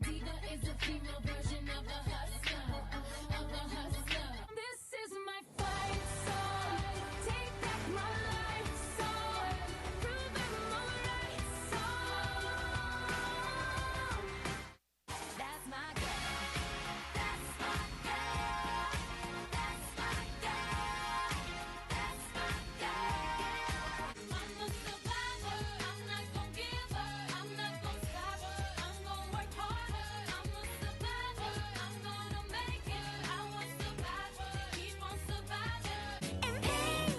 Diva is a female version of a hustler. This is my fight song. Take back my life song. Prove I'm alright song. That's my girl. That's my girl. That's my girl. That's my girl. I'm a survivor. I'm not gonna give up. I'm not gonna stop. I'm gonna work harder. I'm a survivor. I'm gonna make it. I will survive. Keep on surviving. And pain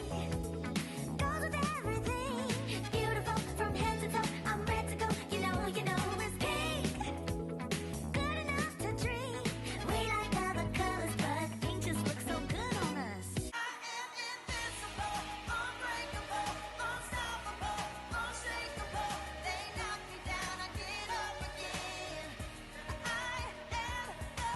goes with everything. Beautiful from head to toe. I'm ready to go. You know it's pink. Good enough to dream. We like other colors, but pink just looks so good on us. I am invincible, unbreakable, unstoppable, unshakable. They knock me down, I get up again. I am the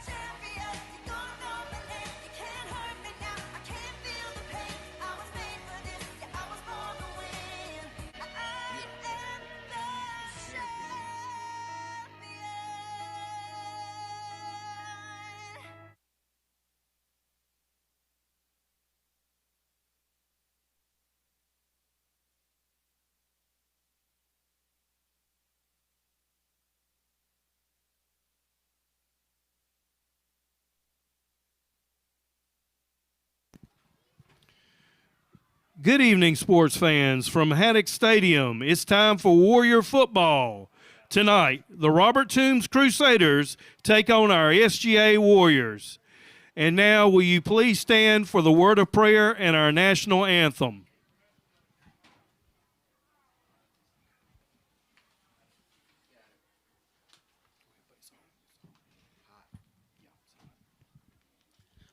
champion. You're gonna know my name. You can't hurt me now. I can't feel the pain. I was made for this. Yeah, I was born to win. I am the champion. Good evening, sports fans. From Haddock Stadium, it's time for Warrior football. Tonight, the Robert Toombs Crusaders take on our SGA Warriors. And now, will you please stand for the word of prayer and our national anthem?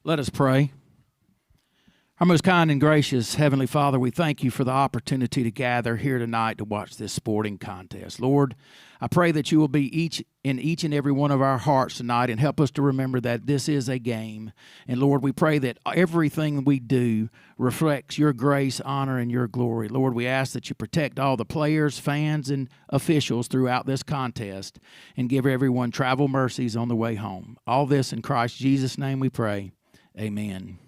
Let us pray. Our most kind and gracious Heavenly Father, we thank you for the opportunity to gather here tonight to watch this sporting contest. Lord, I pray that you will be in each and every one of our hearts tonight and help us to remember that this is a game. And Lord, we pray that everything we do reflects your grace, honor, and your glory. Lord, we ask that you protect all the players, fans, and officials throughout this contest and give everyone travel mercies on the way home. All this in Christ Jesus' name we pray. Amen.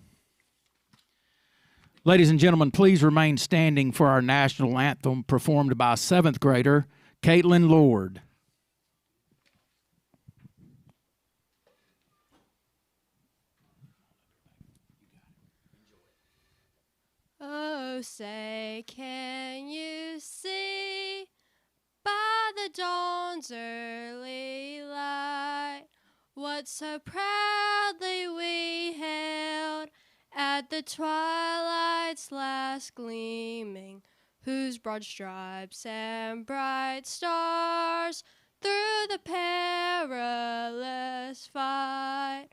Ladies and gentlemen, please remain standing for our national anthem performed by 7th grader Caitlin Lord. Oh, say, can you see by the dawn's early light what so proudly we held at the twilight's last gleaming, whose broad stripes and bright stars through the perilous fight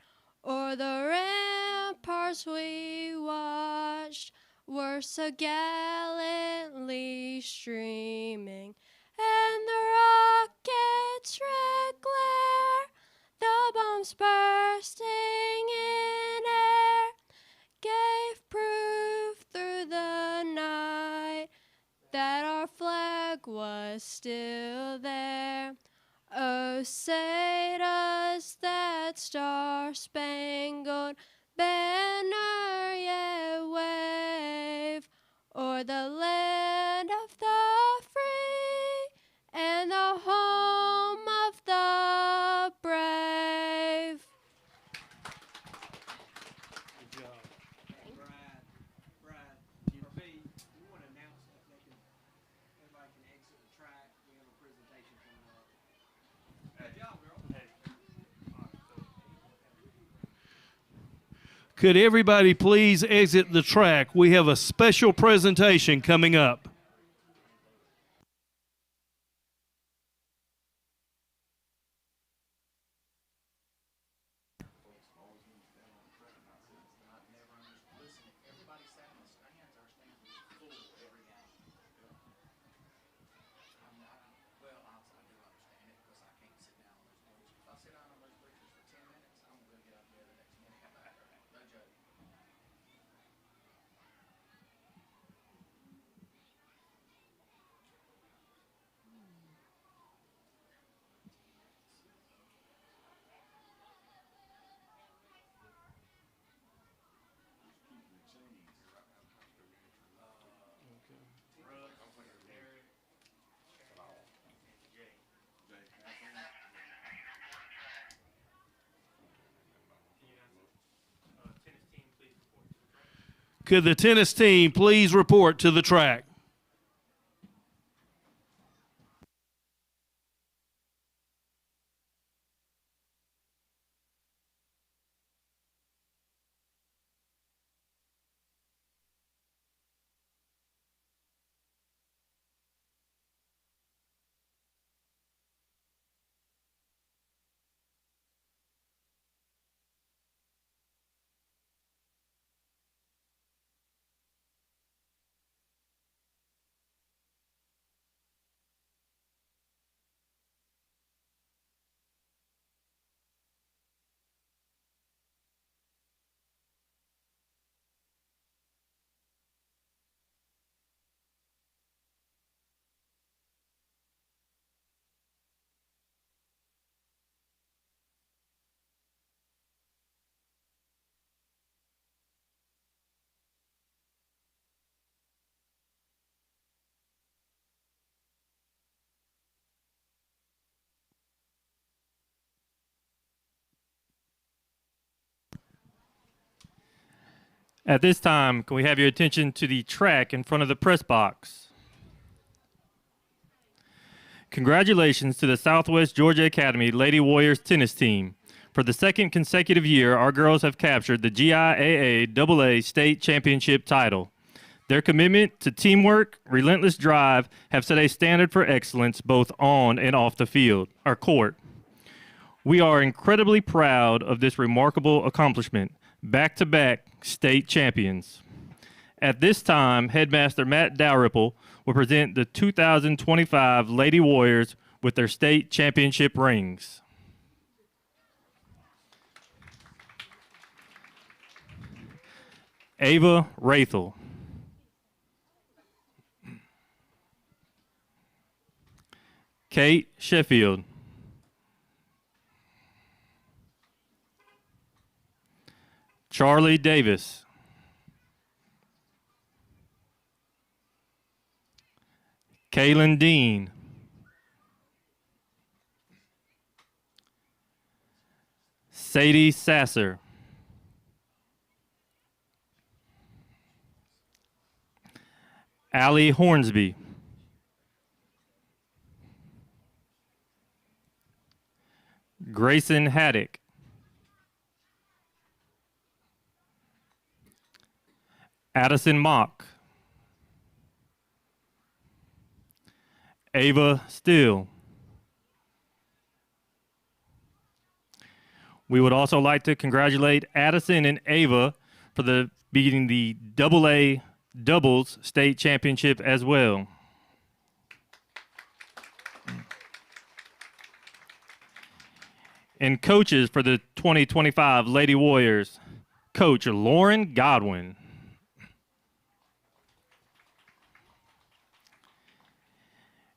o'er the ramparts we watched were so gallantly streaming, and the rocket's red glare, the bombs bursting in air, gave proof through the night that our flag was still there. Oh, say does that star-spangled banner yet wave o'er the land of the free and the home of the brave. Good job. Brad, we want to announce if everybody can exit the track. We have a presentation coming up. Good job, girl. Could everybody please exit the track? We have a special presentation coming up. Could the tennis team please report to the track? At this time, can we have your attention to the track in front of the press box? Congratulations to the Southwest Georgia Academy Lady Warriors tennis team. For the second consecutive year, our girls have captured the GIAA AA State Championship title. Their commitment to teamwork, relentless drive have set a standard for excellence both on and off the field, our court. We are incredibly proud of this remarkable accomplishment. Back-to-back state champions. At this time, Headmaster Matt Dalrymple will present the 2025 Lady Warriors with their state championship rings. Ava Rathel. Kate Sheffield. Charlie Davis. Kaylin Dean. Sadie Sasser. Allie Hornsby. Grayson Haddock. Addison Mock. Ava Steele. We would also like to congratulate Addison and Ava for beating the AA doubles state championship as well. And coaches for the 2025 Lady Warriors, Coach Lauren Godwin.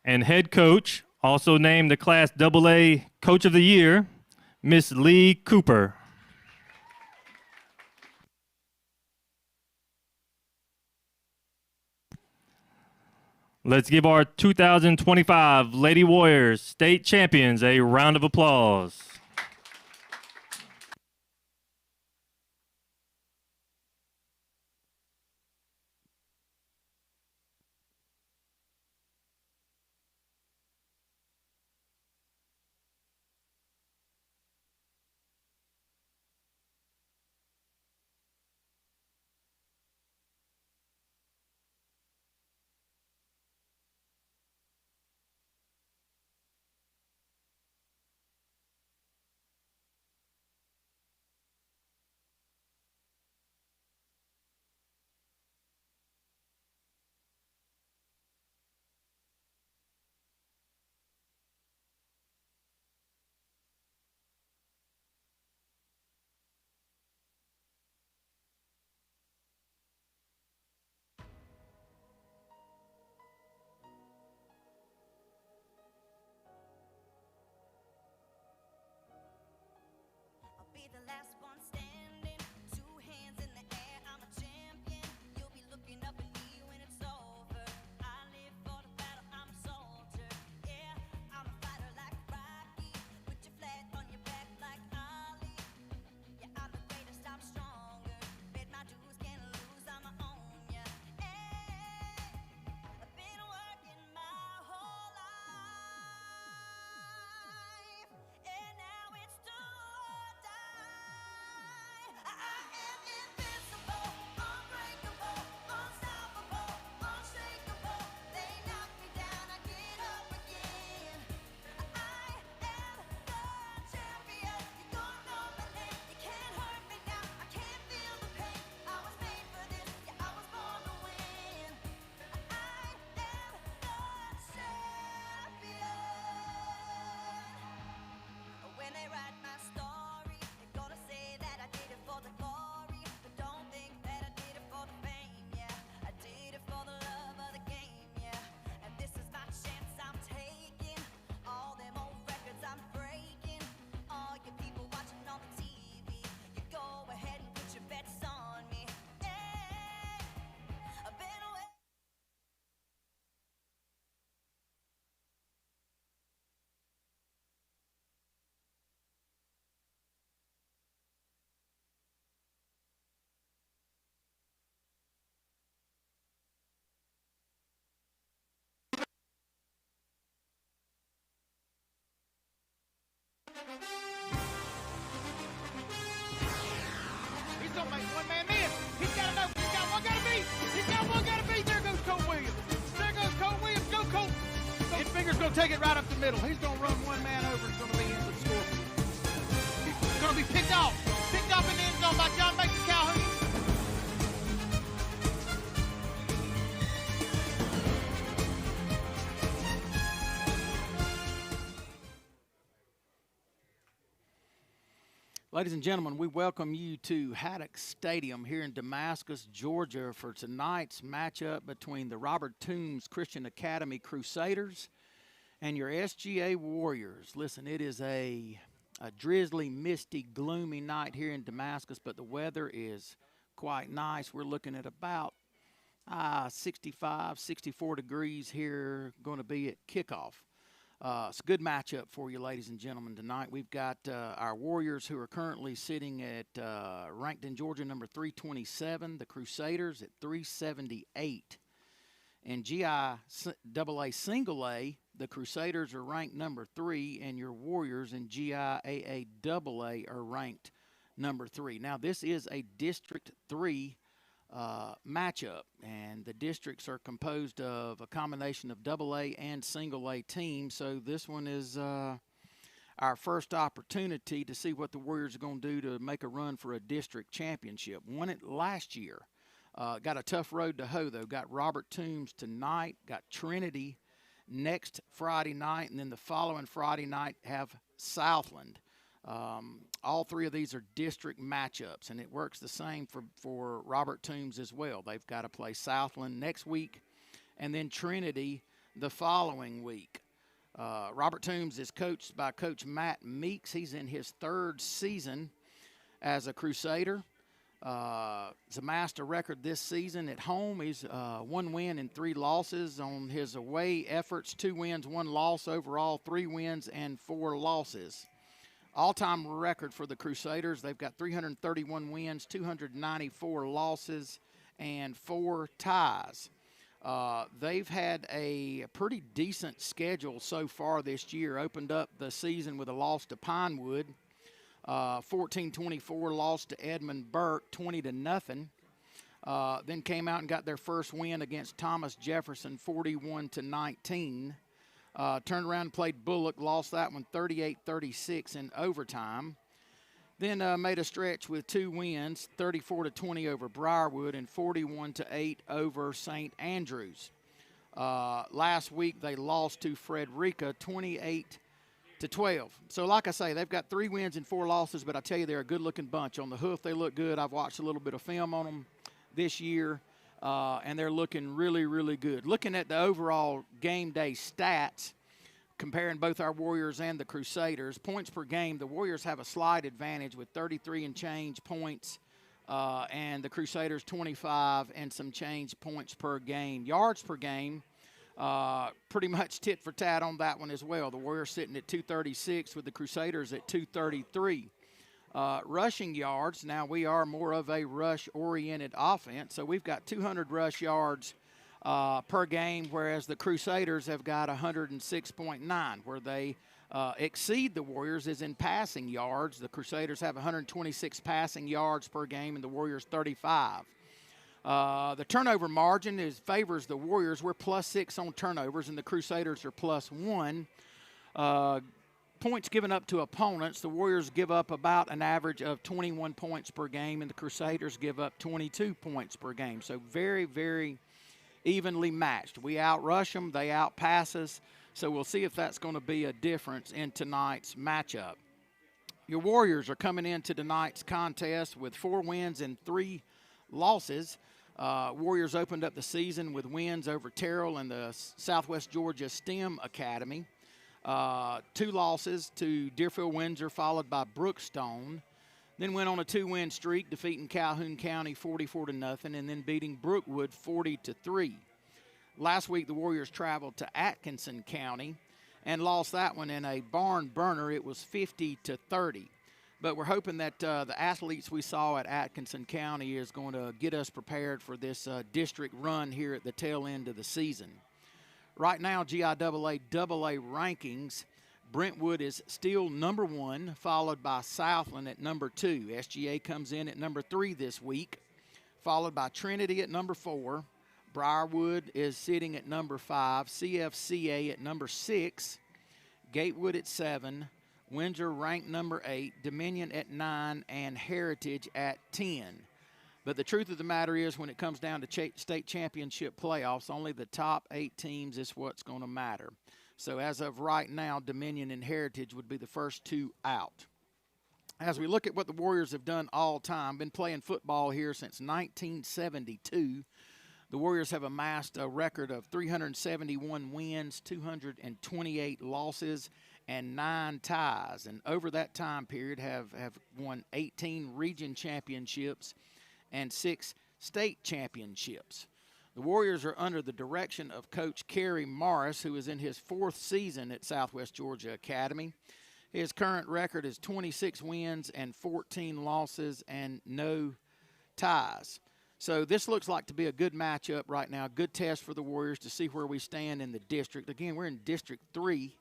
And head coach, also named the Class AA Coach of the Year, Miss Lee Cooper. Let's give our 2025 Lady Warriors state champions a round of applause. He's gonna make one man miss. He's got it open. He's got one gotta beat. He's got one gotta beat. There goes Cole Williams. There goes Cole Williams. Go Cole. His finger's gonna take it right up the middle. He's gonna run one man over. It's gonna be in the score. He's gonna be picked off. Picked off in the end zone by John Baker Calhoun. Ladies and gentlemen, we welcome you to Haddock Stadium here in Damascus, Georgia for tonight's matchup between the Robert Toombs Christian Academy Crusaders and your SGA Warriors. Listen, it is a drizzly, misty, gloomy night here in Damascus, but the weather is quite nice. We're looking at about 65, 64 degrees here, going to be at kickoff. It's a good matchup for you, ladies and gentlemen, tonight. We've got our Warriors who are currently sitting at ranked in Georgia number 327, the Crusaders at 378. In GIAA Single A, the Crusaders are ranked number 3, and your Warriors in GIAA Double A are ranked number 3. Now, this is a District 3 matchup, and the districts are composed of a combination of AA and single A teams, so this one is our first opportunity to see what the Warriors are going to do to make a run for a district championship. Won it last year. Got a tough road to hoe, though. Got Robert Toombs tonight, got Trinity next Friday night, and then the following Friday night have Southland. All three of these are district matchups, and it works the same for Robert Toombs as well. They've got to play Southland next week and then Trinity the following week. Robert Toombs is coached by Coach Matt Meeks. He's in his 3rd season as a Crusader. He's amassed a record this season at home. He's 1 win and 3 losses. On his away efforts, 2 wins, 1 loss. Overall, 3 wins and 4 losses. All-time record for the Crusaders. They've got 331 wins, 294 losses, and 4 ties. They've had a pretty decent schedule so far this year. Opened up the season with a loss to Pinewood, 14-24 loss to Edmund Burke, 20-0. Then came out and got their first win against Thomas Jefferson, 41-19. Turned around and played Bullock, lost that one 38-36 in overtime. Then made a stretch with 2 wins, 34-20 over Briarwood and 41-8 over St. Andrews. Last week they lost to Frederica 28-12. So like I say, they've got 3 wins and 4 losses, but I tell you, they're a good-looking bunch. On the hoof, they look good. I've watched a little bit of film on them this year. And they're looking really, really good. Looking at the overall game day stats, comparing both our Warriors and the Crusaders, points per game, the Warriors have a slight advantage with 33 and change points, and the Crusaders 25 and some change points per game. Yards per game, pretty much tit for tat on that one as well. The Warriors sitting at 236 with the Crusaders at 233. Rushing yards, now we are more of a rush-oriented offense, so we've got 200 rush yards per game, whereas the Crusaders have got 106.9. Where they exceed the Warriors is in passing yards. The Crusaders have 126 passing yards per game, and the Warriors 35. The turnover margin favors the Warriors. We're +6 on turnovers, and the Crusaders are +1. Points given up to opponents, the Warriors give up about an average of 21 points per game, and the Crusaders give up 22 points per game. So very, very evenly matched. We outrush them, they outpass us, so we'll see if that's going to be a difference in tonight's matchup. Your Warriors are coming into tonight's contest with 4 wins and 3 losses. Warriors opened up the season with wins over Terrell and the Southwest Georgia STEM Academy. 2 losses to Deerfield Windsor, followed by Brookstone. Then went on a 2-win streak, defeating Calhoun County 44-0, and then beating Brookwood 40-3. Last week, the Warriors traveled to Atkinson County and lost that one in a barn burner. It was 50-30. But we're hoping that the athletes we saw at Atkinson County is going to get us prepared for this district run here at the tail end of the season. Right now, GIAA AA rankings, Brentwood is still number 1, followed by Southland at number 2. SGA comes in at number 3 this week, followed by Trinity at number 4. Briarwood is sitting at number 5. CFCA at number 6. Gatewood at 7. Windsor ranked number 8. Dominion at 9. And Heritage at 10. But the truth of the matter is, when it comes down to state championship playoffs, only the top 8 teams is what's going to matter. So as of right now, Dominion and Heritage would be the first 2 out. As we look at what the Warriors have done all time, been playing football here since 1972. The Warriors have amassed a record of 371 wins, 228 losses, and 9 ties. And over that time period have won 18 region championships and 6 state championships. The Warriors are under the direction of Coach Kerry Morris, who is in his 4th season at Southwest Georgia Academy. His current record is 26 wins and 14 losses and no ties. So this looks like to be a good matchup right now, good test for the Warriors to see where we stand in the district. Again, we're in District 3,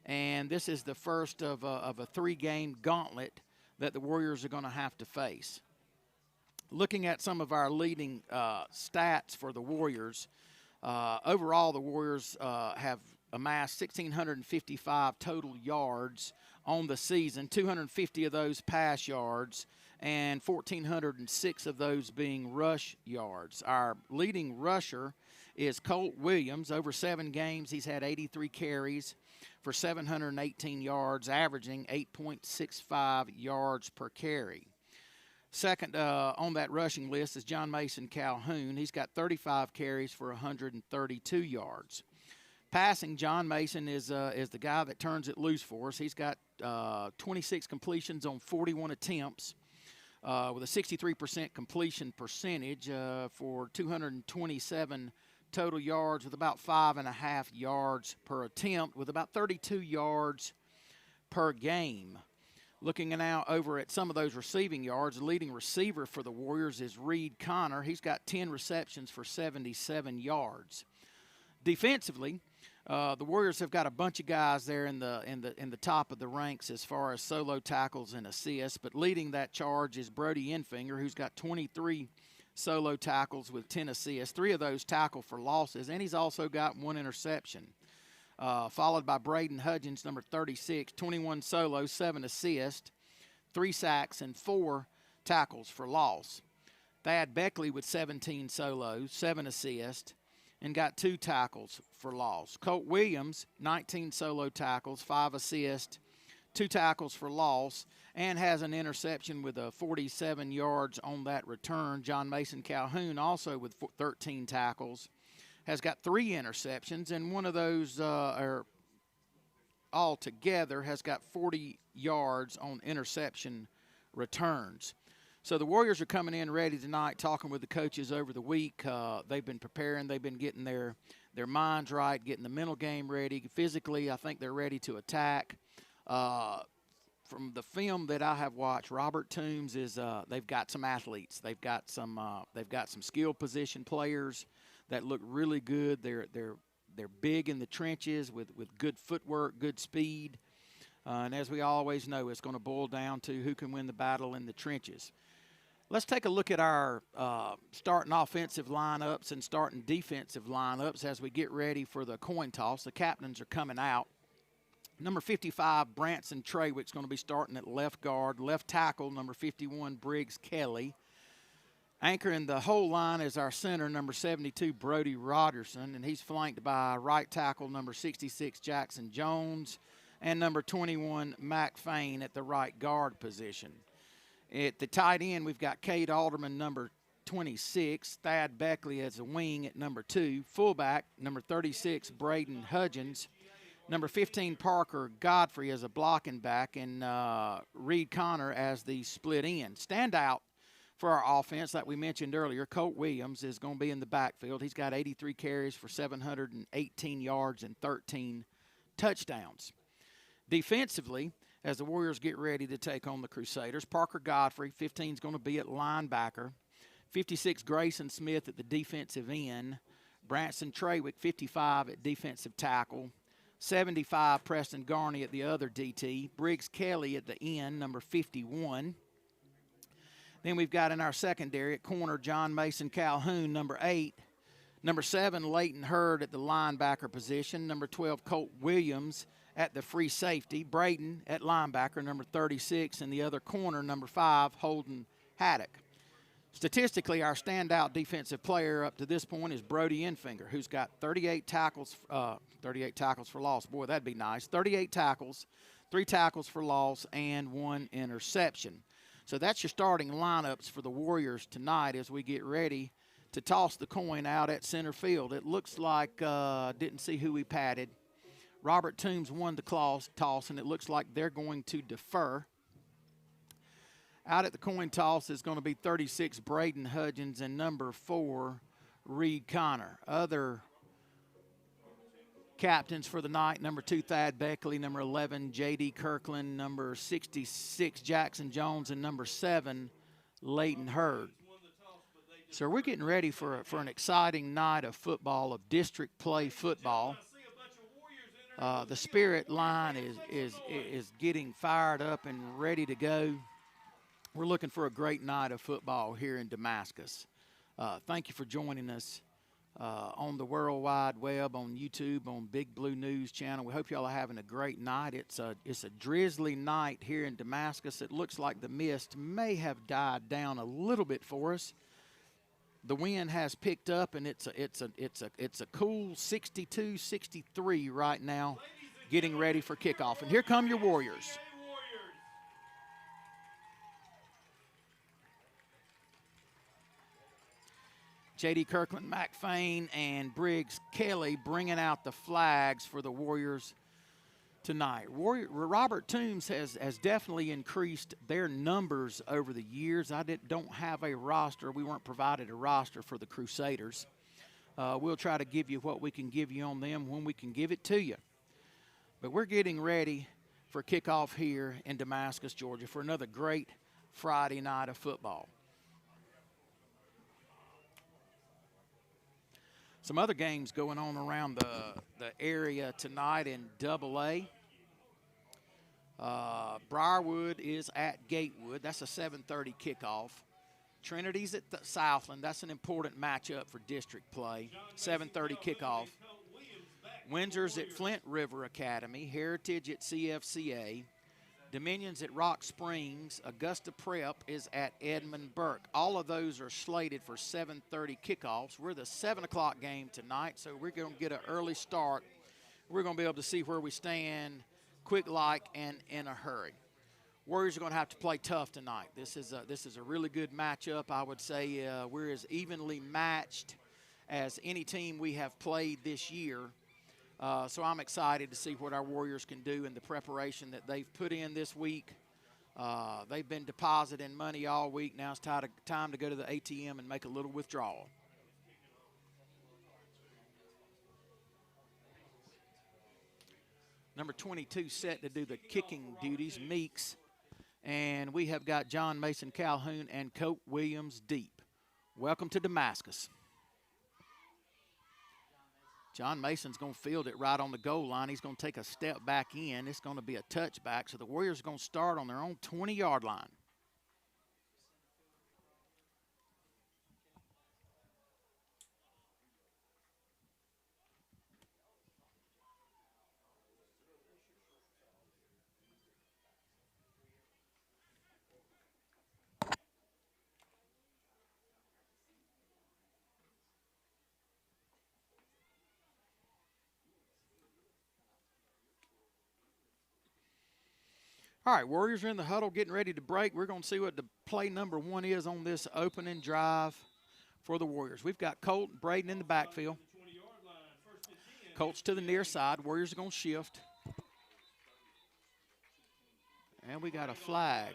and this is the first of a 3-game gauntlet that the Warriors are going to have to face. Looking at some of our leading stats for the Warriors, overall the Warriors have amassed 1,655 total yards on the season, 250 of those pass yards, and 1,406 of those being rush yards. Our leading rusher is Colt Williams. Over 7 games, he's had 83 carries for 718 yards, averaging 8.65 yards per carry. Second on that rushing list is John Mason Calhoun. He's got 35 carries for 132 yards. Passing, John Mason is the guy that turns it loose for us. He's got 26 completions on 41 attempts with a 63% completion percentage for 227 total yards with about 5.5 yards per attempt with about 32 yards per game. Looking now over at some of those receiving yards, the leading receiver for the Warriors is Reed Connor. He's got 10 receptions for 77 yards. Defensively, the Warriors have got a bunch of guys there in the top of the ranks as far as solo tackles and assists, but leading that charge is Brody Enfinger, who's got 23 solo tackles with 10 assists, 3 of those tackle for losses, and he's also got 1 interception. Followed by Braden Hudgens, number 36, 21 solos, 7 assists, 3 sacks, and 4 tackles for loss. Thad Beckley with 17 solos, 7 assists, and got 2 tackles for loss. Colt Williams, 19 solo tackles, 5 assists, 2 tackles for loss, and has an interception with 47 yards on that return. John Mason Calhoun also with 13 tackles, has got 3 interceptions, and one of those altogether has got 40 yards on interception returns. So the Warriors are coming in ready tonight, talking with the coaches over the week. They've been preparing. They've been getting their minds right, getting the mental game ready. Physically, I think they're ready to attack. From the film that I have watched, Robert Toombs is they've got some athletes. They've got some skill position players that look really good. They're big in the trenches with good footwork, good speed. And as we always know, it's going to boil down to who can win the battle in the trenches. Let's take a look at our starting offensive lineups and starting defensive lineups as we get ready for the coin toss. The captains are coming out. Number 55, Branson Trawick's going to be starting at left guard. Left tackle, number 51, Briggs Kelly. Anchoring the whole line is our center, number 72, Brody Roderson, and he's flanked by right tackle, number 66, Jackson Jones, and number 21, Mac Fain at the right guard position. At the tight end, we've got Cade Alderman, number 26, Thad Beckley as a wing at number 2, fullback, number 36, Braden Hudgens, number 15, Parker Godfrey as a blocking back, and Reed Connor as the split end. Standout for our offense, like we mentioned earlier, Colt Williams is going to be in the backfield. He's got 83 carries for 718 yards and 13 touchdowns. Defensively, as the Warriors get ready to take on the Crusaders, Parker Godfrey, 15, is going to be at linebacker. 56, Grayson Smith at the defensive end. Branson Trawick, 55, at defensive tackle. 75, Preston Garney at the other DT. Briggs Kelly at the end, number 51. Then we've got in our secondary at corner, John Mason Calhoun, number 8. Number 7, Leighton Hurd at the linebacker position. Number 12, Colt Williams at the free safety. Braden at linebacker, number 36. And the other corner, number 5, Holden Haddock. Statistically, our standout defensive player up to this point is Brody Enfinger, who's got 38 tackles for loss. Boy, that'd be nice. 38 tackles, 3 tackles for loss, and 1 interception. So that's your starting lineups for the Warriors tonight as we get ready to toss the coin out at center field. It looks like, didn't see who we patted. Robert Toombs won the toss, and it looks like they're going to defer. Out at the coin toss is going to be 36, Braden Hudgens, and number 4, Reed Connor. Other captains for the night, number 2, Thad Beckley, number 11, J.D. Kirkland, number 66, Jackson Jones, and number 7, Leighton Hurd. So we're getting ready for an exciting night of football, of district play football. The Spirit line is getting fired up and ready to go. We're looking for a great night of football here in Damascus. Thank you for joining us on the World Wide Web, on YouTube, on Big Blue News Channel. We hope y'all are having a great night. It's a drizzly night here in Damascus. It looks like the mist may have died down a little bit for us. The wind has picked up, and it's a cool 62, 63 right now, getting ready for kickoff. And here come your Warriors. J.D. Kirkland, McFain, and Briggs Kelly bringing out the flags for the Warriors tonight. Robert Toombs has definitely increased their numbers over the years. Don't have a roster. We weren't provided a roster for the Crusaders. We'll try to give you what we can give you on them when we can give it to you. But we're getting ready for kickoff here in Damascus, Georgia, for another great Friday night of football. Some other games going on around the area tonight in AA. Briarwood is at Gatewood. That's a 7:30 kickoff. Trinity's at Southland. That's an important matchup for district play. 7:30 kickoff. Windsor's at Flint River Academy. Heritage at CFCA. Dominion's at Rock Springs. Augusta Prep is at Edmund Burke. All of those are slated for 7:30 kickoffs. We're the 7 o'clock game tonight, so we're going to get an early start. We're going to be able to see where we stand quick like and in a hurry. Warriors are going to have to play tough tonight. This is a really good matchup. I would say we're as evenly matched as any team we have played this year. So I'm excited to see what our Warriors can do in the preparation that they've put in this week. They've been depositing money all week. Now it's time to go to the ATM and make a little withdrawal. Number 22 set to do the kicking duties, Meeks. And we have got John Mason Calhoun and Colt Williams deep. Welcome to Damascus. John Mason's going to field it right on the goal line. He's going to take a step back in. It's going to be a touchback. So the Warriors are going to start on their own 20-yard line. All right, Warriors are in the huddle getting ready to break. We're going to see what the play number 1 is on this opening drive for the Warriors. We've got Colt and Braden in the backfield. Colt's to the near side. Warriors are going to shift. And we got a flag.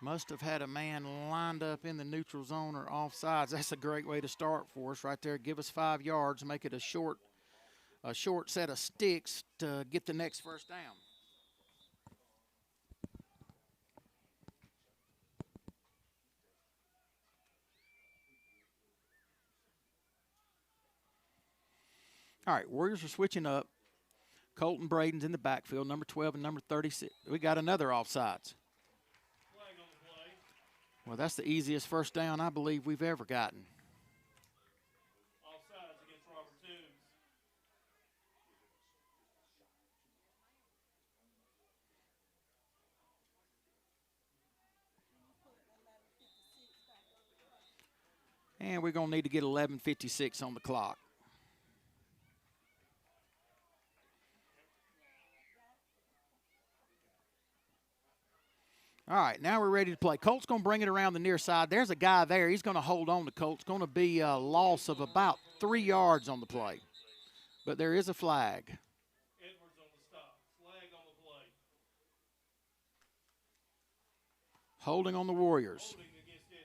Must have had a man lined up in the neutral zone or offsides. That's a great way to start for us right there. Give us 5 yards, make it a short set of sticks to get the next first down. All right, Warriors are switching up. Colton Braden's in the backfield, number 12 and number 36. We got another offsides. Well, that's the easiest first down I believe we've ever gotten. Offsides against Robert Toombs. And we're going to need to get 11:56 on the clock. All right, now we're ready to play. Colt's going to bring it around the near side. There's a guy there. He's going to hold on to Colt. It's going to be a loss of about 3 yards on the play. But there is a flag. Edwards on the stop. Flag on the play. Holding on the Warriors. Holding against SGA.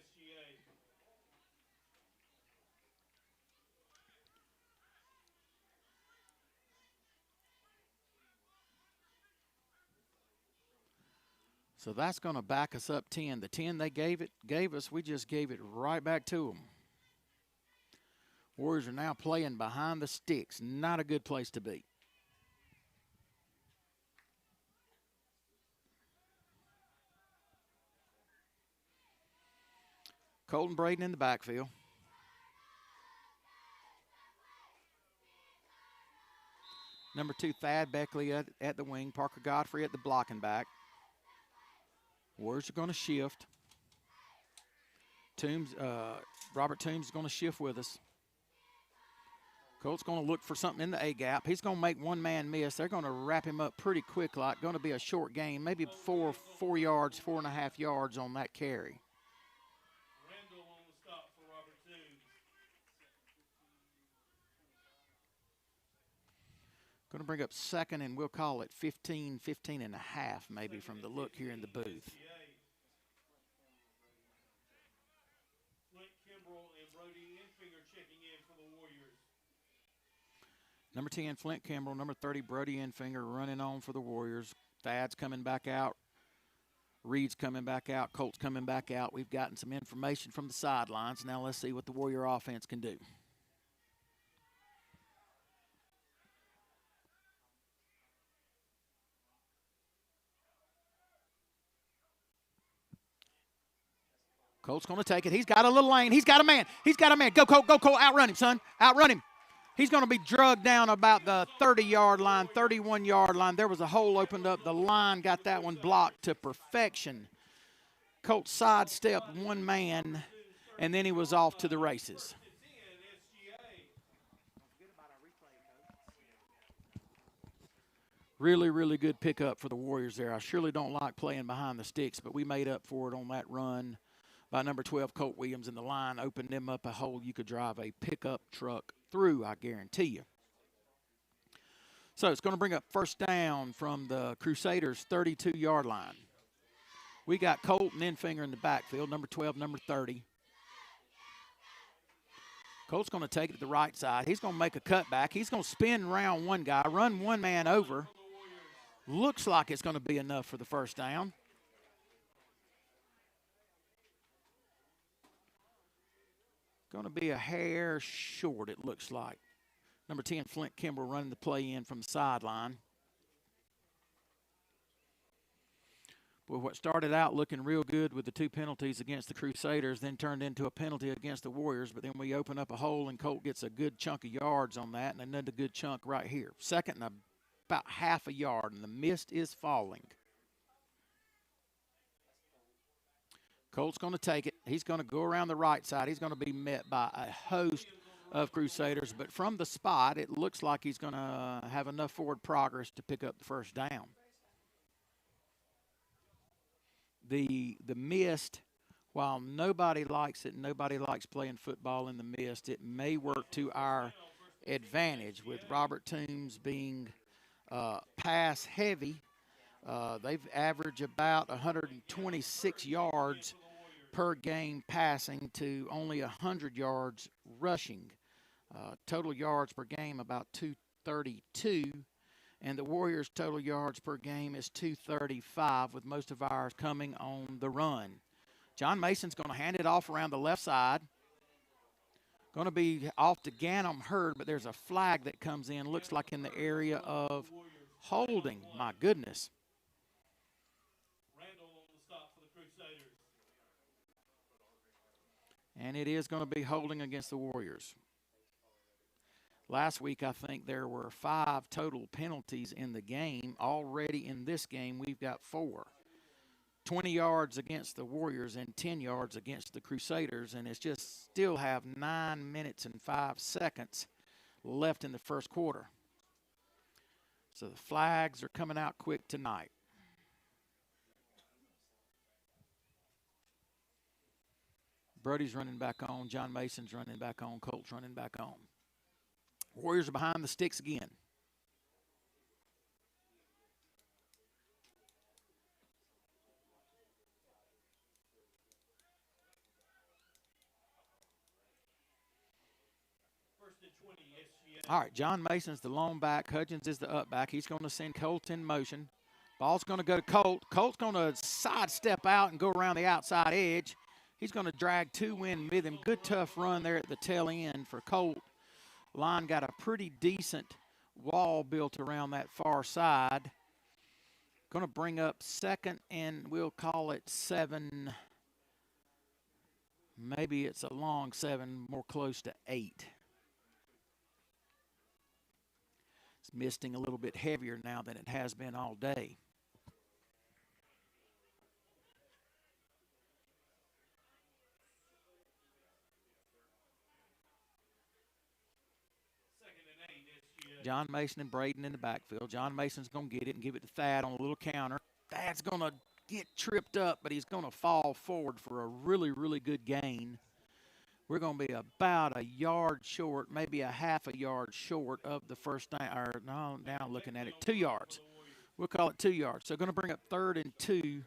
So that's going to back us up 10. The 10 they gave us, we just gave it right back to them. Warriors are now playing behind the sticks. Not a good place to be. Colton Braden in the backfield. Number 2, Thad Beckley at the wing. Parker Godfrey at the blocking back. Warriors are going to shift. Robert Toombs is going to shift with us. Colt's going to look for something in the A-gap. He's going to make one man miss. They're going to wrap him up pretty quick, like going to be a short gain, maybe 4 yards, 4.5 yards on that carry. Randall on the stop for Robert Toombs. Going to bring up second, and we'll call it 15 and a half maybe from the look here in the booth. Flint Kimbrell and Brody Enfinger checking in for the Warriors. Number 10, Flint Kimbrell. Number 30, Brody Enfinger running on for the Warriors. Thad's coming back out. Reed's coming back out. Colt's coming back out. We've gotten some information from the sidelines. Now let's see what the Warrior offense can do. Colt's going to take it. He's got a little lane. He's got a man. He's got a man. Go, Colt. Go, Colt. Outrun him, son. Outrun him. He's going to be drugged down about the 30-yard line, 31-yard line. There was a hole opened up. The line got that one blocked to perfection. Colt sidestepped one man, and then he was off to the races. Really, really good pickup for the Warriors there. I surely don't like playing behind the sticks, but we made up for it on that run by number 12, Colt Williams, and the line opened them up a hole you could drive a pickup truck through, I guarantee you. So it's going to bring up first down from the Crusaders' 32-yard line. We got Colt and Enfinger in the backfield, number 12, number 30. Colt's going to take it to the right side. He's going to make a cutback. He's going to spin around one guy, run one man over. Looks like it's going to be enough for the first down. Going to be a hair short, it looks like. Number 10, Flint Kimbrell running the play in from the sideline. Boy, what started out looking real good with the 2 penalties against the Crusaders then turned into a penalty against the Warriors, but then we open up a hole and Colt gets a good chunk of yards on that and another good chunk right here. Second and about half a yard, and the mist is falling. Colt's going to take it. He's going to go around the right side. He's going to be met by a host of Crusaders, but from the spot, it looks like he's going to have enough forward progress to pick up the first down. The mist, while nobody likes it, nobody likes playing football in the mist, it may work to our advantage with Robert Toombs being pass heavy. They've averaged about 126 yards per game passing to only 100 yards rushing. Total yards per game about 232, and the Warriors' total yards per game is 235, with most of ours coming on the run. John Mason's going to hand it off around the left side. Going to be off to Ganem Hurd, but there's a flag that comes in. Looks like in the area of holding. My goodness. Randall on the stop for the Crusaders. And it is going to be holding against the Warriors. Last week, I think there were 5 total penalties in the game. Already in this game, we've got 4. 20 yards against the Warriors and 10 yards against the Crusaders, and it's just still have 9 minutes and 5 seconds left in the first quarter. So the flags are coming out quick tonight. Brody's running back on. John Mason's running back on. Colt's running back on. Warriors are behind the sticks again. First and 20, SGA. All right, John Mason's the lone back. Hudgens is the up back. He's going to send Colt in motion. Ball's going to go to Colt. Colt's going to sidestep out and go around the outside edge. He's going to drag 2 in with him. Good, tough run there at the tail end for Colt. Line got a pretty decent wall built around that far side. Going to bring up second, and we'll call it 7. Maybe it's a long 7, more close to 8. It's misting a little bit heavier now than it has been all day. John Mason and Braden in the backfield. John Mason's going to get it and give it to Thad on a little counter. Thad's going to get tripped up, but he's going to fall forward for a really, really good gain. We're going to be about a yard short, maybe a half a yard short of the first down. Or no, now looking at it, 2 yards. We'll call it 2 yards. So going to bring up 3rd and 2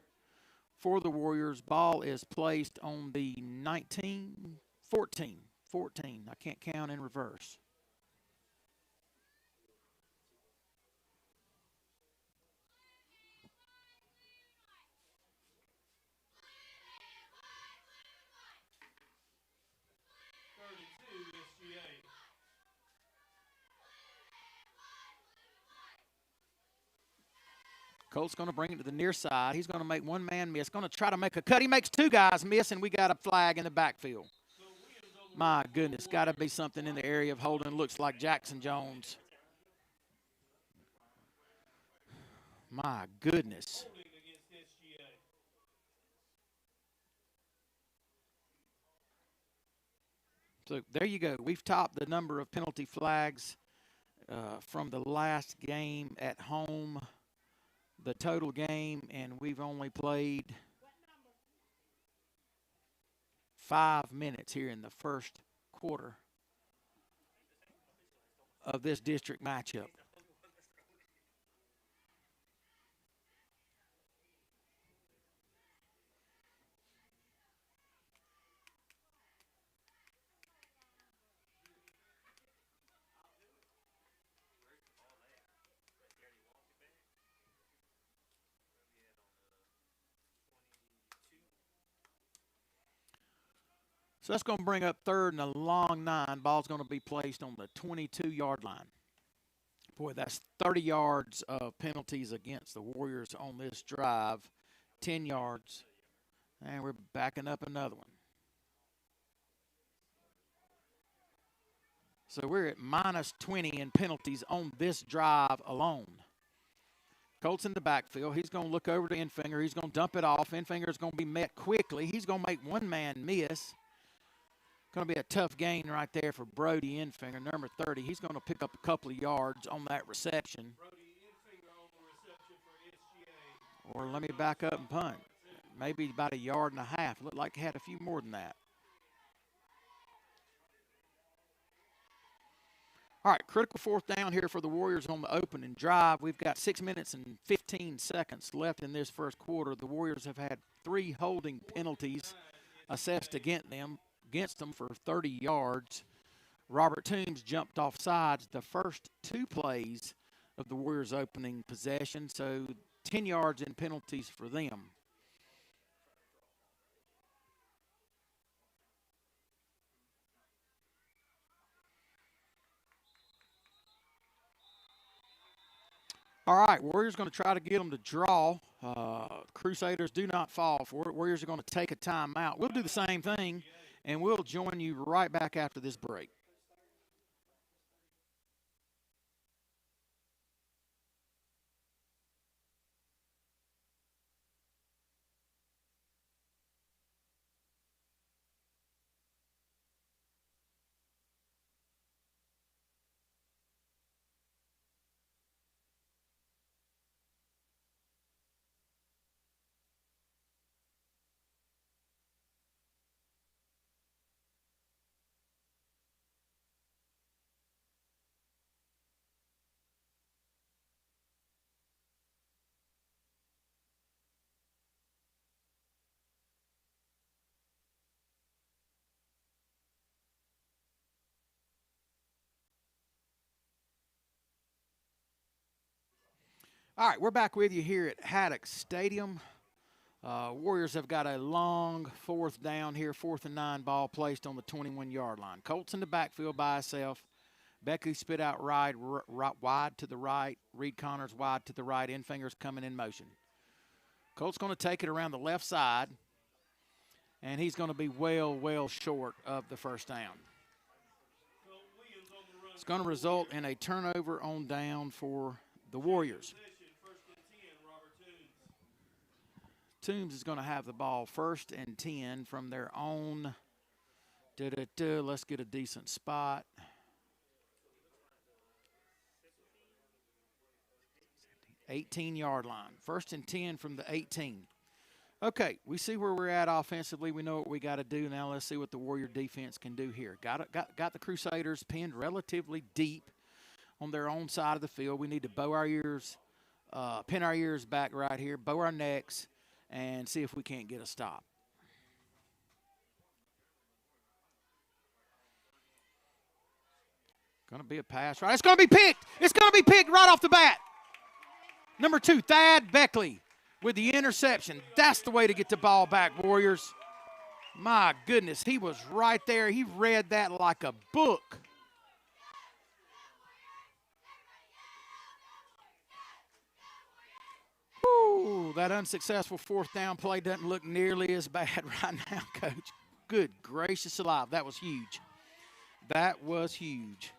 for the Warriors. Ball is placed on the 14. I can't count in reverse. Colt's going to bring it to the near side. He's going to make one man miss. Going to try to make a cut. He makes 2 guys miss, and we got a flag in the backfield. My goodness, got to be something in the area of holding. Looks like Jackson Jones. My goodness. So there you go. We've topped the number of penalty flags from the last game at home. The total game, and we've only played 5 minutes here in the first quarter of this district matchup. So that's going to bring up 3rd and a long 9. Ball's going to be placed on the 22-yard line. Boy, that's 30 yards of penalties against the Warriors on this drive. 10 yards. And we're backing up another one. So we're at minus 20 in penalties on this drive alone. Colt's in the backfield. He's going to look over to Enfinger. He's going to dump it off. Enfinger's going to be met quickly. He's going to make one man miss. Going to be a tough gain right there for Brody Enfinger, number 30. He's going to pick up a couple of yards on that reception. Or let me back up and punt. Maybe about a yard and a half. Looked like he had a few more than that. All right, critical 4th down here for the Warriors on the opening drive. We've got 6 minutes and 15 seconds left in this first quarter. The Warriors have had 3 holding penalties assessed against them for 30 yards. Robert Toombs jumped off sides the first 2 plays of the Warriors' opening possession, so 10 yards in penalties for them. All right, Warriors going to try to get them to draw. Crusaders do not fall for it. Warriors are going to take a timeout. We'll do the same thing, and we'll join you right back after this break. All right, we're back with you here at Haddock Stadium. Warriors have got a long fourth down here, 4th and 9 ball placed on the 21-yard line. Colts in the backfield by himself. Beckley spit out wide to the right. Reed Connors wide to the right. Infingers coming in motion. Colts going to take it around the left side, and he's going to be well short of the first down. It's going to result in a turnover on down for the Warriors. Toombs is going to have the ball 1st and 10 from their own. Let's get a decent spot. $18-yard line. 1st and 10 from the 18. Okay, we see where we're at offensively. We know what we got to do. Now let's see what the Warrior defense can do here. Got the Crusaders pinned relatively deep on their own side of the field. We need to bow our ears, pin our ears back right here, bow our necks, and see if we can't get a stop. Going to be a pass right. It's going to be picked. It's going to be picked right off the bat. Number 2, Thad Beckley with the interception. That's the way to get the ball back, Warriors. My goodness, he was right there. He read that like a book. Ooh, that unsuccessful 4th down play doesn't look nearly as bad right now, Coach. Good gracious alive. That was huge. That was huge.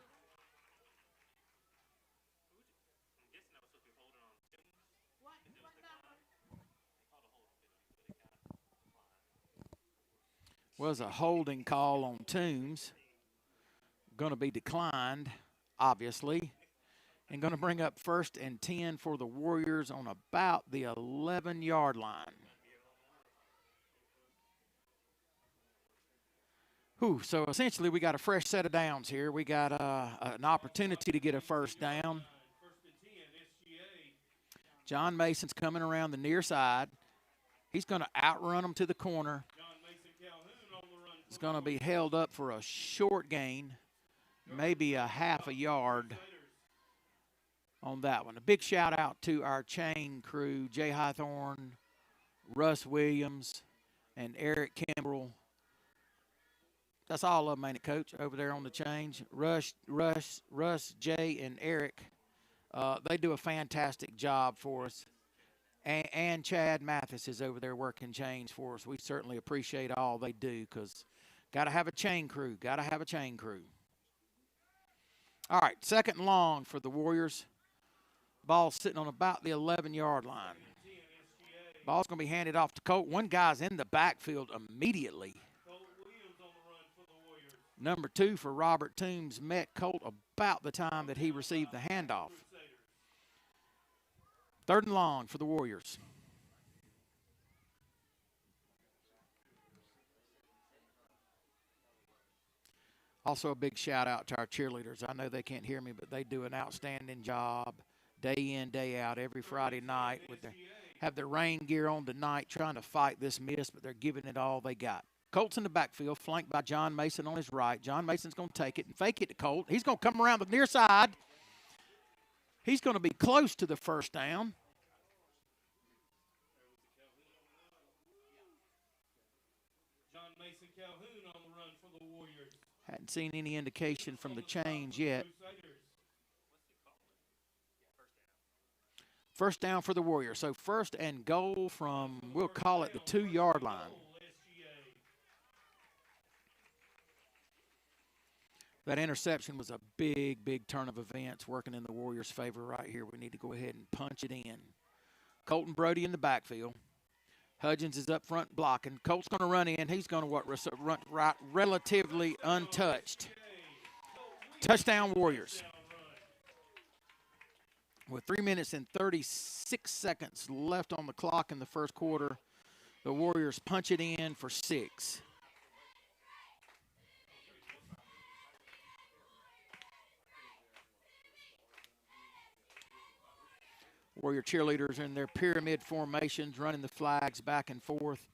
Was a holding call on Toombs. Going to be declined, obviously. And going to bring up 1st and 10 for the Warriors on about the 11-yard line. So essentially we got a fresh set of downs here. We got an opportunity to get a 1st down. John Mason's coming around the near side. He's going to outrun them to the corner. He's going to be held up for a short gain, maybe a half a yard on that one. A big shout out to our chain crew, Jay Highthorne, Russ Williams, and Eric Kimbrell. That's all of them, ain't it, Coach, over there on the change? Russ, Jay, and Eric, they do a fantastic job for us. And Chad Mathis is over there working chains for us. We certainly appreciate all they do because got to have a chain crew. Got to have a chain crew. All right, 2nd and long for the Warriors. Ball sitting on about the 11-yard line. Ball's going to be handed off to Colt. One guy's in the backfield immediately. Number 2 for Robert Toombs met Colt about the time that he received the handoff. 3rd and long for the Warriors. Also a big shout out to our cheerleaders. I know they can't hear me, but they do an outstanding job day in, day out, every Friday night. Have their rain gear on tonight trying to fight this mist, but they're giving it all they got. Colt's in the backfield, flanked by John Mason on his right. John Mason's going to take it and fake it to Colt. He's going to come around the near side. He's going to be close to the 1st down. John Mason Calhoun on the run for the Warriors. Hadn't seen any indication from the change yet. First down for the Warriors. So first and goal from, we'll call it the 2-yard line. That interception was a big, big turn of events working in the Warriors' favor right here. We need to go ahead and punch it in. Colton Brody in the backfield. Hudgens is up front blocking. Colt's going to run in. He's going to run right relatively untouched. Touchdown Warriors. With 3 minutes and 36 seconds left on the clock in the first quarter, the Warriors punch it in for 6. Warrior cheerleaders in their pyramid formations, running the flags back and forth.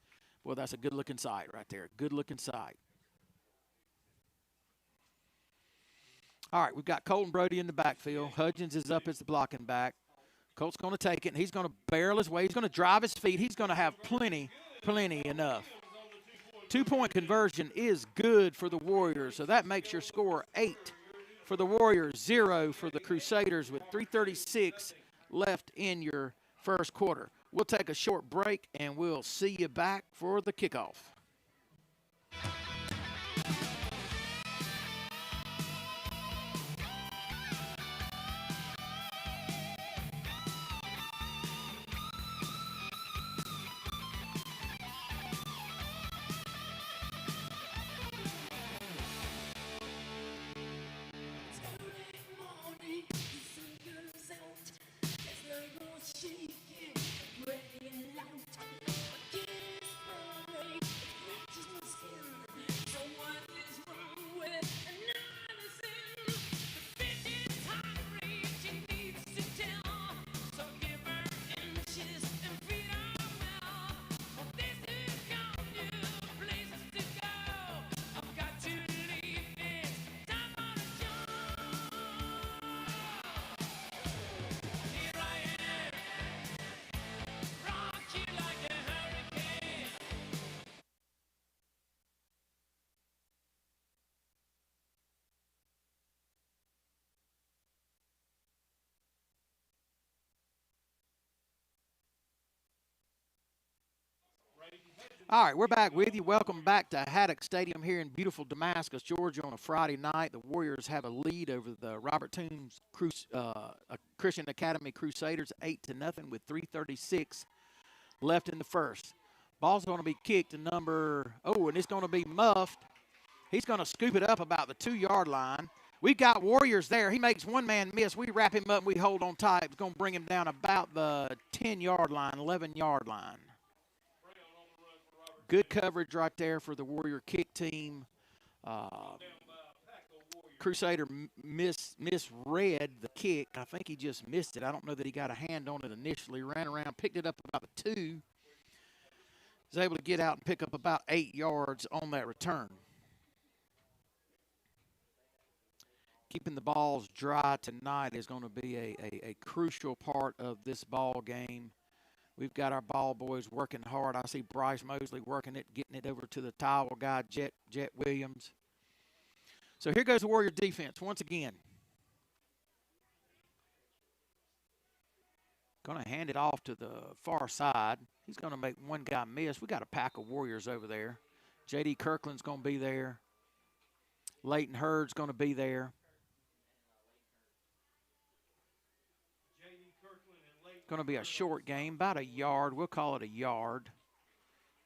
Well, that's a good-looking sight right there. Good-looking sight. All right, we've got Colton Brody in the backfield. Hudgens is up as the blocking back. Colt's going to take it, and he's going to barrel his way. He's going to drive his feet. He's going to have plenty enough. 2-point conversion is good for the Warriors, so that makes your score 8 for the Warriors, 0 for the Crusaders with 3:36 left in your first quarter. We'll take a short break, and we'll see you back for the kickoff. All right, we're back with you. Welcome back to Haddock Stadium here in beautiful Damascus, Georgia on a Friday night. The Warriors have a lead over the Robert Toombs Christian Academy Crusaders 8-0 with 3:36 left in the first. Ball's going to be kicked to and it's going to be muffed. He's going to scoop it up about the 2-yard line. We've got Warriors there. He makes one man miss. We wrap him up and we hold on tight. It's going to bring him down about the 10-yard line, 11-yard line. Good coverage right there for the Warrior kick team. Crusader misread the kick. I think he just missed it. I don't know that he got a hand on it initially. Ran around, picked it up about the 2. Was able to get out and pick up about 8 yards on that return. Keeping the balls dry tonight is going to be a crucial part of this ball game. We've got our ball boys working hard. I see Bryce Mosley working it, getting it over to the towel guy, Jet Williams. So here goes the Warrior defense once again. Going to hand it off to the far side. He's going to make one guy miss. We got a pack of Warriors over there. J.D. Kirkland's going to be there. Leighton Hurd's going to be there. Going to be a short game, about a yard. We'll call it a yard.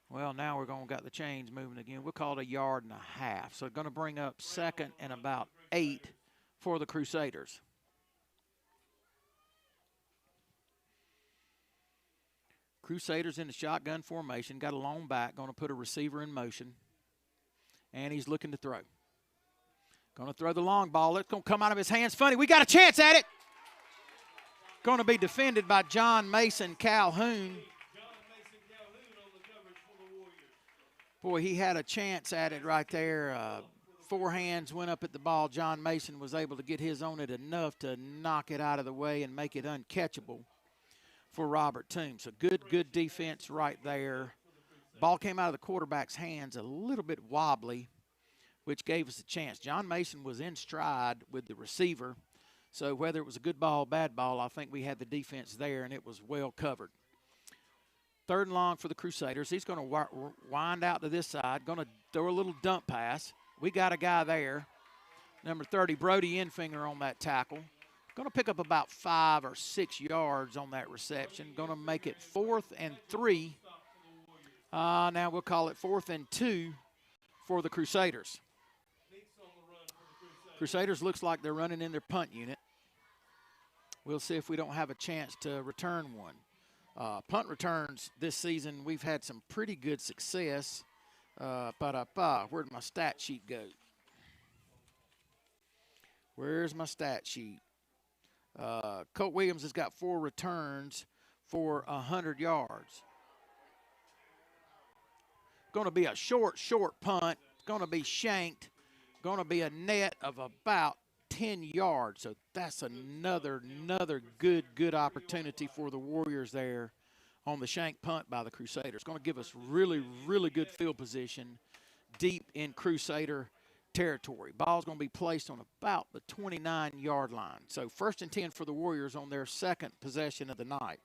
Well, now we're going to got the chains moving again. We'll call it a yard and a half. So going to bring up second and about 8 for the Crusaders. Crusaders in the shotgun formation. Got a long back. Going to put a receiver in motion. And he's looking to throw. Going to throw the long ball. It's going to come out of his hands. Funny, we got a chance at it. Going to be defended by John Mason Calhoun. Boy, he had a chance at it right there. 4 hands went up at the ball. John Mason was able to get his on it enough to knock it out of the way and make it uncatchable for Robert Toombs. So good defense right there. Ball came out of the quarterback's hands a little bit wobbly, which gave us a chance. John Mason was in stride with the receiver. So whether it was a good ball, bad ball, I think we had the defense there, and it was well covered. 3rd and long for the Crusaders. He's going to wind out to this side, going to throw a little dump pass. We got a guy there, number 30, Brody Enfinger on that tackle. Going to pick up about 5 or 6 yards on that reception. Going to make it 4th and 3. Now we'll call it 4th and 2 for the Crusaders. Crusaders looks like they're running in their punt unit. We'll see if we don't have a chance to return one. Punt returns this season, we've had some pretty good success. Where'd my stat sheet go? Where's my stat sheet? Colt Williams has got 4 returns for 100 yards. Going to be a short punt. Going to be shanked. Going to be a net of about 10 yards. So that's another good opportunity for the Warriors there on the shank punt by the Crusaders. Going to give us really good field position deep in Crusader territory. Ball's going to be placed on about the 29-yard line. So 1st and 10 for the Warriors on their 2nd possession of the night.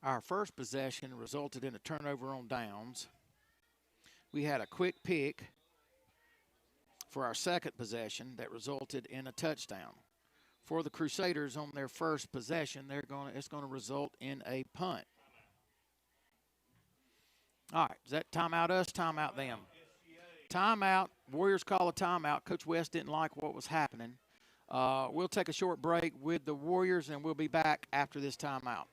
Our first possession resulted in a turnover on downs. We had a quick pick for our 2nd possession that resulted in a touchdown. For the Crusaders on their first possession, it's going to result in a punt. All right, is that timeout us, timeout them? Timeout. Warriors call a timeout. Coach West didn't like what was happening. We'll take a short break with the Warriors, and we'll be back after this timeout.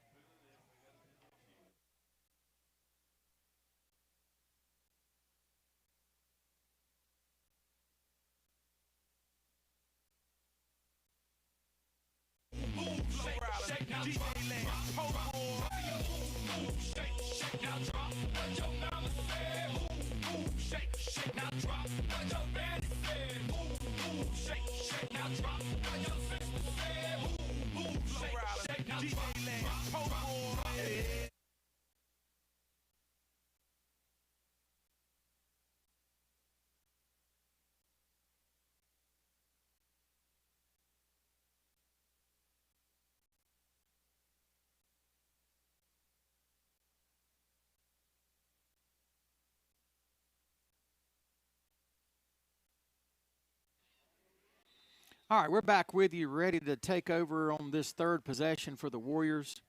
All right, we're back with you, ready to take over on this 3rd possession for the Warriors.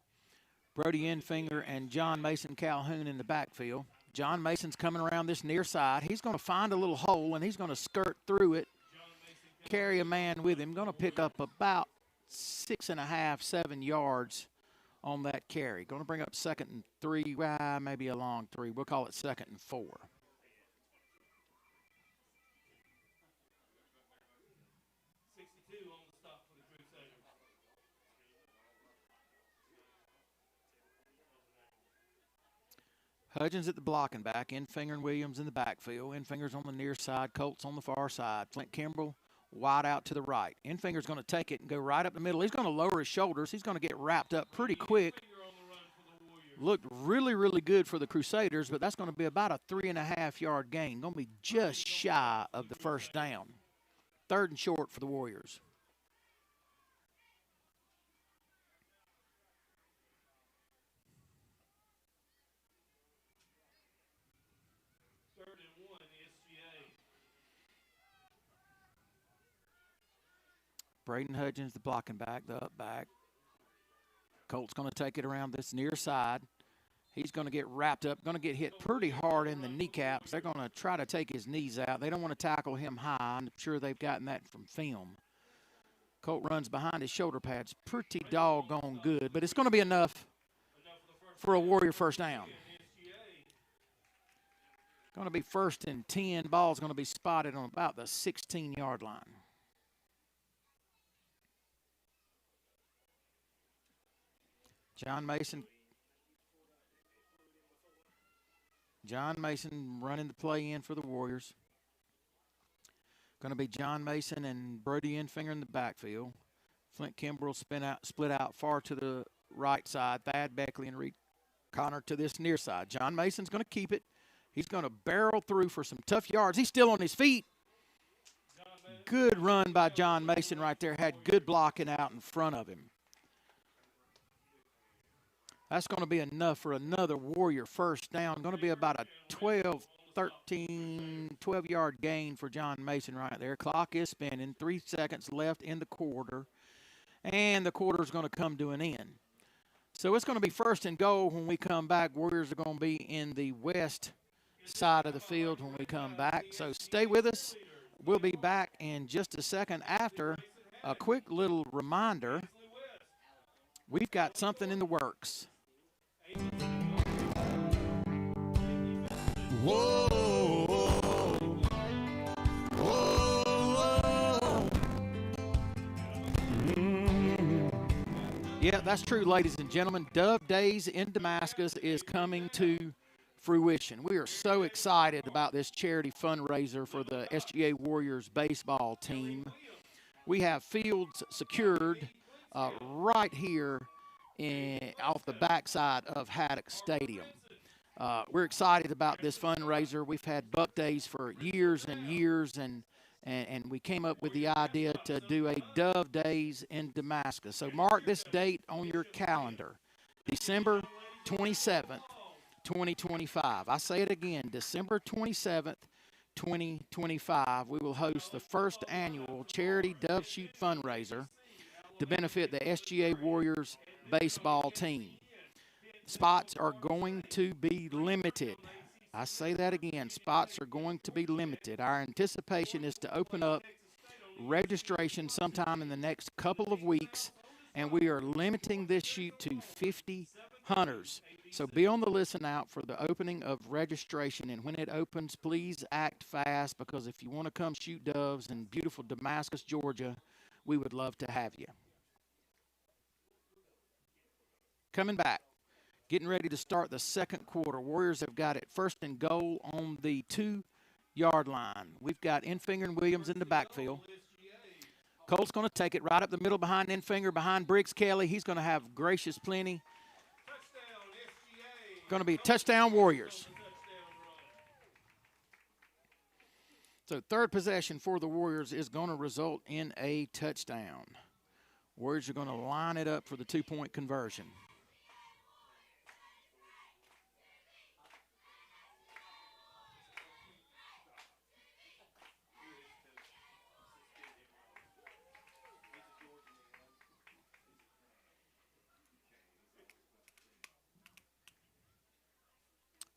Brody Enfinger and John Mason Calhoun in the backfield. John Mason's coming around this near side. He's going to find a little hole, and he's going to skirt through it, carry a man with him. Going to pick up about 6.5, 7 yards on that carry. Going to bring up 2nd and 3, maybe a long 3. We'll call it 2nd and 4. Hudgens at the blocking back, Enfinger and Williams in the backfield. Enfinger's on the near side, Colts on the far side. Flint Kimbrell wide out to the right. Enfinger's going to take it and go right up the middle. He's going to lower his shoulders. He's going to get wrapped up pretty quick. Looked really good for the Crusaders, but that's going to be about a 3.5-yard gain. Going to be just shy of the 1st down. 3rd and short for the Warriors. Braden Hudgens, the blocking back, the up back. Colt's going to take it around this near side. He's going to get wrapped up, going to get hit pretty hard in the kneecaps. They're going to try to take his knees out. They don't want to tackle him high. I'm sure they've gotten that from film. Colt runs behind his shoulder pads pretty doggone good, but it's going to be enough for a Warrior 1st down. Going to be 1st and 10. Ball's going to be spotted on about the 16-yard line. John Mason running the play in for the Warriors. Going to be John Mason and Brody Enfinger in the backfield. Flint Kimbrell split out far to the right side. Thad Beckley and Reed Connor to this near side. John Mason's going to keep it. He's going to barrel through for some tough yards. He's still on his feet. Good run by John Mason right there. Had good blocking out in front of him. That's going to be enough for another Warrior first down. Going to be about a 12-yard gain for John Mason right there. Clock is spinning. 3 seconds left in the quarter. And the quarter is going to come to an end. So it's going to be first and goal when we come back. Warriors are going to be in the west side of the field when we come back. So stay with us. We'll be back in just a second after a quick little reminder. We've got something in the works. Whoa, whoa. Yeah, that's true, ladies and gentlemen. Dove Days in Damascus is coming to fruition. We are so excited about this charity fundraiser for the SGA Warriors baseball team. We have fields secured right here off the backside of Haddock Stadium. We're excited about this fundraiser. We've had Buck Days for years and years, and we came up with the idea to do a Dove Days in Damascus. So mark this date on your calendar, December 27th, 2025. I say it again, December 27th, 2025. We will host the first annual charity Dove Shoot fundraiser to benefit the SGA Warriors baseball team. Spots are going to be limited. I say that again, spots are going to be limited. Our anticipation is to open up registration sometime in the next couple of weeks, and we are limiting this shoot to 50 hunters. So be on the listen out for the opening of registration, and when it opens, please act fast, because if you want to come shoot doves in beautiful Damascus, Georgia, we would love to have you. Coming back. Getting ready to start the second quarter. Warriors have got it first and goal on the 2-yard line. We've got Enfinger and Williams in the backfield. Colt's going to take it right up the middle behind Enfinger, behind Briggs Kelly. He's going to have gracious plenty. Going to be touchdown Warriors. So third possession for the Warriors is going to result in a touchdown. Warriors are going to line it up for the 2-point conversion.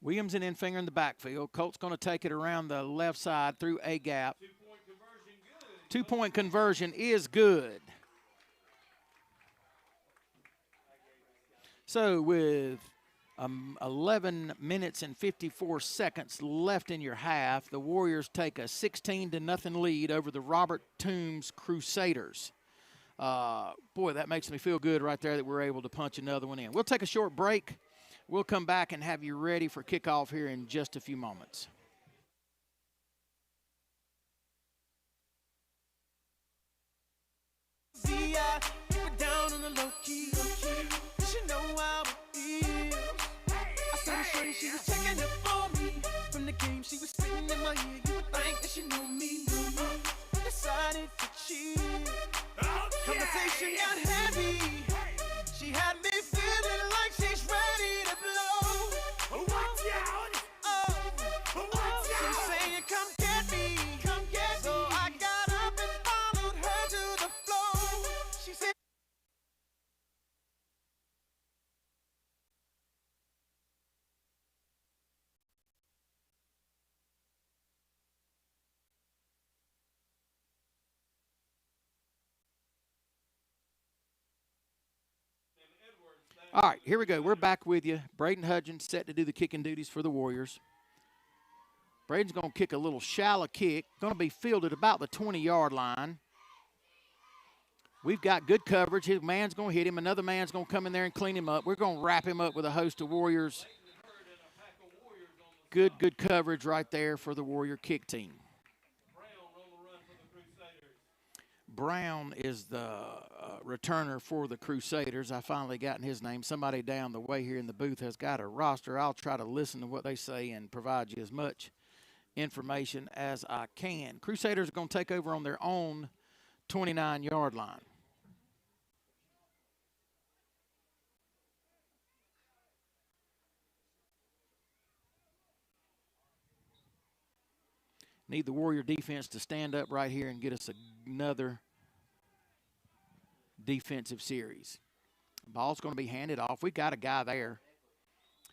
Williams and Enfinger in the backfield. Colt's going to take it around the left side through a gap. 2-point conversion is good. So with 11 minutes and 54 seconds left in your half, the Warriors take a 16-0 lead over the Robert Toombs Crusaders. Boy, that makes me feel good right there that we're able to punch another one in. We'll take a short break. We'll come back and have you ready for kickoff here in just a few moments. See ya, keep it down on the low key. She know how it is. I saw the shorty, she was checking up for me. From the game, she was spitting in my ear. You would think that she knew me. Decided to cheat. Conversation got heavy. She had me feeling like she's ready to blow. Watch out! She's saying, come get me. So I got up and followed her to the floor. She said, All right, here we go. We're back with you. Braden Hudgens set to do the kicking duties for the Warriors. Braden's going to kick a little shallow kick. Going to be fielded about the 20-yard line. We've got good coverage. His man's going to hit him. Another man's going to come in there and clean him up. We're going to wrap him up with a host of Warriors. Good coverage right there for the Warrior kick team. Brown is the returner for the Crusaders. I finally gotten his name. Somebody down the way here in the booth has got a roster. I'll try to listen to what they say and provide you as much information as I can. Crusaders are going to take over on their own 29-yard line. Need the Warrior defense to stand up right here and get us another defensive series. Ball's going to be handed off. We got a guy there.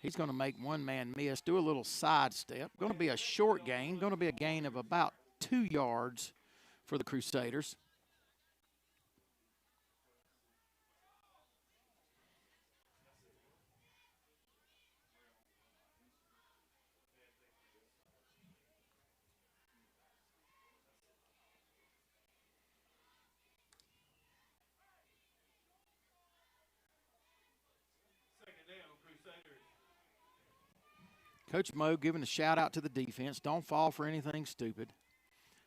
He's going to make one man miss, do a little sidestep. Going to be a short gain, going to be a gain of about 2 yards for the Crusaders. Coach Mo giving a shout out to the defense. Don't fall for anything stupid.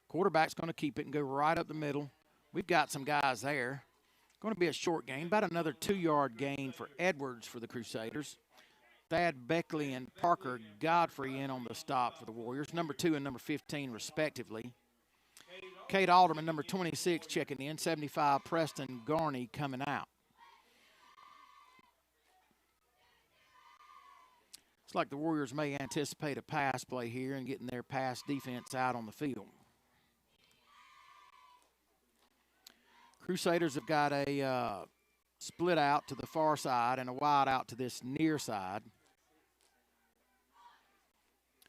Quarterback's going to keep it and go right up the middle. We've got some guys there. Going to be a short gain, about another 2-yard gain for Edwards for the Crusaders. Thad Beckley and Parker Godfrey in on the stop for the Warriors, number 2 and number 15 respectively. Kate Alderman, number 26, checking in. 75, Preston Garney coming out. It's like the Warriors may anticipate a pass play here and getting their pass defense out on the field. Crusaders have got a split out to the far side and a wide out to this near side.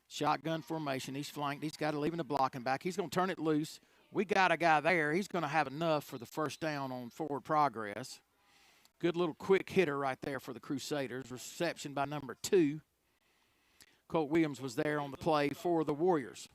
Shotgun formation. He's flanked. He's got to leave in the blocking back. He's going to turn it loose. We got a guy there. He's going to have enough for the first down on forward progress. Good little quick hitter right there for the Crusaders. Reception by number 2. Colt Williams was there on the play for the Warriors.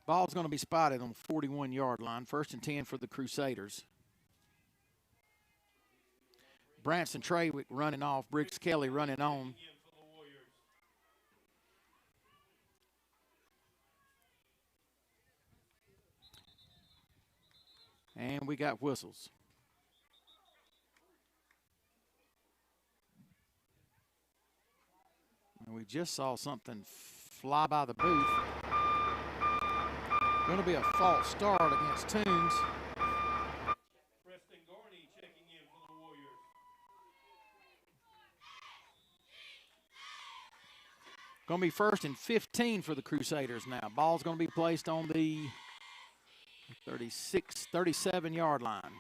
Ball's going to be spotted on the 41-yard line. 1st and 10 for the Crusaders. Branson Trawick running off. Briggs Kelly running on. And we got whistles. And we just saw something fly by the booth. Going to be a false start against Toombs. Preston Garney checking in for the Warriors. Going to be 1st and 15 for the Crusaders now. Ball's going to be placed on the 37-yard line.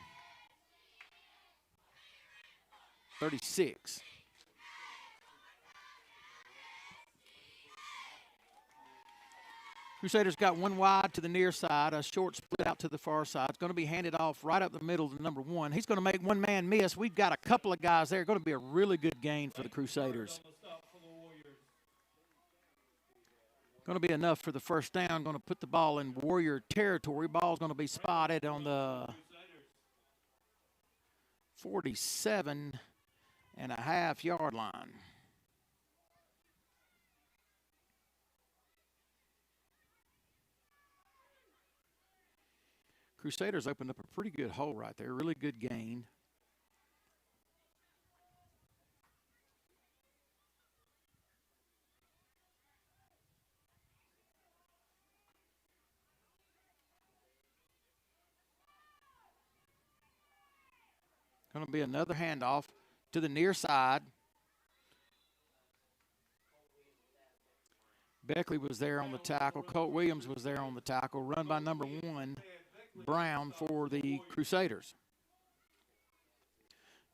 36. Crusaders got one wide to the near side, a short split out to the far side. It's going to be handed off right up the middle to number 1. He's going to make one man miss. We've got a couple of guys there. Going to be a really good gain for the Crusaders. Going to be enough for the first down. Going to put the ball in Warrior territory. Ball's going to be spotted on the 47.5-yard line. Crusaders opened up a pretty good hole right there. Really good gain. Going to be another handoff to the near side. Beckley was there on the tackle. Colt Williams was there on the tackle. Run by number 1, Brown for the Crusaders.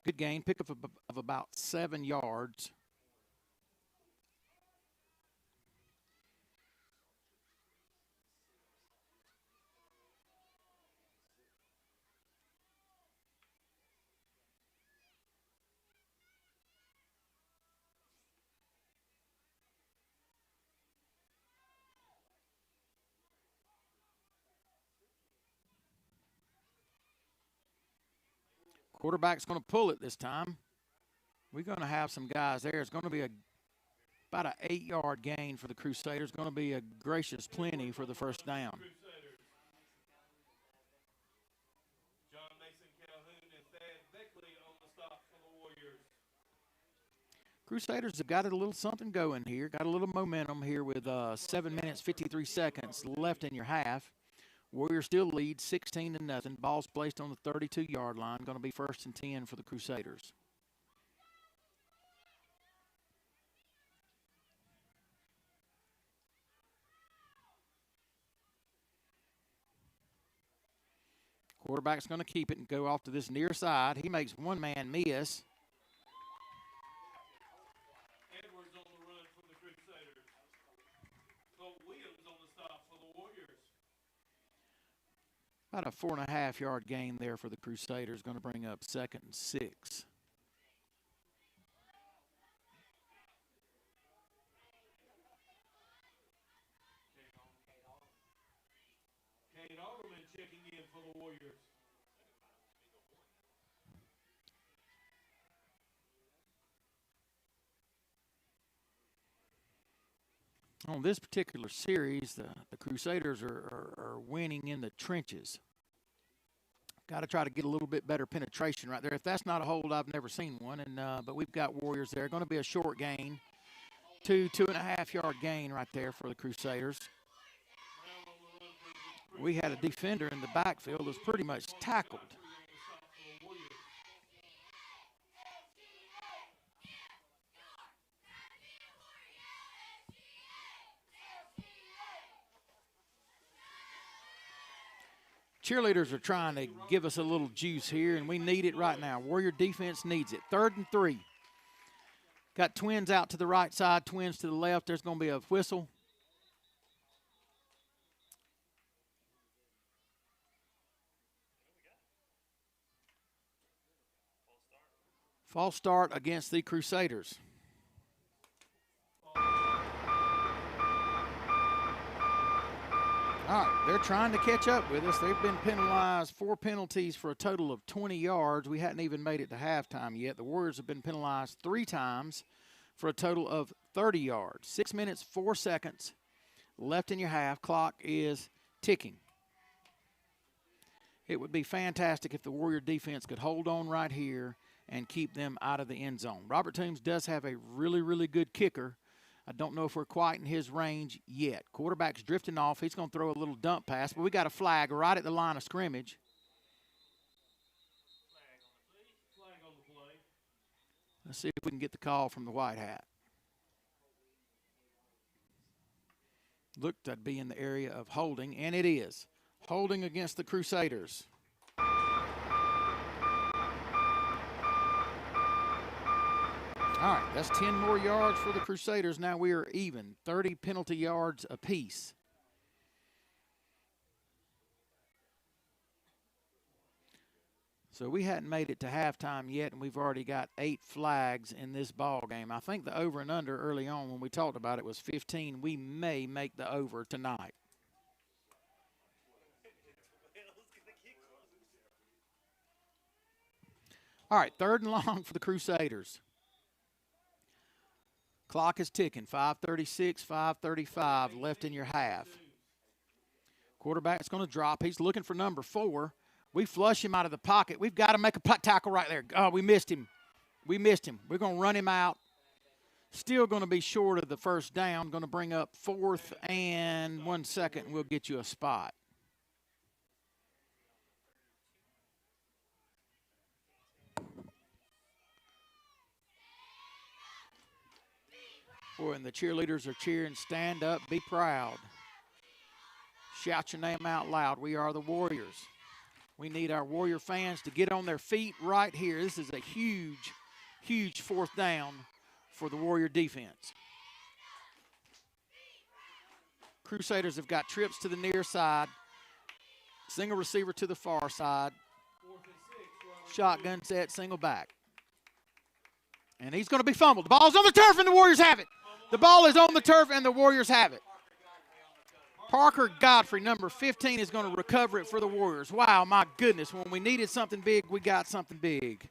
Good gain. Pickup of about 7 yards. Quarterback's going to pull it this time. We're going to have some guys there. It's going to be about an 8-yard gain for the Crusaders. Going to be a gracious plenty for the first down. Crusaders have got a little something going here, got a little momentum here with 7 minutes, 53 seconds left in your half. Warriors still lead 16-0. Ball's placed on the 32-yard line. Going to be 1st and 10 for the Crusaders. Quarterback's going to keep it and go off to this near side. He makes one man miss. Edwards on the run for the Crusaders. Colt Williams on the stop for the Warriors. About a 4.5-yard gain there for the Crusaders. Going to bring up 2nd and 6. Kane Alderman checking in for the Warriors. On this particular series, the Crusaders are winning in the trenches. Got to try to get a little bit better penetration right there. If that's not a hold, I've never seen one. But we've got Warriors there. Going to be a short gain. 2.5-yard gain right there for the Crusaders. We had a defender in the backfield that was pretty much tackled. Cheerleaders are trying to give us a little juice here, and we need it right now. Warrior defense needs it. 3rd and 3. Got twins out to the right side, twins to the left. There's going to be a whistle. False start against the Crusaders. All right, they're trying to catch up with us. They've been penalized 4 penalties for a total of 20 yards. We hadn't even made it to halftime yet. The Warriors have been penalized 3 times for a total of 30 yards. 6 minutes, 4 seconds left in your half. Clock is ticking. It would be fantastic if the Warrior defense could hold on right here and keep them out of the end zone. Robert Toombs does have a really, really good kicker. I don't know if we're quite in his range yet. Quarterback's drifting off. He's going to throw a little dump pass, but we got a flag right at the line of scrimmage. Flag on the play. Let's see if we can get the call from the white hat. Looked to be in the area of holding, and it is. Holding against the Crusaders. All right, that's 10 more yards for the Crusaders. Now we are even, 30 penalty yards apiece. So we hadn't made it to halftime yet, and we've already got 8 flags in this ball game. I think the over and under early on when we talked about it was 15. We may make the over tonight. All right, 3rd and long for the Crusaders. Clock is ticking, 5:36, 5:35 left in your half. Quarterback's going to drop. He's looking for number 4. We flush him out of the pocket. We've got to make a tackle right there. Oh, we missed him. We missed him. We're going to run him out. Still going to be short of the first down. Going to bring up 4th and 1 second, and we'll get you a spot. Boy, and the cheerleaders are cheering, stand up, be proud. Shout your name out loud. We are the Warriors. We need our Warrior fans to get on their feet right here. This is a huge, huge 4th down for the Warrior defense. Crusaders have got trips to the near side. Single receiver to the far side. Shotgun set, single back. And he's going to be fumbled. The ball's on the turf and the Warriors have it. The ball is on the turf and the Warriors have it. Parker Godfrey, number 15, is going to recover it for the Warriors. Wow, my goodness. When we needed something big, we got something big.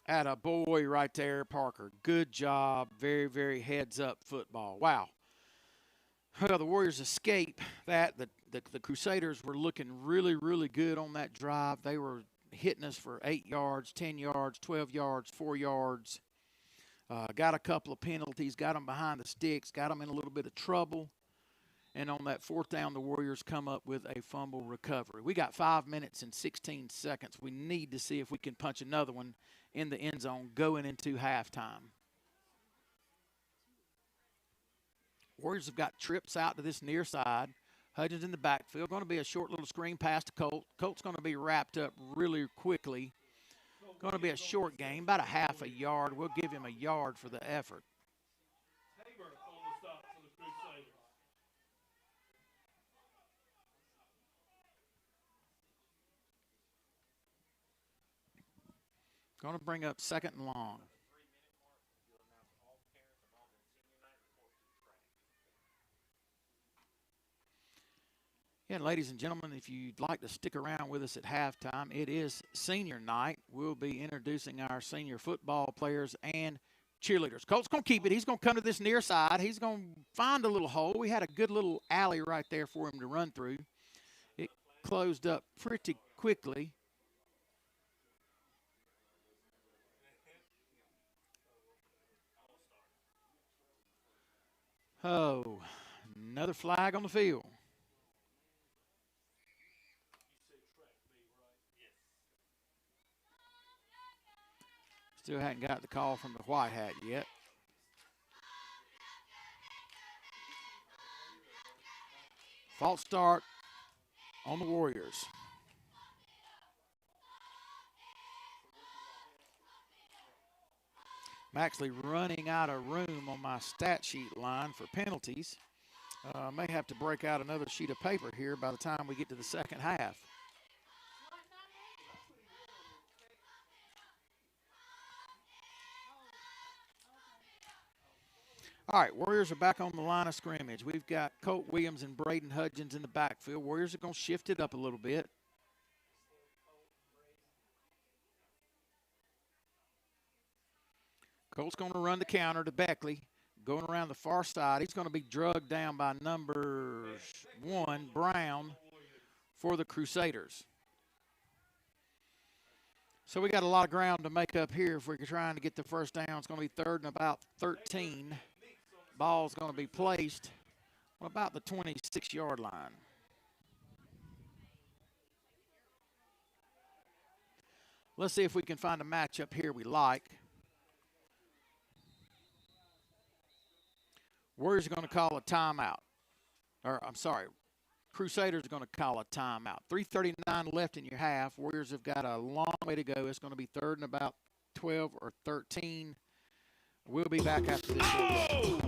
Atta boy right there, Parker. Good job. Very, very heads-up football. Wow. Well, the Warriors escape that. The Crusaders were looking really, really good on that drive. They were hitting us for 8 yards, 10 yards, 12 yards, 4 yards. Got a couple of penalties, got them behind the sticks, got them in a little bit of trouble. And on that 4th down, the Warriors come up with a fumble recovery. We got 5 minutes and 16 seconds. We need to see if we can punch another one in the end zone going into halftime. Warriors have got trips out to this near side. Hudgens in the backfield. Going to be a short little screen pass to Colt. Colt's going to be wrapped up really quickly. Going to be a short game, about a half a yard. We'll give him a yard for the effort. Going to bring up 2nd and long. Yeah, ladies and gentlemen, if you'd like to stick around with us at halftime, it is senior night. We'll be introducing our senior football players and cheerleaders. Colt's going to keep it. He's going to come to this near side. He's going to find a little hole. We had a good little alley right there for him to run through. It closed up pretty quickly. Oh, another flag on the field. Still hadn't got the call from the white hat yet. False start on the Warriors. I'm actually running out of room on my stat sheet line for penalties. May have to break out another sheet of paper here by the time we get to the second half. All right, Warriors are back on the line of scrimmage. We've got Colt Williams and Braden Hudgens in the backfield. Warriors are going to shift it up a little bit. Colt's going to run the counter to Beckley, going around the far side. He's going to be drugged down by number 1, Brown, for the Crusaders. So we got a lot of ground to make up here if we're trying to get the first down. It's going to be 3rd and about 13. Ball's going to be placed on about the 26-yard line. Let's see if we can find a matchup here we like. Warriors are going to call a timeout. Crusaders are going to call a timeout. 3:39 left in your half. Warriors have got a long way to go. It's going to be 3rd and about 12 or 13. We'll be back after this short break.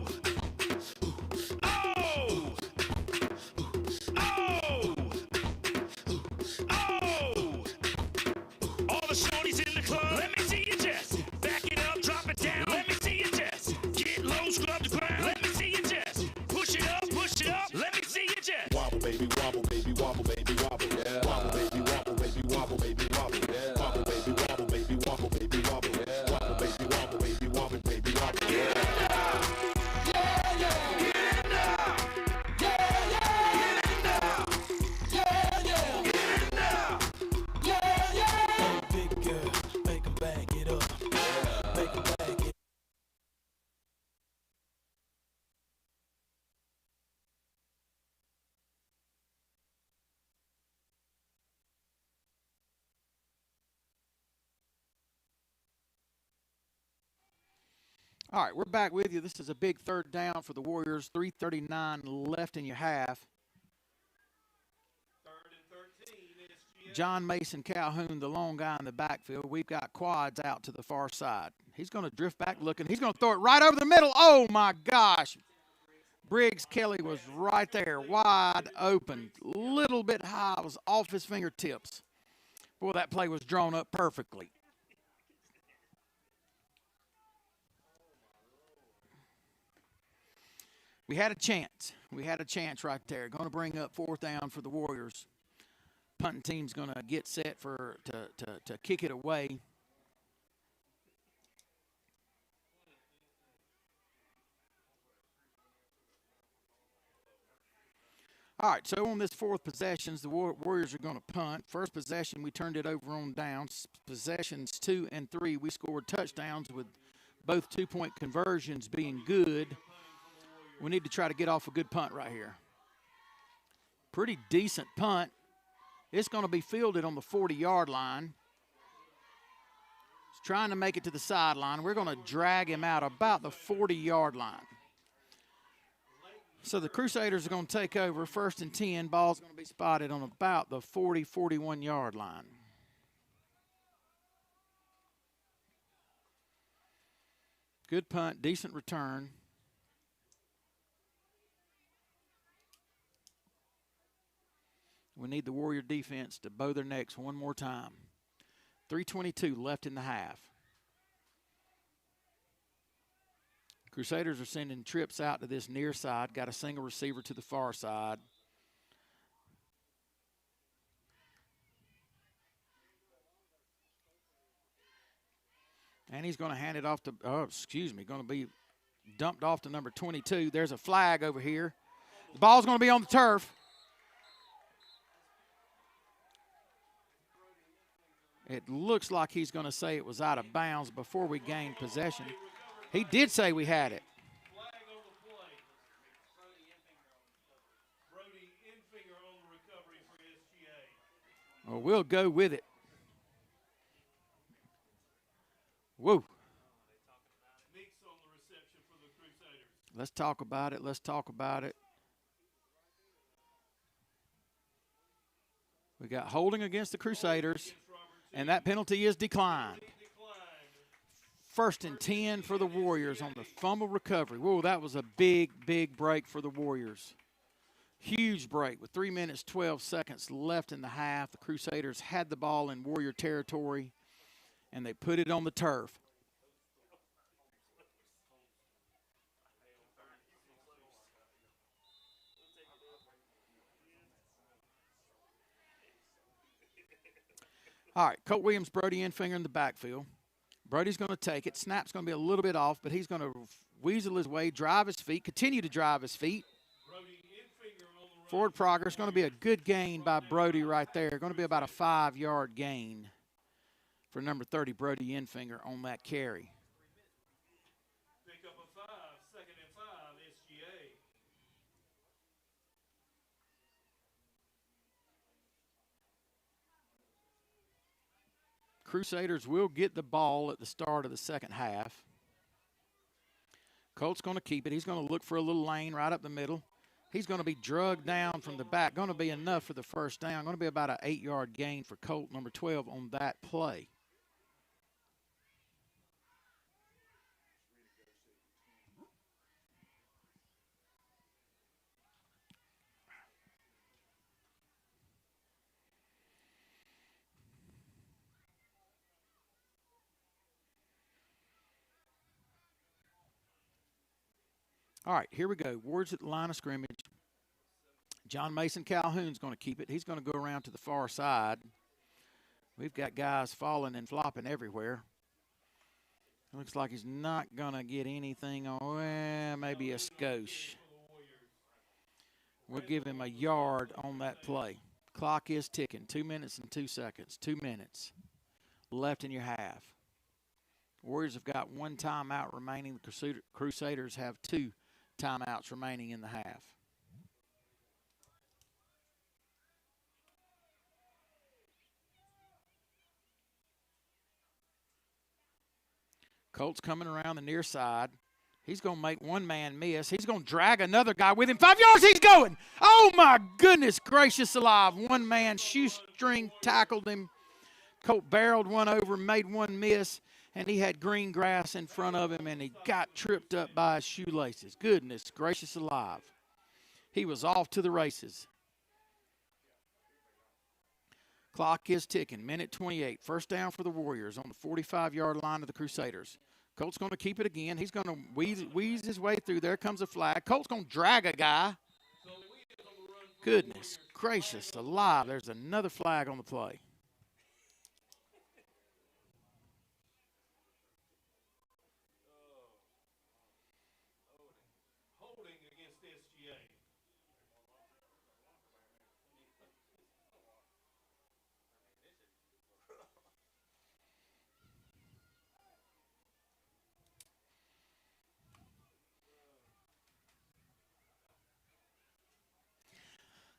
All the shorties in the club, let me see you just back it up, drop it down. Let me see you just get low, scrub the ground. Let me see you just push it up, let me see you just wobble, baby, wobble, baby, wobble, baby, wobble, yeah. Wobble, baby, wobble, baby, wobble, baby, wobble, yeah. Wobble, baby, wobble, baby, wobble, baby, wobble, yeah. Wobble, baby, wobble, baby, wobble, baby, wobble, yeah. All right, we're back with you. This is a big 3rd down for the Warriors. 3:39 left in your half. 3rd and 13. John Mason Calhoun, the long guy in the backfield. We've got Quads out to the far side. He's going to drift back looking. He's going to throw it right over the middle. Oh, my gosh. Briggs Kelly was right there, wide open. Little bit high. It was off his fingertips. Boy, that play was drawn up perfectly. We had a chance. We had a chance right there. Going to bring up 4th down for the Warriors. Punting team's going to get set to kick it away. All right, so on this 4th possessions, the Warriors are going to punt. First possession, we turned it over on downs. Possessions 2 and 3, we scored touchdowns with both 2-point conversions being good. We need to try to get off a good punt right here. Pretty decent punt. It's going to be fielded on the 40-yard line. He's trying to make it to the sideline. We're going to drag him out about the 40-yard line. So the Crusaders are going to take over. 1st and 10. Ball's going to be spotted on about the 40, 41-yard line. Good punt, decent return. We need the Warrior defense to bow their necks one more time. 3:22 left in the half. Crusaders are sending trips out to this near side. Got a single receiver to the far side. And he's going to hand it off to, going to be dumped off to number 22. There's a flag over here. The ball's going to be on the turf. It looks like he's going to say it was out of bounds before we gained possession. He did say we had it. Flag on the play. Brody Infinger on the recovery for SGA. Well, we'll go with it. Whoa. Meeks on the reception for the Crusaders. Let's talk about it. Let's talk about it. We got holding against the Crusaders, and that penalty is declined. 1st and 10 for the Warriors on the fumble recovery. Whoa, that was a big, big break for the Warriors. Huge break with 3 minutes, 12 seconds left in the half. The Crusaders had the ball in Warrior territory, and they put it on the turf. All right, Colt Williams, Brody Infinger in the backfield. Brody's going to take it. Snap's going to be a little bit off, but he's going to weasel his way, drive his feet, continue to drive his feet. Forward progress. Going to be a good gain by Brody right there. Going to be about a 5-yard gain for number 30, Brody Infinger, on that carry. Pick up a 5, 2nd and 5, SGA. Crusaders will get the ball at the start of the second half. Colt's going to keep it. He's going to look for a little lane right up the middle. He's going to be drugged down from the back. Going to be enough for the first down. Going to be about an 8-yard gain for Colt, number 12, on that play. All right, here we go. Wards at the line of scrimmage. John Mason Calhoun's going to keep it. He's going to go around to the far side. We've got guys falling and flopping everywhere. It looks like he's not going to get anything on, well, maybe a skosh. We'll give him a yard on that play. Clock is ticking. 2 minutes and 2 seconds. 2 minutes left in your half. Warriors have got 1 timeout remaining. The Crusaders have 2 timeouts remaining in the half. Colt's coming around the near side. He's going to make one man miss. He's going to drag another guy with him. 5 yards, he's going. Oh, my goodness gracious alive. One man shoestring tackled him. Colt barreled one over, made one miss, and he had green grass in front of him, and he got tripped up by his shoelaces. Goodness gracious alive. He was off to the races. Clock is ticking. Minute 28. First down for the Warriors on the 45-yard line of the Crusaders. Colt's going to keep it again. He's going to wheeze his way through. There comes a flag. Colt's going to drag a guy. Goodness gracious alive. There's another flag on the play. Holding against SGA.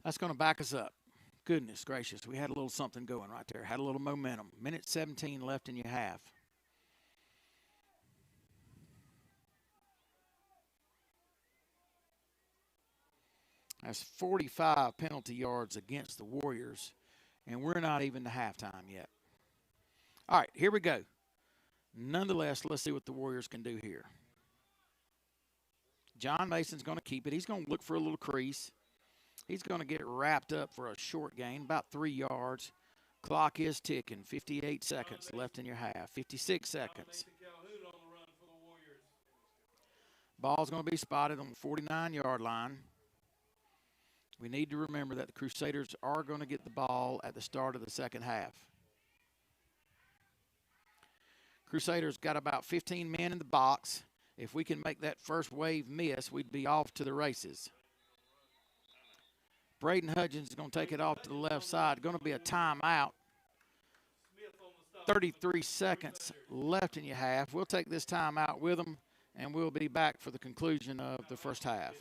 That's going to back us up. Goodness gracious. We had a little something going right there. Had a little momentum. Minute 17 left in your half. That's 45 penalty yards against the Warriors, and we're not even to halftime yet. All right, here we go. Nonetheless, let's see what the Warriors can do here. John Mason's going to keep it. He's going to look for a little crease. He's going to get wrapped up for a short gain, about 3 yards. Clock is ticking. 58 seconds left in your half. 56 seconds. Ball's going to be spotted on the 49-yard line. We need to remember that the Crusaders are going to get the ball at the start of the second half. Crusaders got about 15 men in the box. If we can make that first wave miss, we'd be off to the races. Braden Hudgens is going to take it off to the left side. Going to be a timeout. 33 seconds left in your half. We'll take this timeout with them, and we'll be back for the conclusion of the first half.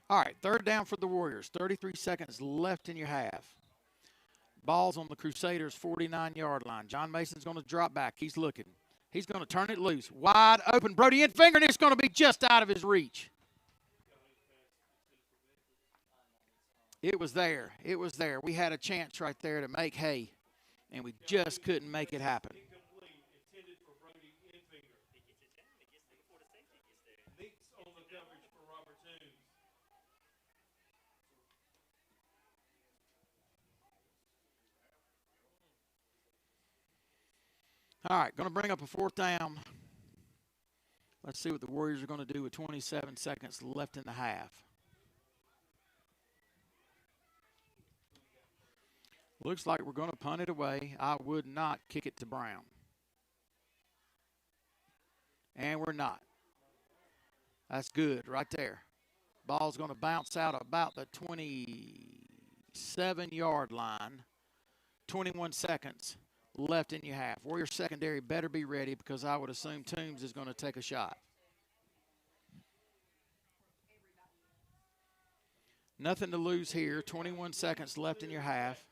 All right, third down for the Warriors. 33 seconds left in your half. Ball's on the Crusaders' 49-yard line. John Mason's going to drop back. He's looking. He's going to turn it loose. Wide open. Brody in finger, and it's going to be just out of his reach. It was there. It was there. We had a chance right there to make hay, and we just couldn't make it happen. All right, going to bring up a fourth down. Let's see what the Warriors are going to do with 27 seconds left in the half. Looks like we're going to punt it away. I would not kick it to Brown. And we're not. That's good right there. Ball's going to bounce out about the 27-yard line. 21 seconds left in your half. Warrior secondary better be ready because I would assume Toombs is going to take a shot. Nothing to lose here. 21 seconds left in your half.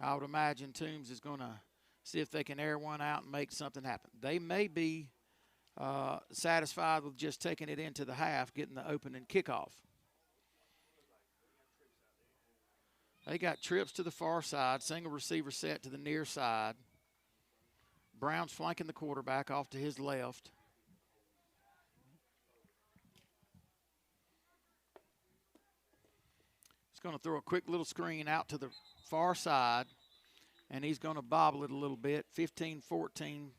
I would imagine Toombs is going to see if they can air one out and make something happen. They may be satisfied with just taking it into the half, getting the opening kickoff. They got trips to the far side, single receiver set to the near side. Brown's flanking the quarterback off to his left. He's going to throw a quick little screen out to the far side, and he's going to bobble it a little bit. 15, 14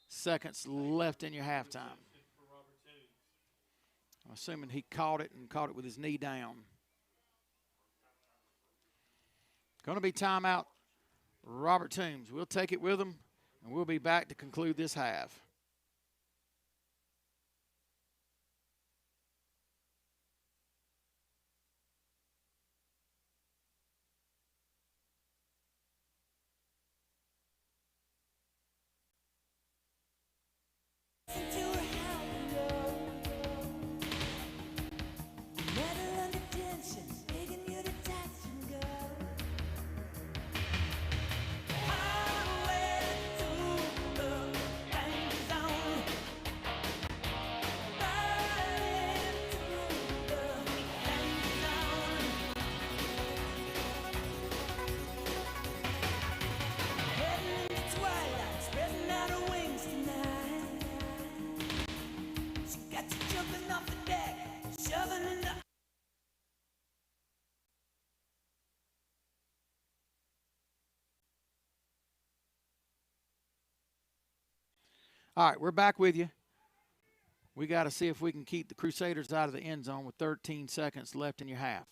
seconds left in your halftime. assuming he caught it and caught it with his knee down. Going to be timeout. Robert Toombs. We'll take it with him, and we'll be back to conclude this half. All right, we're back with you. We got to see if we can keep the Crusaders out of the end zone with 13 seconds left in your half.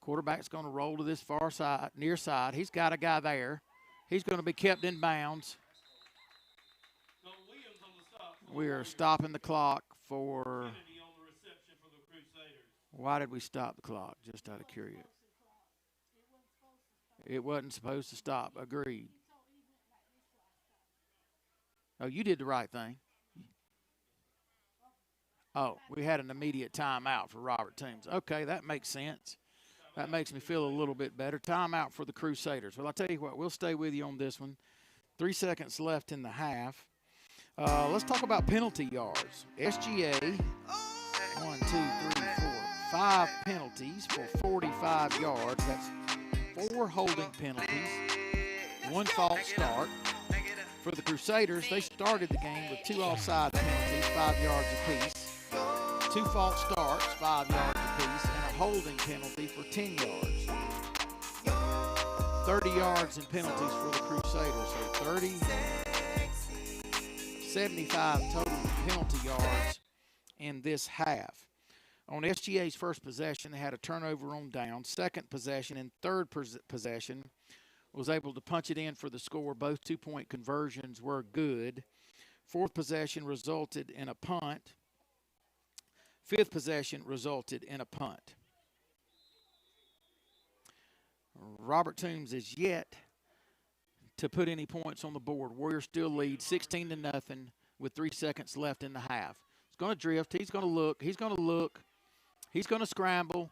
Quarterback's going to roll to this far side, near side. He's got a guy there. He's going to be kept in bounds. We are stopping the clock for. Why did we stop the clock? Just out of curiosity. It wasn't supposed to stop. Agreed. Oh, you did the right thing. Oh, we had an immediate timeout for Robert Toombs. Okay, that makes sense. That makes me feel a little bit better. Timeout for the Crusaders. Well, I'll tell you what, we'll stay with you on this one. 3 seconds left in the half. Let's talk about penalty yards. SGA, 1, 2, 3, 4, 5 penalties for 45 yards. That's 4 holding penalties, 1 false start. For the Crusaders, they started the game with 2 offside penalties, 5 yards apiece, 2 false starts, 5 yards apiece, and a holding penalty for 10 yards. 30 yards in penalties for the Crusaders, so 30, 75 total penalty yards in this half. On SGA's first possession, they had a turnover on down. Second possession and third possession was able to punch it in for the score. Both 2-point conversions were good. Fourth possession resulted in a punt. Fifth possession resulted in a punt. Robert Toombs is yet to put any points on the board. Warriors still lead 16-0 with 3 seconds left in the half. He's going to drift. He's going to look. He's going to look. He's going to scramble.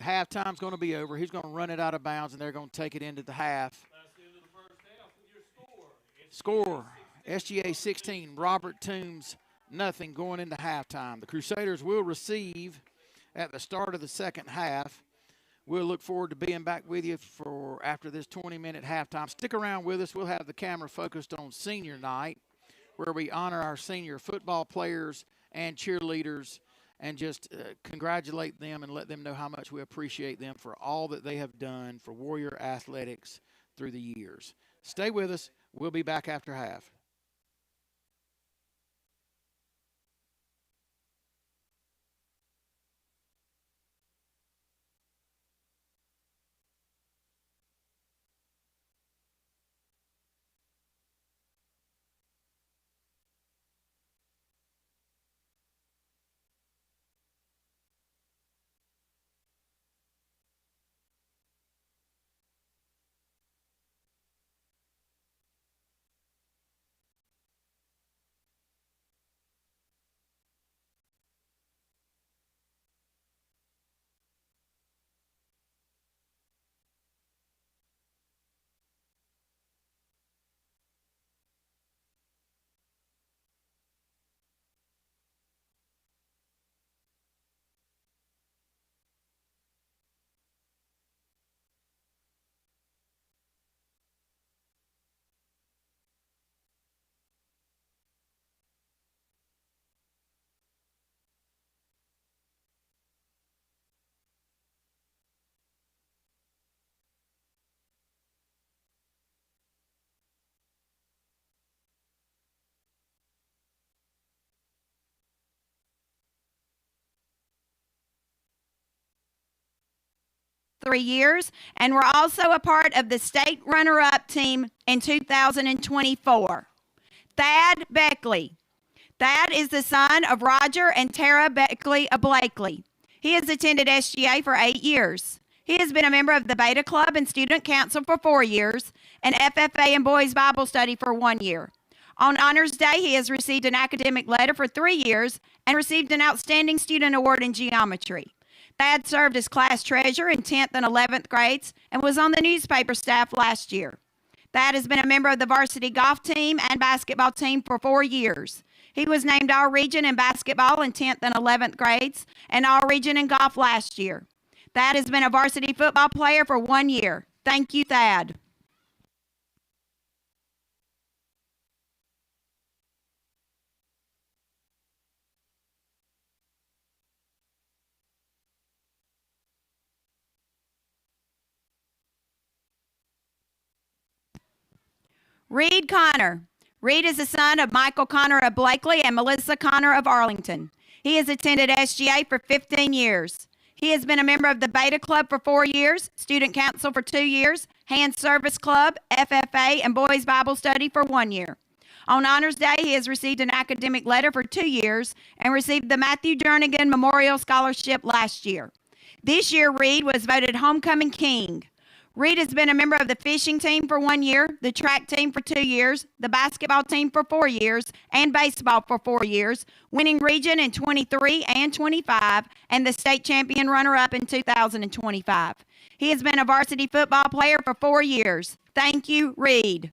Halftime's going to be over. He's going to run it out of bounds, and they're going to take it into the half. That's the end of the first half with your Score, SGA 16, Robert Toombs nothing going into halftime. The Crusaders will receive at the start of the second half. We'll look forward to being back with you for after this 20-minute halftime. Stick around with us. We'll have the camera focused on senior night, where we honor our senior football players and cheerleaders and just congratulate them and let them know how much we appreciate them for all that they have done for Warrior athletics through the years. Stay with us. We'll be back after half. 3 years and were also a part of the state runner-up team in 2024. Thad Beckley. Thad is the son of Roger and Tara Beckley of Blakely. He has attended SGA for 8 years. He has been a member of the Beta Club and Student Council for 4 years, and FFA and Boys Bible Study for 1 year. On Honors Day, he has received an academic letter for 3 years and received an Outstanding Student Award in Geometry. Thad served as class treasurer in 10th and 11th grades and was on the newspaper staff last year. Thad has been a member of the varsity golf team and basketball team for 4 years. He was named All-Region in basketball in 10th and 11th grades and All-Region in golf last year. Thad has been a varsity football player for 1 year. Thank you, Thad. Reed Connor. Reed is the son of Michael Connor of Blakely and Melissa Connor of Arlington. He has attended SGA for 15 years. He has been a member of the Beta Club for 4 years, Student Council for 2 years, Hand Service Club, FFA, and Boys Bible Study for 1 year. On Honors Day, he has received an academic letter for 2 years and received the Matthew Jernigan Memorial Scholarship last year. This year, Reed was voted Homecoming King. Reed has been a member of the fishing team for 1 year, the track team for 2 years, the basketball team for 4 years, and baseball for 4 years, winning region in 23 and 25, and the state champion runner-up in 2025. He has been a varsity football player for 4 years. Thank you, Reed.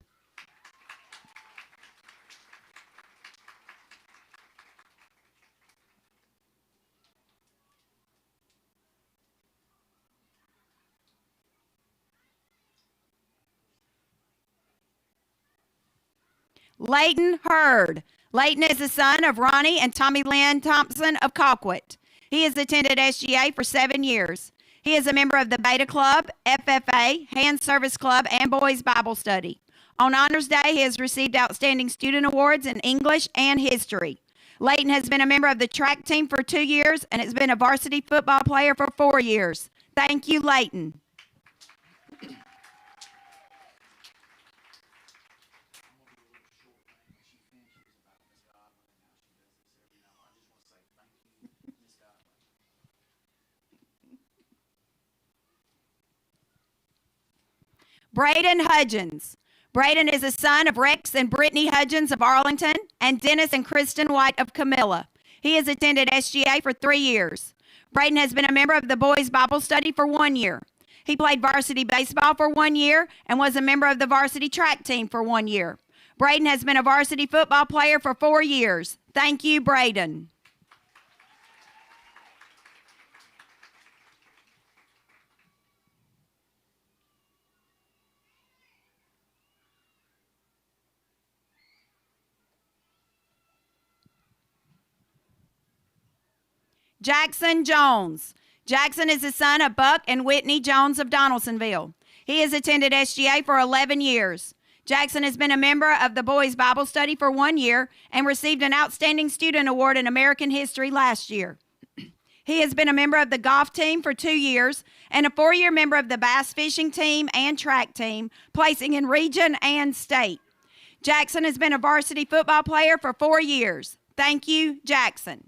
Leighton Hurd. Leighton is the son of Ronnie and Tommy Lynn Thompson of Colquitt. He has attended SGA for 7 years. He is a member of the Beta Club, FFA, Hand Service Club, and Boys Bible Study. On Honors Day, he has received Outstanding Student Awards in English and History. Leighton has been a member of the track team for 2 years and has been a varsity football player for 4 years. Thank you, Leighton. Braden Hudgens. Braden is a son of Rex and Brittany Hudgens of Arlington and Dennis and Kristen White of Camilla. He has attended SGA for 3 years. Braden has been a member of the Boys Bible Study for 1 year. He played varsity baseball for 1 year and was a member of the varsity track team for 1 year. Braden has been a varsity football player for 4 years. Thank you, Braden. Jackson Jones. Jackson is the son of Buck and Whitney Jones of Donaldsonville. He has attended SGA for 11 years. Jackson has been a member of the Boys Bible Study for 1 year and received an Outstanding Student Award in American History last year. He has been a member of the golf team for 2 years and a 4-year member of the bass fishing team and track team, placing in region and state. Jackson has been a varsity football player for 4 years. Thank you, Jackson.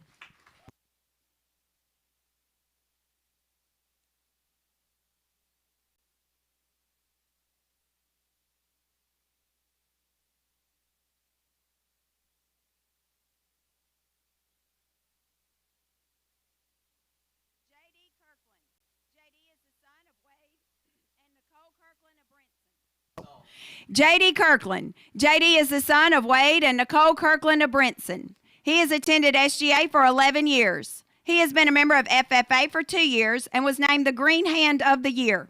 J.D. Kirkland. J.D. is the son of Wade and Nicole Kirkland of Brinson. He has attended SGA for 11 years. He has been a member of FFA for 2 years and was named the Green Hand of the Year.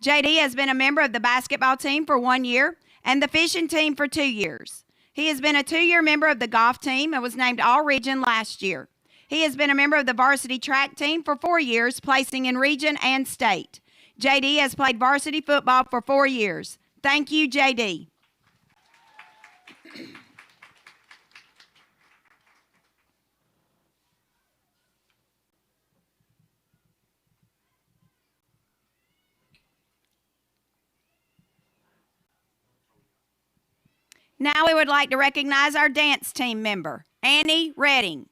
J.D. has been a member of the basketball team for 1 year and the fishing team for 2 years. He has been a 2-year member of the golf team and was named All-Region last year. He has been a member of the varsity track team for 4 years, placing in region and state. J.D. has played varsity football for 4 years. Thank you, J.D. Now we would like to recognize our dance team member, Annie Redding.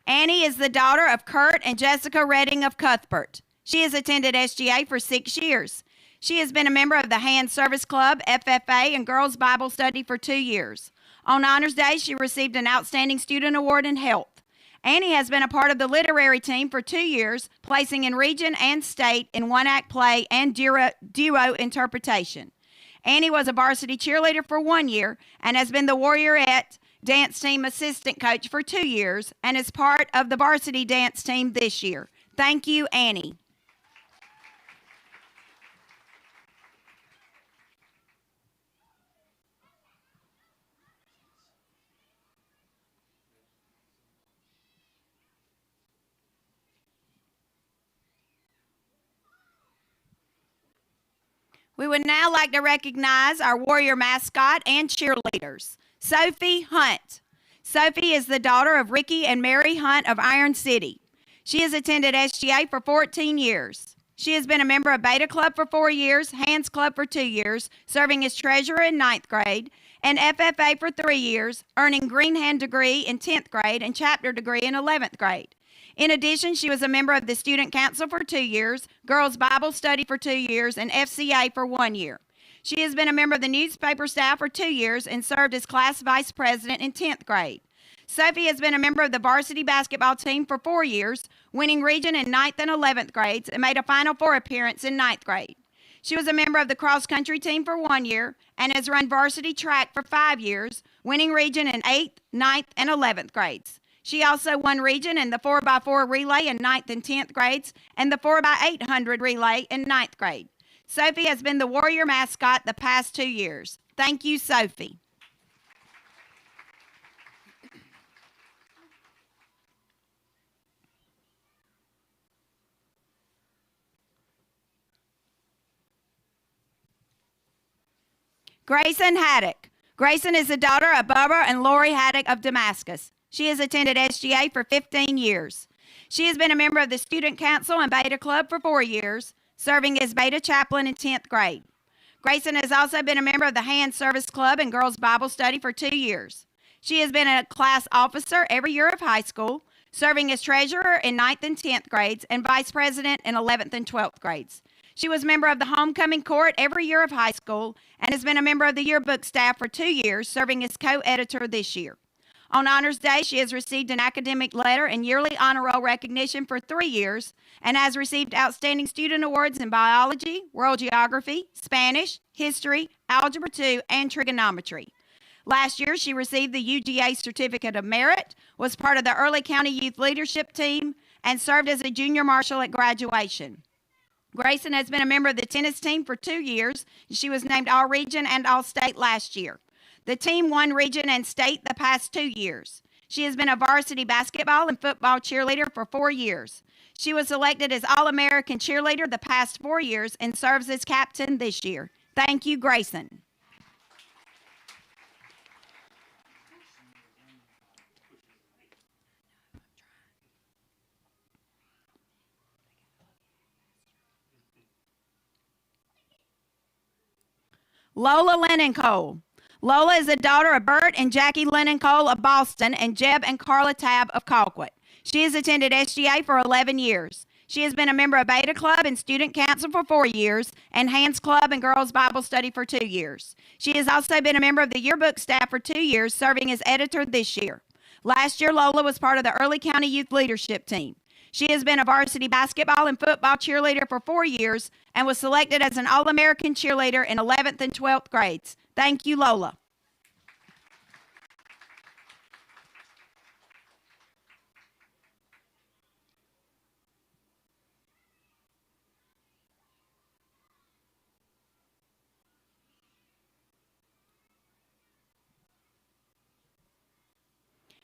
Annie is the daughter of Kurt and Jessica Redding of Cuthbert. She has attended SGA for 6 years. She has been a member of the Hand Service Club, FFA, and Girls Bible Study for 2 years. On Honors Day, she received an Outstanding Student Award in Health. Annie has been a part of the literary team for 2 years, placing in region and state in one-act play and duo interpretation. Annie was a varsity cheerleader for 1 year and has been the Warriorette dance team assistant coach for 2 years and is part of the varsity dance team this year. Thank you, Annie. We would now like to recognize our Warrior mascot and cheerleaders, Sophie Hunt. Sophie is the daughter of Ricky and Mary Hunt of Iron City. She has attended SGA for 14 years. She has been a member of Beta Club for 4 years, Hands Club for 2 years, serving as treasurer in 9th grade, and FFA for 3 years, earning Green Hand degree in 10th grade and chapter degree in 11th grade. In addition, she was a member of the Student Council for 2 years, Girls Bible Study for 2 years, and FCA for 1 year. She has been a member of the newspaper staff for 2 years and served as class vice president in 10th grade. Sophie has been a member of the varsity basketball team for 4 years, winning region in 9th and 11th grades, and made a Final Four appearance in 9th grade. She was a member of the cross-country team for 1 year and has run varsity track for 5 years, winning region in 8th, 9th, and 11th grades. She also won region in the 4x4 relay in 9th and 10th grades and the 4x800 relay in 9th grade. Sophie has been the Warrior mascot the past 2 years. Thank you, Sophie. Grayson Haddock. Grayson is the daughter of Bubba and Lori Haddock of Damascus. She has attended SGA for 15 years. She has been a member of the Student Council and Beta Club for 4 years, serving as Beta Chaplain in 10th grade. Grayson has also been a member of the Hand Service Club and Girls Bible Study for 2 years. She has been a class officer every year of high school, serving as treasurer in 9th and 10th grades and vice president in 11th and 12th grades. She was a member of the homecoming court every year of high school and has been a member of the yearbook staff for 2 years, serving as co-editor this year. On Honors Day, she has received an academic letter and yearly honor roll recognition for 3 years and has received Outstanding Student Awards in Biology, World Geography, Spanish, History, Algebra 2, and Trigonometry. Last year, she received the UGA Certificate of Merit, was part of the Early County Youth Leadership Team, and served as a junior marshal at graduation. Grayson has been a member of the tennis team for 2 years. She was named All-Region and All-State last year. The team won region and state the past 2 years. She has been a varsity basketball and football cheerleader for 4 years. She was selected as All-American cheerleader the past 4 years and serves as captain this year. Thank you, Grayson. Lola Lennon-Cole. Lola is the daughter of Bert and Jackie Lennon-Cole of Boston and Jeb and Carla Tabb of Colquitt. She has attended SGA for 11 years. She has been a member of Beta Club and Student Council for 4 years and Hands Club and Girls Bible Study for 2 years. She has also been a member of the yearbook staff for 2 years, serving as editor this year. Last year, Lola was part of the Early County Youth Leadership Team. She has been a varsity basketball and football cheerleader for 4 years and was selected as an All-American cheerleader in 11th and 12th grades. Thank you, Lola.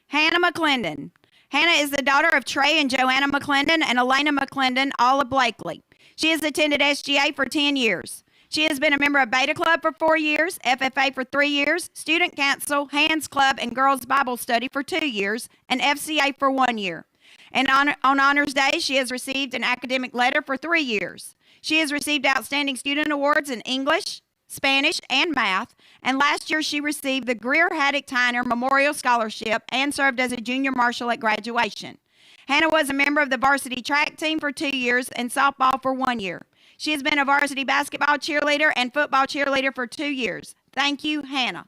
Hannah McClendon. Hannah is the daughter of Trey and Joanna McClendon and Elena McClendon, all of Blakely. She has attended SGA for 10 years. She has been a member of Beta Club for 4 years, FFA for 3 years, Student Council, Hands Club, and Girls Bible Study for 2 years, and FCA for 1 year. And on Honors Day, she has received an academic letter for 3 years. She has received Outstanding Student Awards in English, Spanish, and Math, and last year she received the Greer Haddock Tyner Memorial Scholarship and served as a junior marshal at graduation. Hannah was a member of the varsity track team for 2 years and softball for 1 year. She has been a varsity basketball cheerleader and football cheerleader for 2 years. Thank you, Hannah.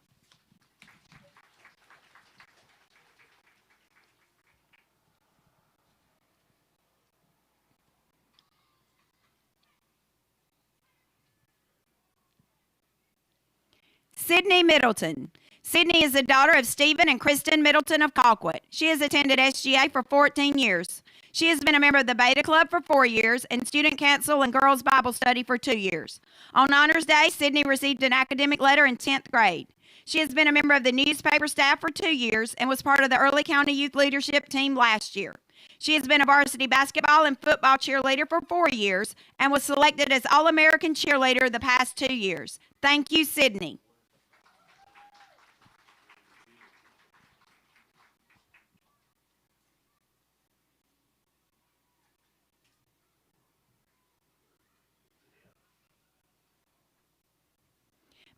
Sydney Middleton. Sydney is the daughter of Stephen and Kristen Middleton of Colquitt. She has attended SGA for 14 years. She has been a member of the Beta Club for 4 years and Student Council and Girls Bible Study for 2 years. On Honors Day, Sydney received an academic letter in 10th grade. She has been a member of the newspaper staff for 2 years and was part of the Early County Youth Leadership Team last year. She has been a varsity basketball and football cheerleader for 4 years and was selected as All-American cheerleader the past 2 years. Thank you, Sydney.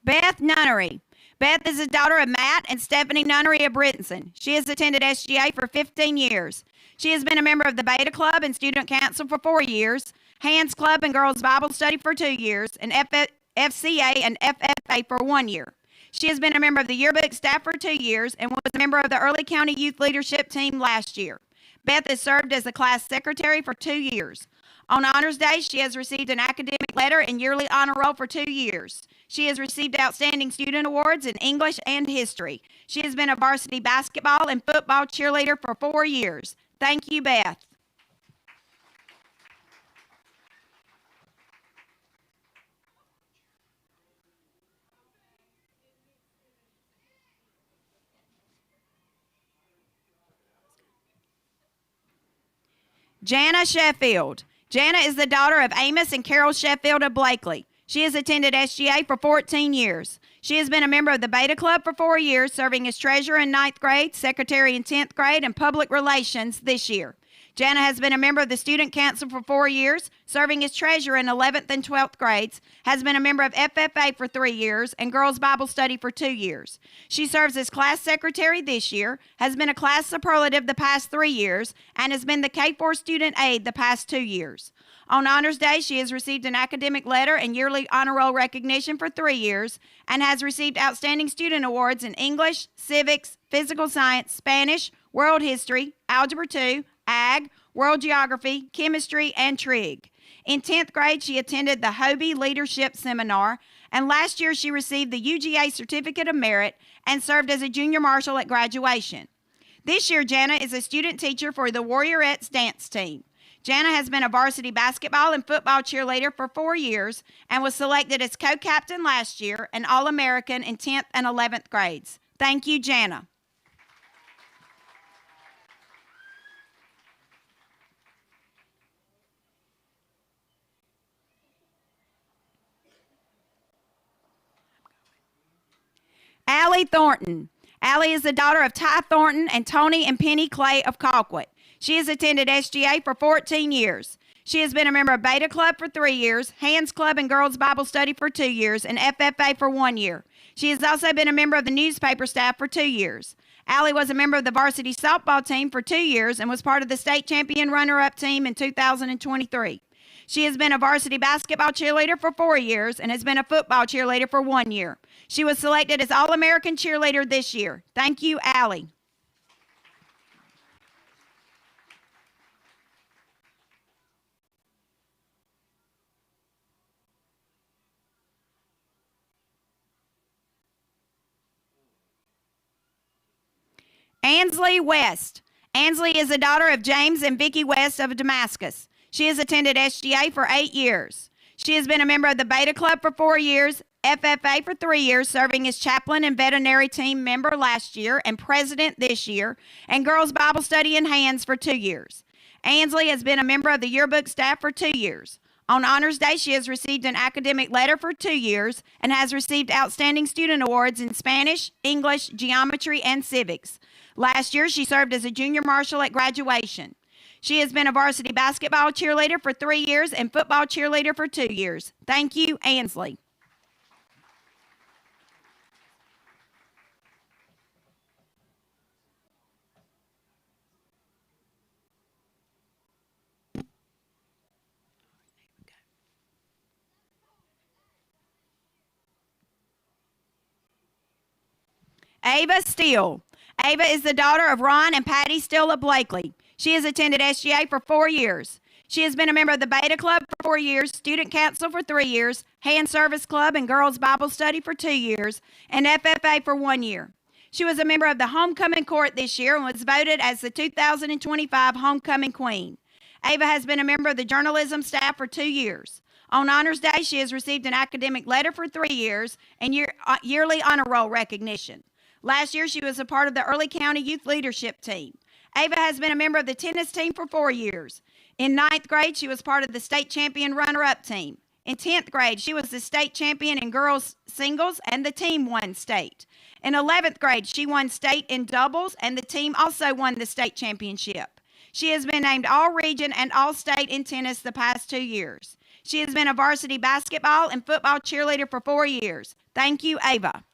Beth Nunnery. Beth is the daughter of Matt and Stephanie Nunnery of Brittenson. She has attended SGA for 15 years. She has been a member of the Beta Club and Student Council for 4 years, Hands Club and Girls Bible Study for 2 years, and FCA and FFA for 1 year. She has been a member of the yearbook staff for 2 years and was a member of the Early County Youth Leadership Team last year. Beth has served as the class secretary for 2 years. On Honors Day, she has received an academic letter and yearly honor roll for 2 years. She has received outstanding student awards in English and history. She has been a varsity basketball and football cheerleader for 4 years. Thank you, Beth. Jana Sheffield. Jana is the daughter of Amos and Carol Sheffield of Blakely. She has attended SGA for 14 years. She has been a member of the Beta Club for 4 years, serving as treasurer in 9th grade, secretary in 10th grade, and public relations this year. Jana has been a member of the Student Council for 4 years, serving as treasurer in 11th and 12th grades, has been a member of FFA for 3 years, and Girls Bible Study for 2 years. She serves as class secretary this year, has been a class superlative the past 3 years, and has been the K4 student aide the past 2 years. On Honors Day, she has received an academic letter and yearly honor roll recognition for 3 years and has received outstanding student awards in English, civics, physical science, Spanish, world history, algebra 2, ag, world geography, chemistry, and trig. In 10th grade, she attended the Hobie Leadership Seminar, and last year she received the UGA Certificate of Merit and served as a junior marshal at graduation. This year, Jana is a student teacher for the Warriorettes dance team. Jana has been a varsity basketball and football cheerleader for 4 years and was selected as co-captain last year and All-American in 10th and 11th grades. Thank you, Jana. Allie Thornton. Allie is the daughter of Ty Thornton and Tony and Penny Clay of Colquitt. She has attended SGA for 14 years. She has been a member of Beta Club for 3 years, Hands Club and Girls Bible Study for 2 years, and FFA for 1 year. She has also been a member of the newspaper staff for 2 years. Allie was a member of the varsity softball team for 2 years and was part of the state champion runner-up team in 2023. She has been a varsity basketball cheerleader for 4 years and has been a football cheerleader for 1 year. She was selected as All-American cheerleader this year. Thank you, Allie. Ansley West. Ansley is the daughter of James and Vicki West of Damascus. She has attended SGA for 8 years. She has been a member of the Beta Club for 4 years, FFA for 3 years, serving as chaplain and veterinary team member last year and president this year, and Girls Bible Study in Hands for 2 years. Ansley has been a member of the yearbook staff for 2 years. On Honors Day, she has received an academic letter for 2 years and has received outstanding student awards in Spanish, English, geometry, and civics. Last year, she served as a junior marshal at graduation. She has been a varsity basketball cheerleader for 3 years and football cheerleader for 2 years. Thank you, Ansley. Ava Steele. Ava is the daughter of Ron and Patty Steele of Blakely. She has attended SGA for 4 years. She has been a member of the Beta Club for 4 years, Student Council for 3 years, Hand Service Club and Girls Bible Study for 2 years, and FFA for 1 year. She was a member of the Homecoming Court this year and was voted as the 2025 Homecoming Queen. Ava has been a member of the journalism staff for 2 years. On Honors Day, she has received an academic letter for 3 years and yearly honor roll recognition. Last year, she was a part of the Early County Youth Leadership Team. Ava has been a member of the tennis team for 4 years. In 9th grade, she was part of the state champion runner-up team. In 10th grade, she was the state champion in girls singles, and the team won state. In 11th grade, she won state in doubles, and the team also won the state championship. She has been named All-Region and All-State in tennis the past 2 years. She has been a varsity basketball and football cheerleader for 4 years. Thank you, Ava.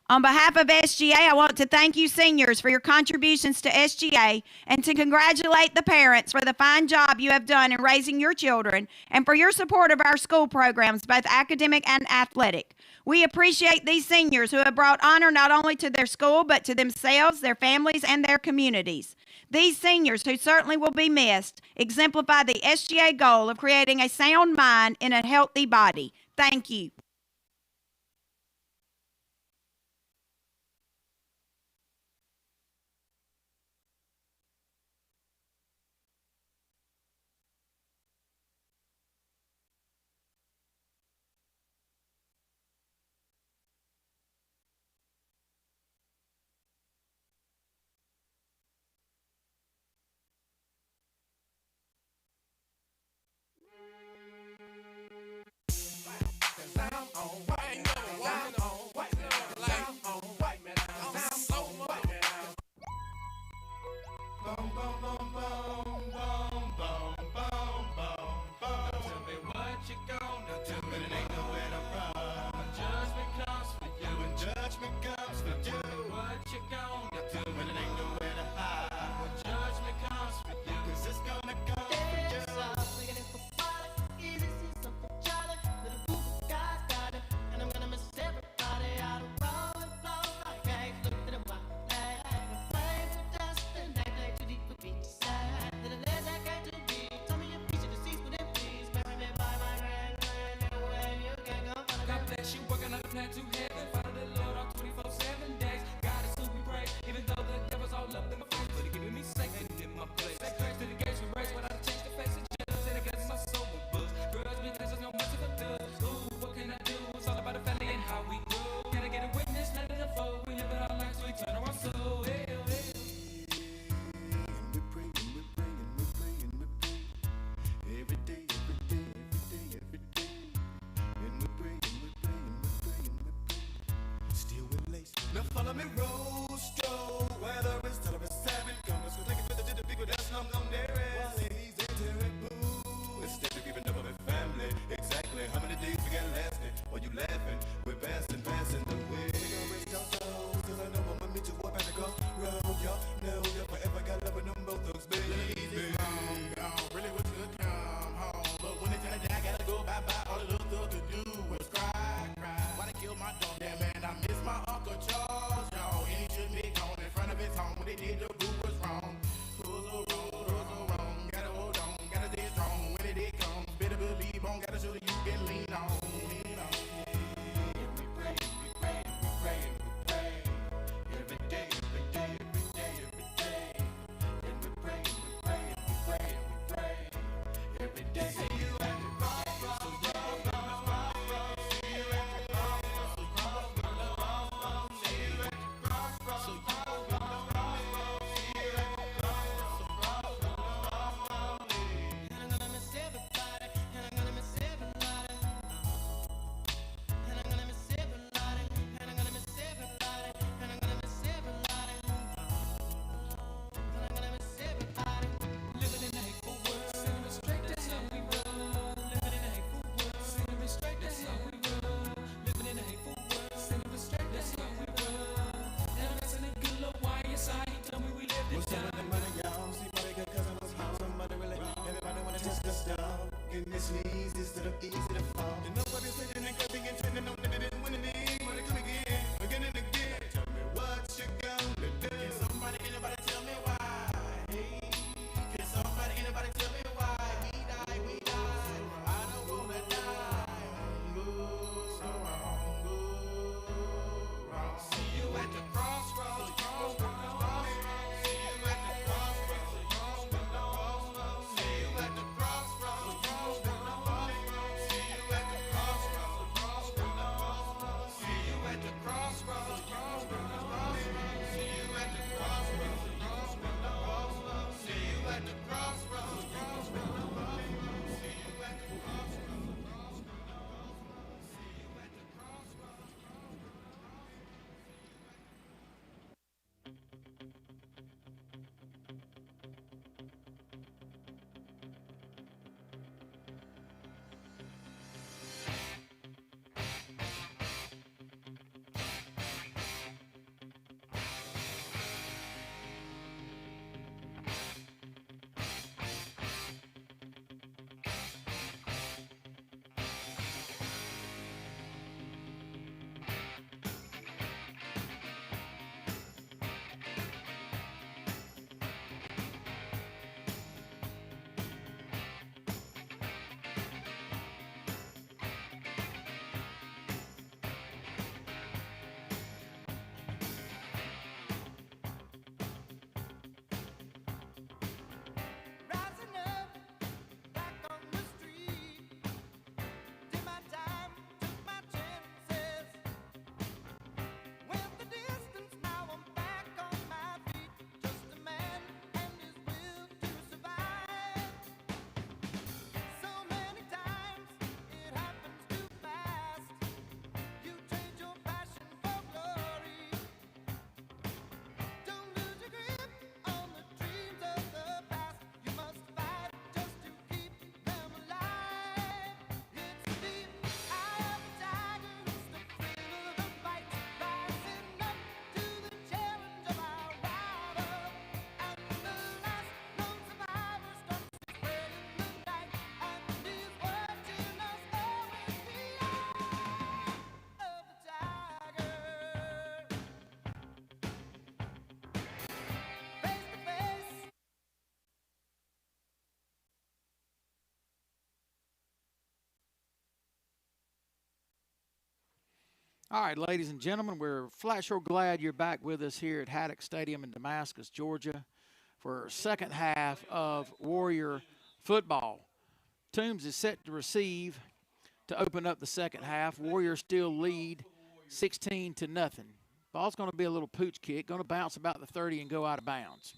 On behalf of SGA, I want to thank you seniors for your contributions to SGA and to congratulate the parents for the fine job you have done in raising your children and for your support of our school programs, both academic and athletic. We appreciate these seniors who have brought honor not only to their school, but to themselves, their families, and their communities. These seniors, who certainly will be missed, exemplify the SGA goal of creating a sound mind in a healthy body. Thank you. Now follow me, Rostro. Whether it's till it's 7, come let's go take it with the people that's numb there is. While ladies and terrible, instead of keeping up with family. Exactly how many days we got lasting? While you laughing, we're passing the way. We gon' rest our souls, cause I know I'ma meet you up at the crossroad. Y'all know you forever got love with them both thugs, baby. Gone, really was good, come home. But when it's time to die, I gotta go bye-bye. All the little thug could do was cry. Why they kill my dog? Yeah, man, I miss my Uncle Charles, y'all. And he should be gone in front of his home. When they did, the boo was wrong. Rules are wrong. Gotta hold on, gotta stay strong. When it comes, better believe on. Gotta show that you can lean on. We pray. Every day. And we pray. Every day. See you at the crossroads. See you at the crossroads. See you at the crossroads. See you at the crossroads. See you at the crossroads. And I'm gonna miss everybody. And I'm gonna miss everybody. the star. Getting this knees instead of easy to fall. And nobody's sitting and cussing and trending on that they didn't win any. Wanna come again and again. Tell me what you gonna do. Can somebody, anybody tell me why? Hey, can somebody, anybody tell me why? We die. I don't wanna die. So wrong, go wrong. See you at the crossroads. See you at the crossroads. See you at the crossroads. See you at the crossroads. See you at the crossroads. See you at the crossroads. See you at the crossroads. See you at the rising up, back on the street. Did my time, took my chances. Went the distance, now I'm back on my feet. Just a man and his will to survive. So many times it happens too fast. You trade your passion for glory. Don't lose your grip on the dreams of the past. You must fight just to keep them alive. It's the deep eye of the tiger, it's the thrill of the fight. Rising up to the challenge of our rival. And the last known survivor starts to spread in the night. And he's watching us always the eye of the tiger. Face to face. All right, ladies and gentlemen, we're flat sure glad you're back with us here at Haddock Stadium in Damascus, Georgia, for our second half of Warrior football. Toombs is set to receive to open up the second half. Warriors still lead 16-0. Ball's going to be a little pooch kick, going to bounce about the 30 and go out of bounds.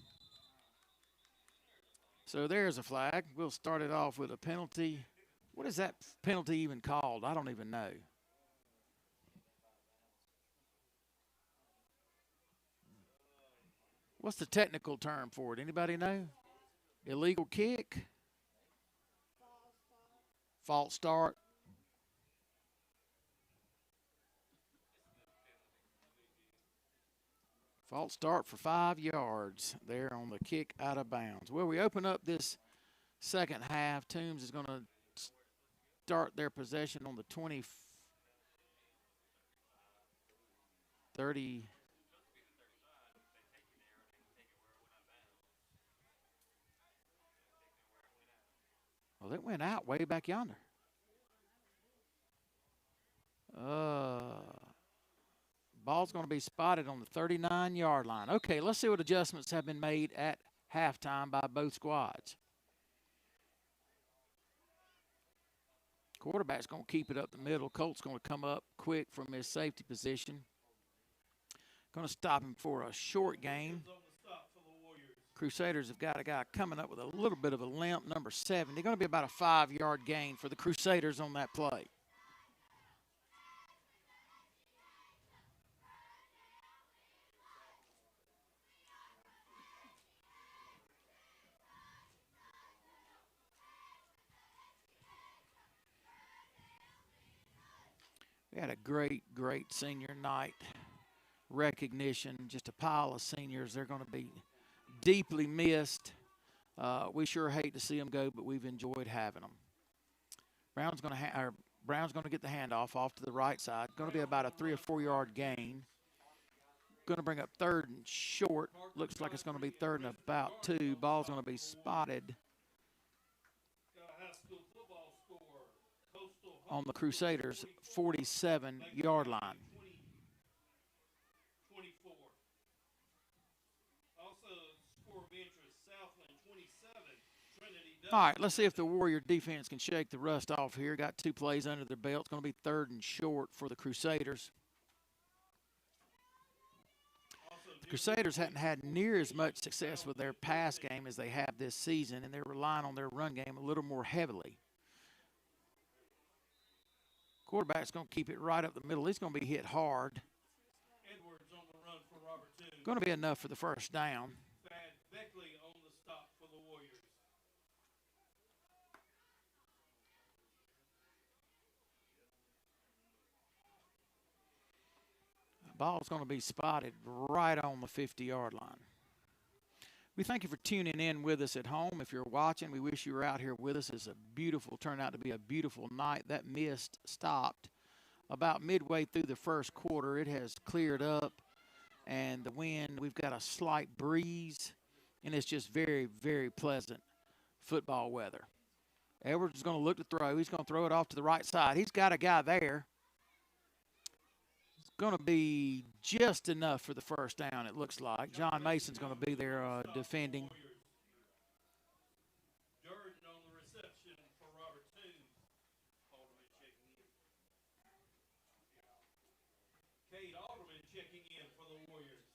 So there's a flag. We'll start it off with a penalty. What is that penalty even called? I don't even know. What's the technical term for it? Anybody know? Illegal kick? False start? False start for 5 yards there on the kick out of bounds. Well, we open up this second half. Toombs is going to start their possession on the 30. Well, it went out way back yonder. Ball's going to be spotted on the 39-yard line. Okay, let's see what adjustments have been made at halftime by both squads. Quarterback's going to keep it up the middle. Colt's going to come up quick from his safety position. Going to stop him for a short gain. Crusaders have got a guy coming up with a little bit of a limp, number 7. They're going to be about a 5-yard gain for the Crusaders on that play. We had a great senior night recognition, just a pile of seniors. They're going to be deeply missed. We sure hate to see them go, but we've enjoyed having them. Brown's going to get the handoff off to the right side. Going to be about a 3 or 4 yard gain. Going to bring up third and short. Looks like it's going to be third and about 2. Ball's going to be spotted on the Crusaders' 47-yard line. All right, let's see if the Warrior defense can shake the rust off here. Got 2 plays under their belt. It's going to be third and short for the Crusaders. The Crusaders hadn't had near as much success with their pass game as they have this season, and they're relying on their run game a little more heavily. Quarterback's going to keep it right up the middle. He's going to be hit hard. Edwards on the run for Robert Toombs. Going to be enough for the first down. Thad Beckley on the stop for the Warriors. Ball's going to be spotted right on the 50-yard line. We thank you for tuning in with us at home. If you're watching, we wish you were out here with us. It's turned out to be a beautiful night. That mist stopped about midway through the first quarter. It has cleared up, and the wind, we've got a slight breeze, and it's just very, very pleasant football weather. Edwards is going to look to throw. He's going to throw it off to the right side. He's got a guy there. Going to be just enough for the first down, it looks like. John Mason's going to be there defending. Durden on the reception for Robert Toombs. Alderman checking in. Cade Alderman checking in for the Warriors.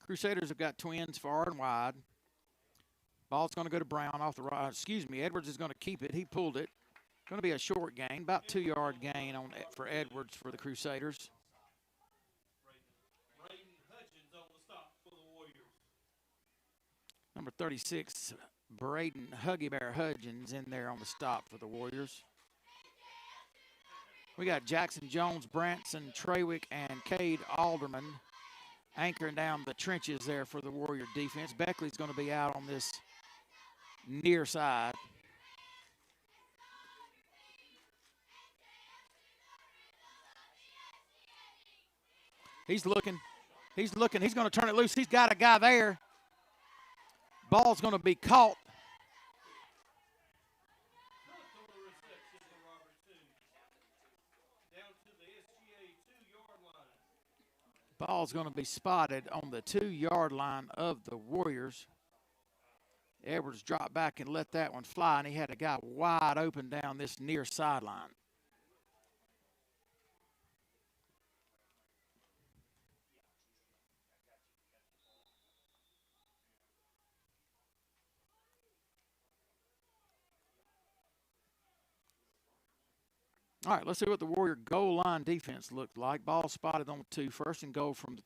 Crusaders have got twins far and wide. Ball's going to go to Brown off the right. Edwards is going to keep it. He pulled it. Going to be a short gain, about 2-yard gain for Edwards for the Crusaders. Braden Hutchins on the stop for the Warriors. Number 36, Braden Huggy Bear Hudgens in there on the stop for the Warriors. We got Jackson Jones, Branson Trawick, and Cade Alderman anchoring down the trenches there for the Warrior defense. Beckley's going to be out on this near side. He's looking. He's going to turn it loose. He's got a guy there. Ball's going to be caught. Ball's going to be spotted on the 2-yard line of the Warriors. Edwards dropped back and let that one fly, and he had a guy wide open down this near sideline. All right, let's see what the Warrior goal line defense looked like. Ball spotted on the 2. First and goal from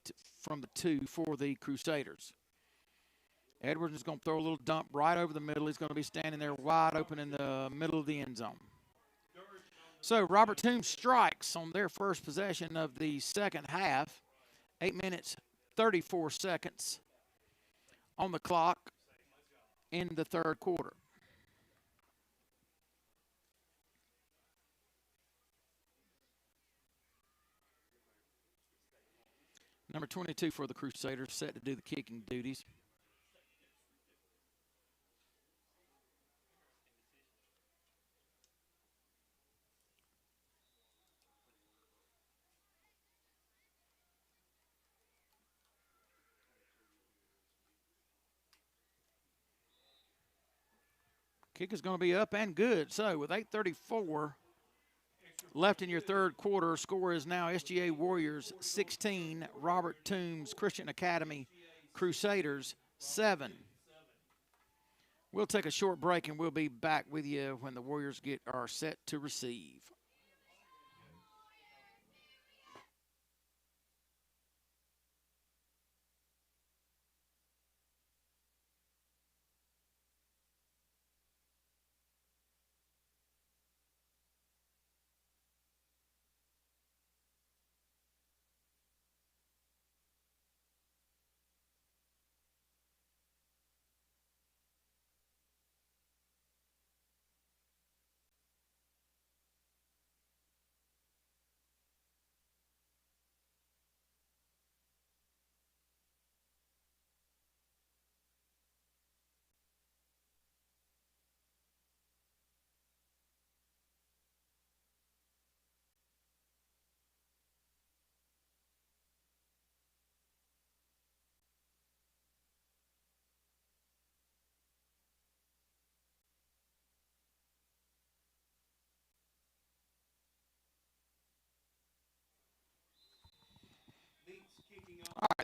the 2 for the Crusaders. Edwards is going to throw a little dump right over the middle. He's going to be standing there wide open in the middle of the end zone. So Robert Toombs strikes on their first possession of the second half. 8 minutes, 34 seconds on the clock in the third quarter. Number 22 for the Crusaders, set to do the kicking duties. Kick is going to be up and good. So with 8:34 left in your third quarter, score is now SGA Warriors 16, Robert Toombs Christian Academy Crusaders 7. We'll take a short break and we'll be back with you when the Warriors are set to receive.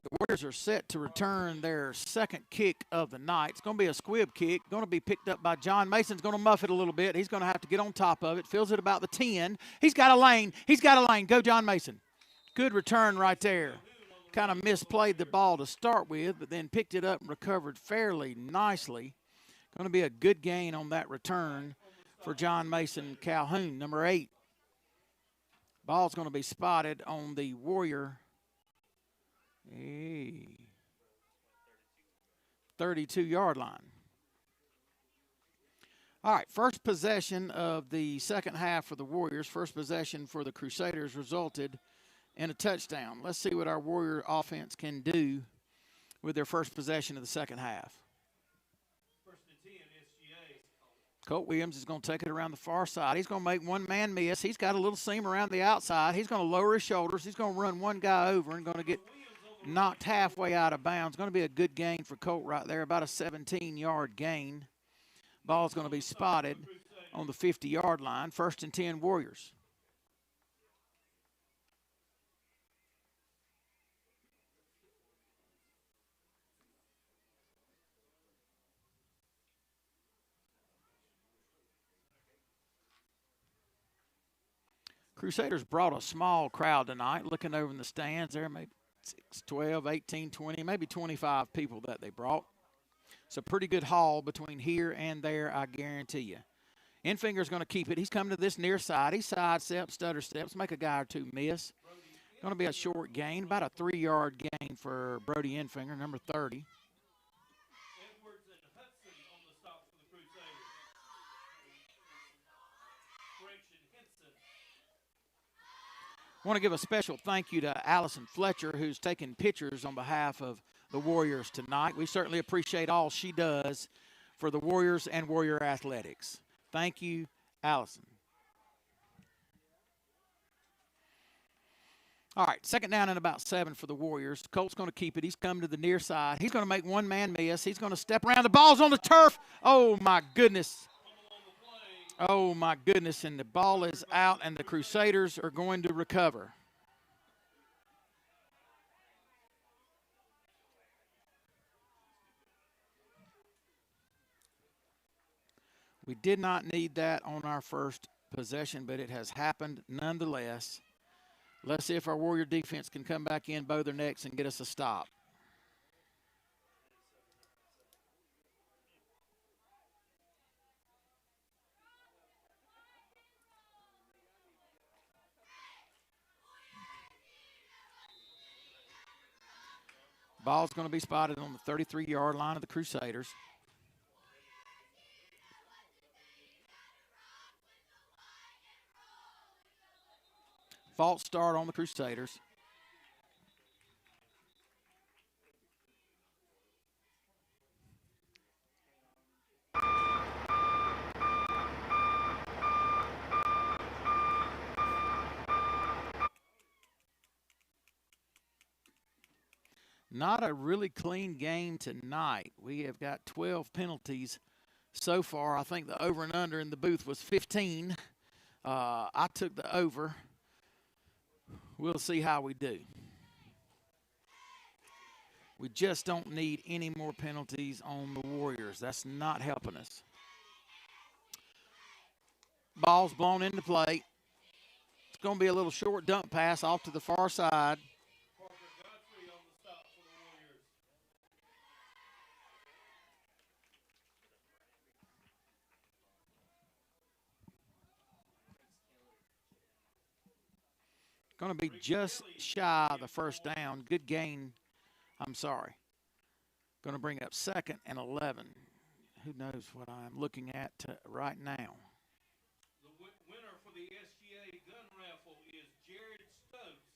The Warriors are set to return their second kick of the night. It's going to be a squib kick, going to be picked up by John Mason's going to muff it a little bit. He's going to have to get on top of it, fills it about the 10. He's got a lane. He's got a lane. Go, John Mason. Good return right there. Kind of misplayed the ball to start with, but then picked it up and recovered fairly nicely. Going to be a good gain on that return for John Mason Calhoun, number 8. Ball's going to be spotted on the Warrior 32-yard line. All right, first possession of the second half for the Warriors. First possession for the Crusaders resulted in a touchdown. Let's see what our Warrior offense can do with their first possession of the second half. First and 10, SGA. Colt Williams is going to take it around the far side. He's going to make one man miss. He's got a little seam around the outside. He's going to lower his shoulders. He's going to run one guy over and going to get knocked halfway out of bounds. Going to be a good gain for Colt right there, about a 17-yard gain. Ball's going to be spotted on the 50-yard line. First and 10 Warriors. Crusaders brought a small crowd tonight. Looking over in the stands there, maybe 6, 12, 18, 20, maybe 25 people that they brought. It's a pretty good haul between here and there, I guarantee you. Infinger's going to keep it. He's coming to this near side. He sidesteps, stutter steps, make a guy or two miss. Going to be a short gain, about a 3-yard gain for Brody Infinger, number 30. Edwards and Hudson on the stop for the Crusaders. Correction, Henson. I want to give a special thank you to Allison Fletcher, who's taking pictures on behalf of the Warriors tonight. We certainly appreciate all she does for the Warriors and Warrior Athletics. Thank you, Allison. All right, second down and about 7 for the Warriors. Colt's going to keep it. He's coming to the near side. He's going to make one man miss. He's going to step around. The ball's on the turf. Oh, my goodness. Oh, my goodness. And the ball is out, and the Crusaders are going to recover. We did not need that on our first possession, but it has happened nonetheless. Let's see if our Warrior defense can come back in, bow their necks, and get us a stop. Ball's going to be spotted on the 33-yard line of the Crusaders. False start on the Crusaders. Not a really clean game tonight. We have got 12 penalties so far. I think the over and under in the booth was 15. I took the over. We'll see how we do. We just don't need any more penalties on the Warriors. That's not helping us. Ball's blown into play. It's going to be a little short dump pass off to the far side. Going to be just shy of the first down. Good gain. I'm sorry. Going to bring up 2nd and 11. Who knows what I'm looking at right now. The winner for the SGA gun raffle is Jared Stokes.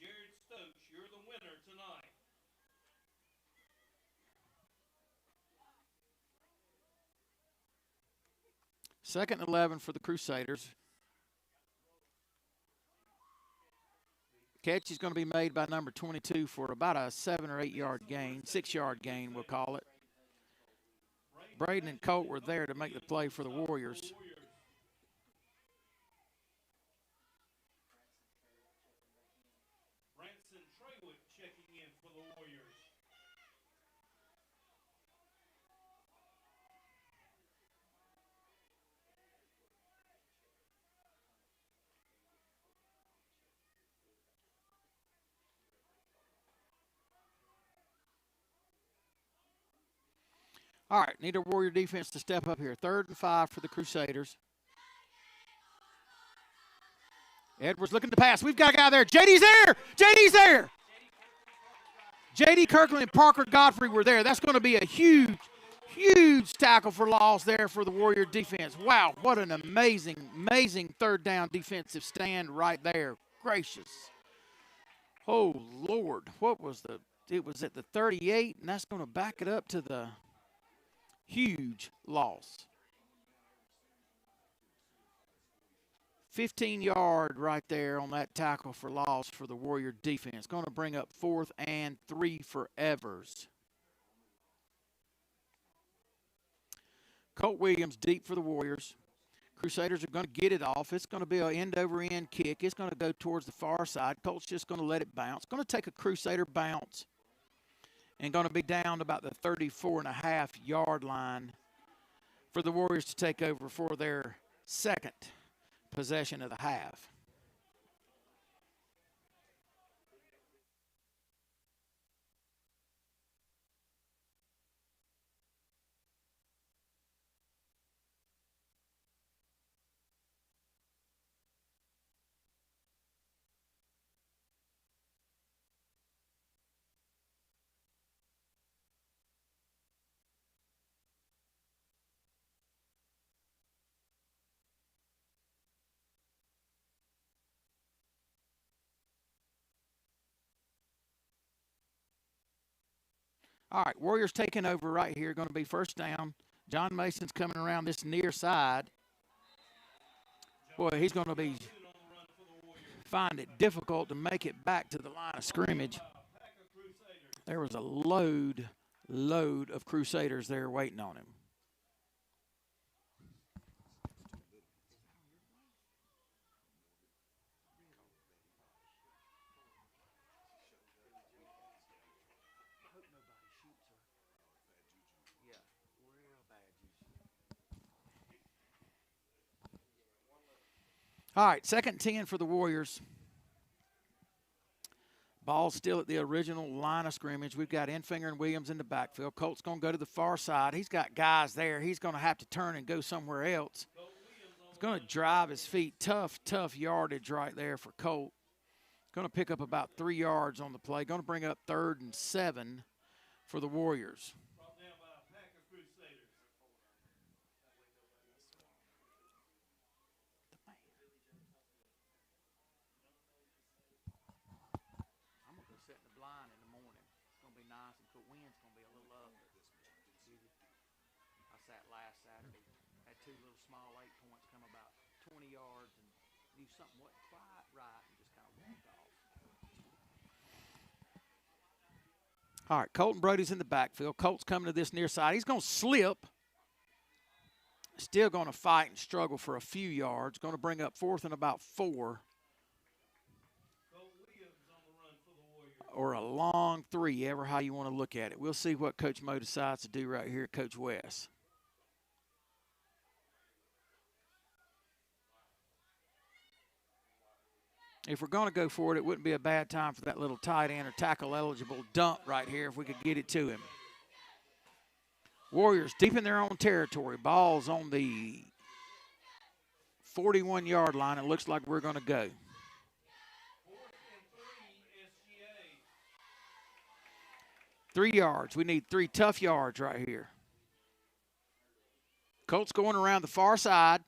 Jared Stokes, you're the winner tonight. Second and 11 for the Crusaders. Catch is going to be made by number 22 for about a 7 or 8 yard gain, 6-yard gain, we'll call it. Braden and Colt were there to make the play for the Warriors. Branson Traywick checking in for the Warriors. All right, need our Warrior defense to step up here. 3rd and 5 for the Crusaders. Edwards looking to pass. We've got a guy there. JD's there. JD's there. JD Kirkland and Parker Godfrey were there. That's going to be a huge, huge tackle for loss there for the Warrior defense. Wow, what an amazing, amazing 3rd down defensive stand right there. Gracious. Oh, Lord. What was it was at the 38, and that's going to back it up to the huge loss. 15-yard right there on that tackle for loss for the Warrior defense. Going to bring up 4th and 3 for Evers. Colt Williams deep for the Warriors. Crusaders are going to get it off. It's going to be an end-over-end kick. It's going to go towards the far side. Colt's just going to let it bounce. Going to take a Crusader bounce and going to be down to about the 34.5-yard line for the Warriors to take over for their 2nd possession of the half. All right, Warriors taking over right here. Going to be 1st down. John Mason's coming around this near side. Boy, he's going to find it difficult to make it back to the line of scrimmage. There was a load of Crusaders there waiting on him. All right, 2nd and 10 for the Warriors. Ball still at the original line of scrimmage. We've got Enfinger and Williams in the backfield. Colt's going to go to the far side. He's got guys there. He's going to have to turn and go somewhere else. He's going to drive his feet. Tough yardage right there for Colt. Going to pick up about 3 yards on the play. Going to bring up 3rd and 7 for the Warriors. Something wasn't quite right and just kind of walked off. All right, Colton Brody's in the backfield. Colt's coming to this near side. He's going to slip. Still going to fight and struggle for a few yards. Going to bring up 4th and about 4. Or a long 3, ever how you want to look at it. We'll see what Coach Mo decides to do right here, Coach West. If we're going to go for it, it wouldn't be a bad time for that little tight end or tackle-eligible dump right here if we could get it to him. Warriors deep in their own territory. Ball's on the 41-yard line. It looks like we're going to go. 3 yards. We need 3 tough yards right here. Colt's going around the far side.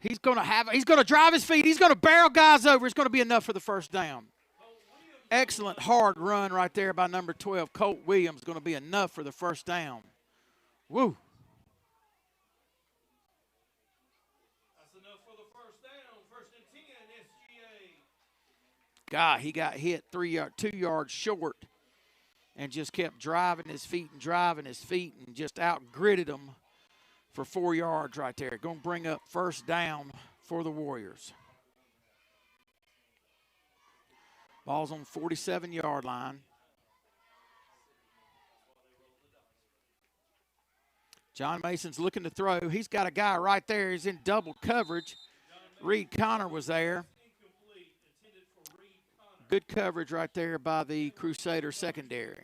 He's going to drive his feet. He's going to barrel guys over. It's going to be enough for the 1st down. Excellent hard run right there by number 12. Colt Williams going to be enough for the 1st down. Woo. That's enough for the 1st down. 1st and 10, SGA. God, he got hit 2 yards short and just kept driving his feet and just out-gritted them for 4 yards right there. Going to bring up 1st down for the Warriors. Ball's on 47-yard line. John Mason's looking to throw. He's got a guy right there. He's in double coverage. Reed Connor was there. Good coverage right there by the Crusader secondary.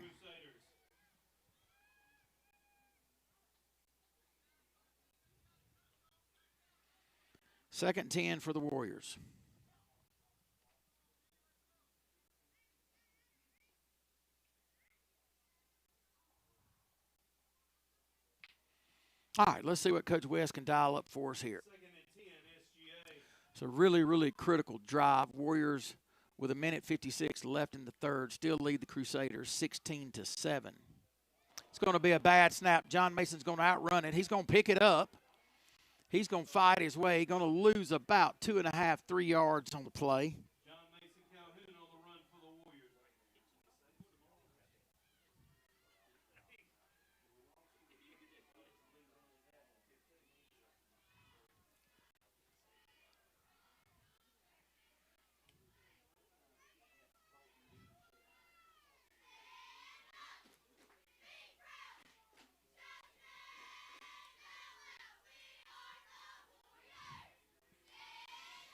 Second 10 for the Warriors. All right, let's see what Coach West can dial up for us here. Second and 10, SGA. It's a really, really critical drive. Warriors, with 1:56 left in the third, still lead the Crusaders 16-7. It's going to be a bad snap. John Mason's going to outrun it. He's going to pick it up. He's going to fight his way. He's going to lose about 2.5, 3 yards on the play. John Mason Calhoun on the run for the Warriors.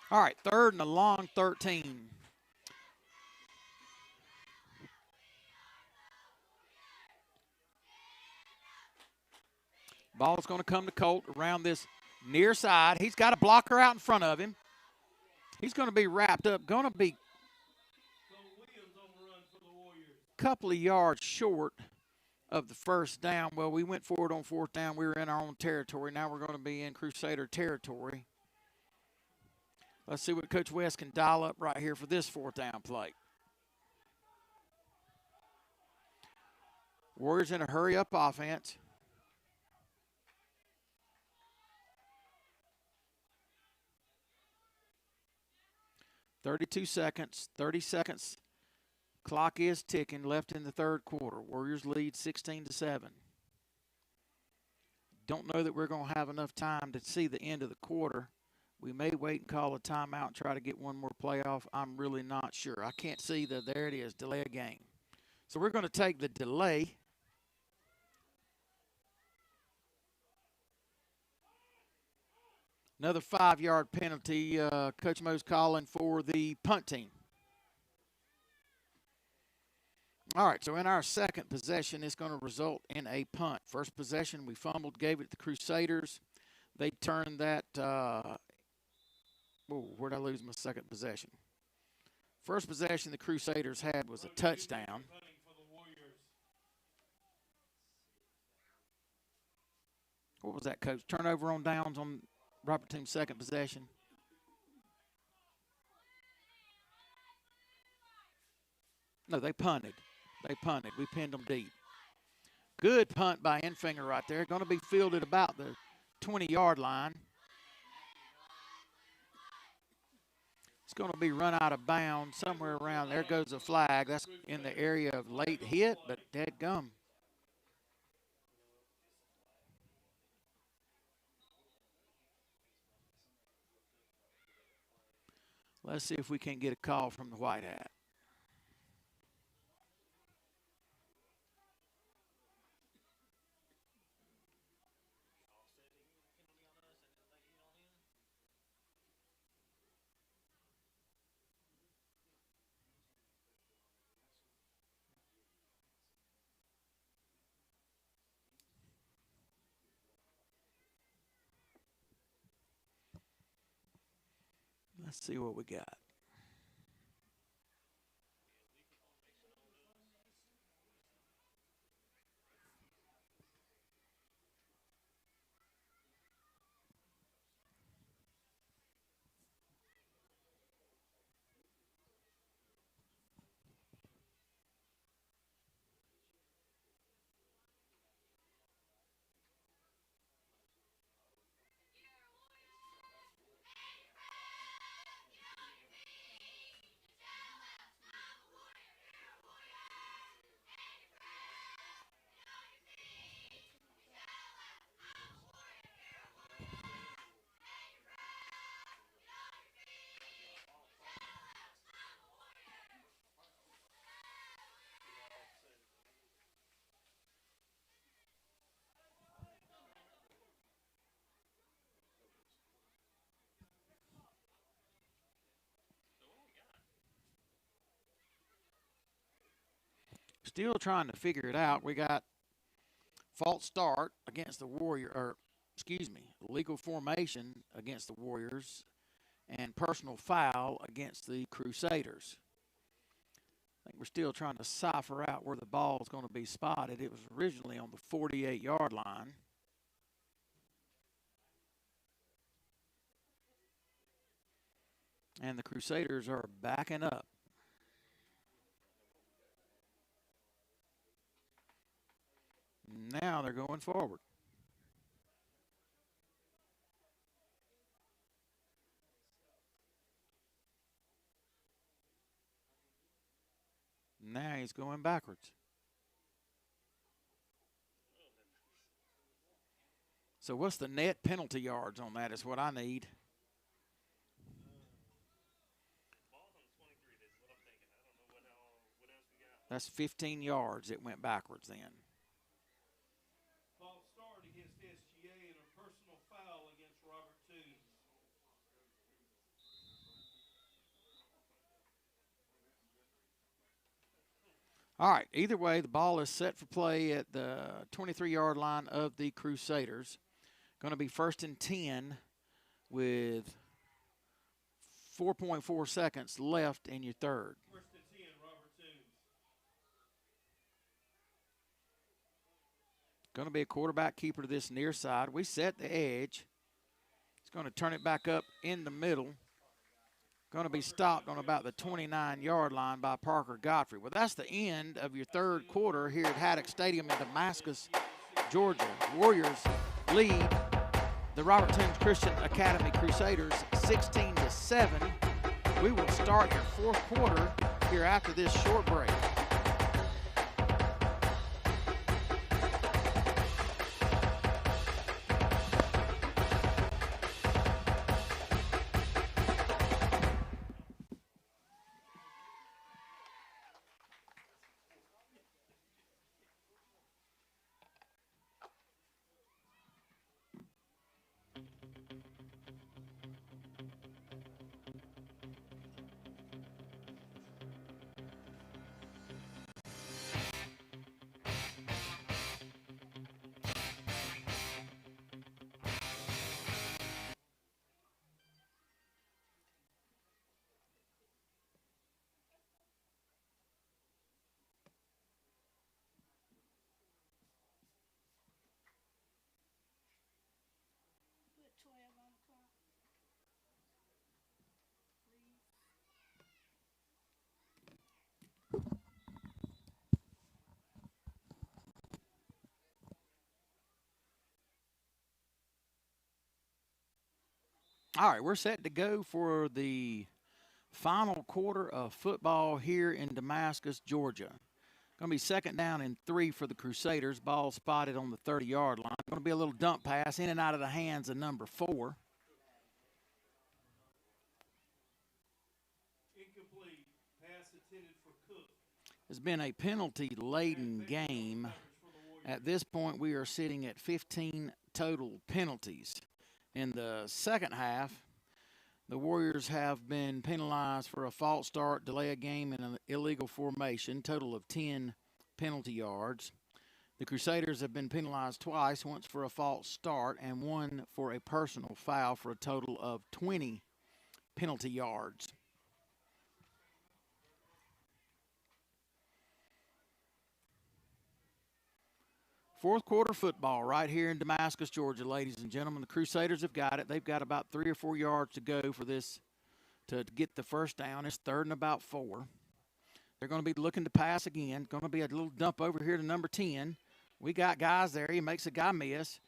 All right, third and a long 13. Ball's going to come to Colt around this near side. He's got a blocker out in front of him. He's going to be wrapped up. Going to be a couple of yards short of the first down. Well, we went forward on fourth down. We were in our own territory. Now we're going to be in Crusader territory. Let's see what Coach West can dial up right here for this fourth down play. Warriors in a hurry-up offense. .32 seconds, 30 seconds. Clock is ticking, left in the third quarter. Warriors lead 16-7. Don't know that we're going to have enough time to see the end of the quarter. We may wait and call a timeout and try to get one more play off. I'm really not sure. I can't see there it is, delay a game. So we're going to take the delay. Another 5-yard penalty. Coach Mo's calling for the punt team. All right, so in our second possession, it's going to result in a punt. First possession, we fumbled, gave it to the Crusaders. They turned that where'd I lose my second possession? First possession the Crusaders had was a touchdown. What was that, Coach? Turnover on downs on Robert team's second possession. No, they punted. They punted. We pinned them deep. Good punt by Enfinger right there. Going to be fielded about the 20-yard line. It's going to be run out of bounds somewhere around. There goes a flag. That's in the area of late hit, but dadgum. Let's see if we can get a call from the White Hat. Let's see what we got. Still trying to figure it out. We got false start against the Warrior, or excuse me, legal formation against the Warriors. and personal foul against the Crusaders. I think we're still trying to cipher out where the ball is going to be spotted. It was originally on the 48-yard line. And the Crusaders are backing up. Now they're going forward. Now he's going backwards. So what's the net penalty yards on that is what I need. That's 15 yards. It went backwards then. False start against SGA and a personal foul against Robert Toombs. All right, either way, the ball is set for play at the 23-yard line of the Crusaders. Going to be 1st and 10 with 4.4 seconds left in your third. 1st and 10, Robert Toombs. Going to be a quarterback keeper to this near side. We set the edge. He's going to turn it back up in the middle. Going to be stopped on about the 29-yard line by Parker Godfrey. Well, that's the end of your third quarter here at Haddock Stadium in Damascus, Georgia. Warriors lead the Robert Toombs Christian Academy Crusaders 16-7. We will start your fourth quarter here after this short break. All right, we're set to go for the final quarter of football here in Damascus, Georgia. Going to be 2nd down and 3 for the Crusaders. Ball spotted on the 30-yard line. Going to be a little dump pass in and out of the hands of number 4. Incomplete. Pass intended for Cook. It's been a penalty-laden game. At this point, we are sitting at 15 total penalties. In the second half, the Warriors have been penalized for a false start, delay a game, and an illegal formation, total of 10 penalty yards. The Crusaders have been penalized twice, once for a false start and one for a personal foul, for a total of 20 penalty yards. Fourth quarter football right here in Damascus, Georgia, ladies and gentlemen. The Crusaders have got it. They've got about 3 or 4 yards to go for this to get the first down. It's 3rd and about 4. They're going to be looking to pass again. Going to be a little dump over here to number 10. We got guys there. He makes a guy miss.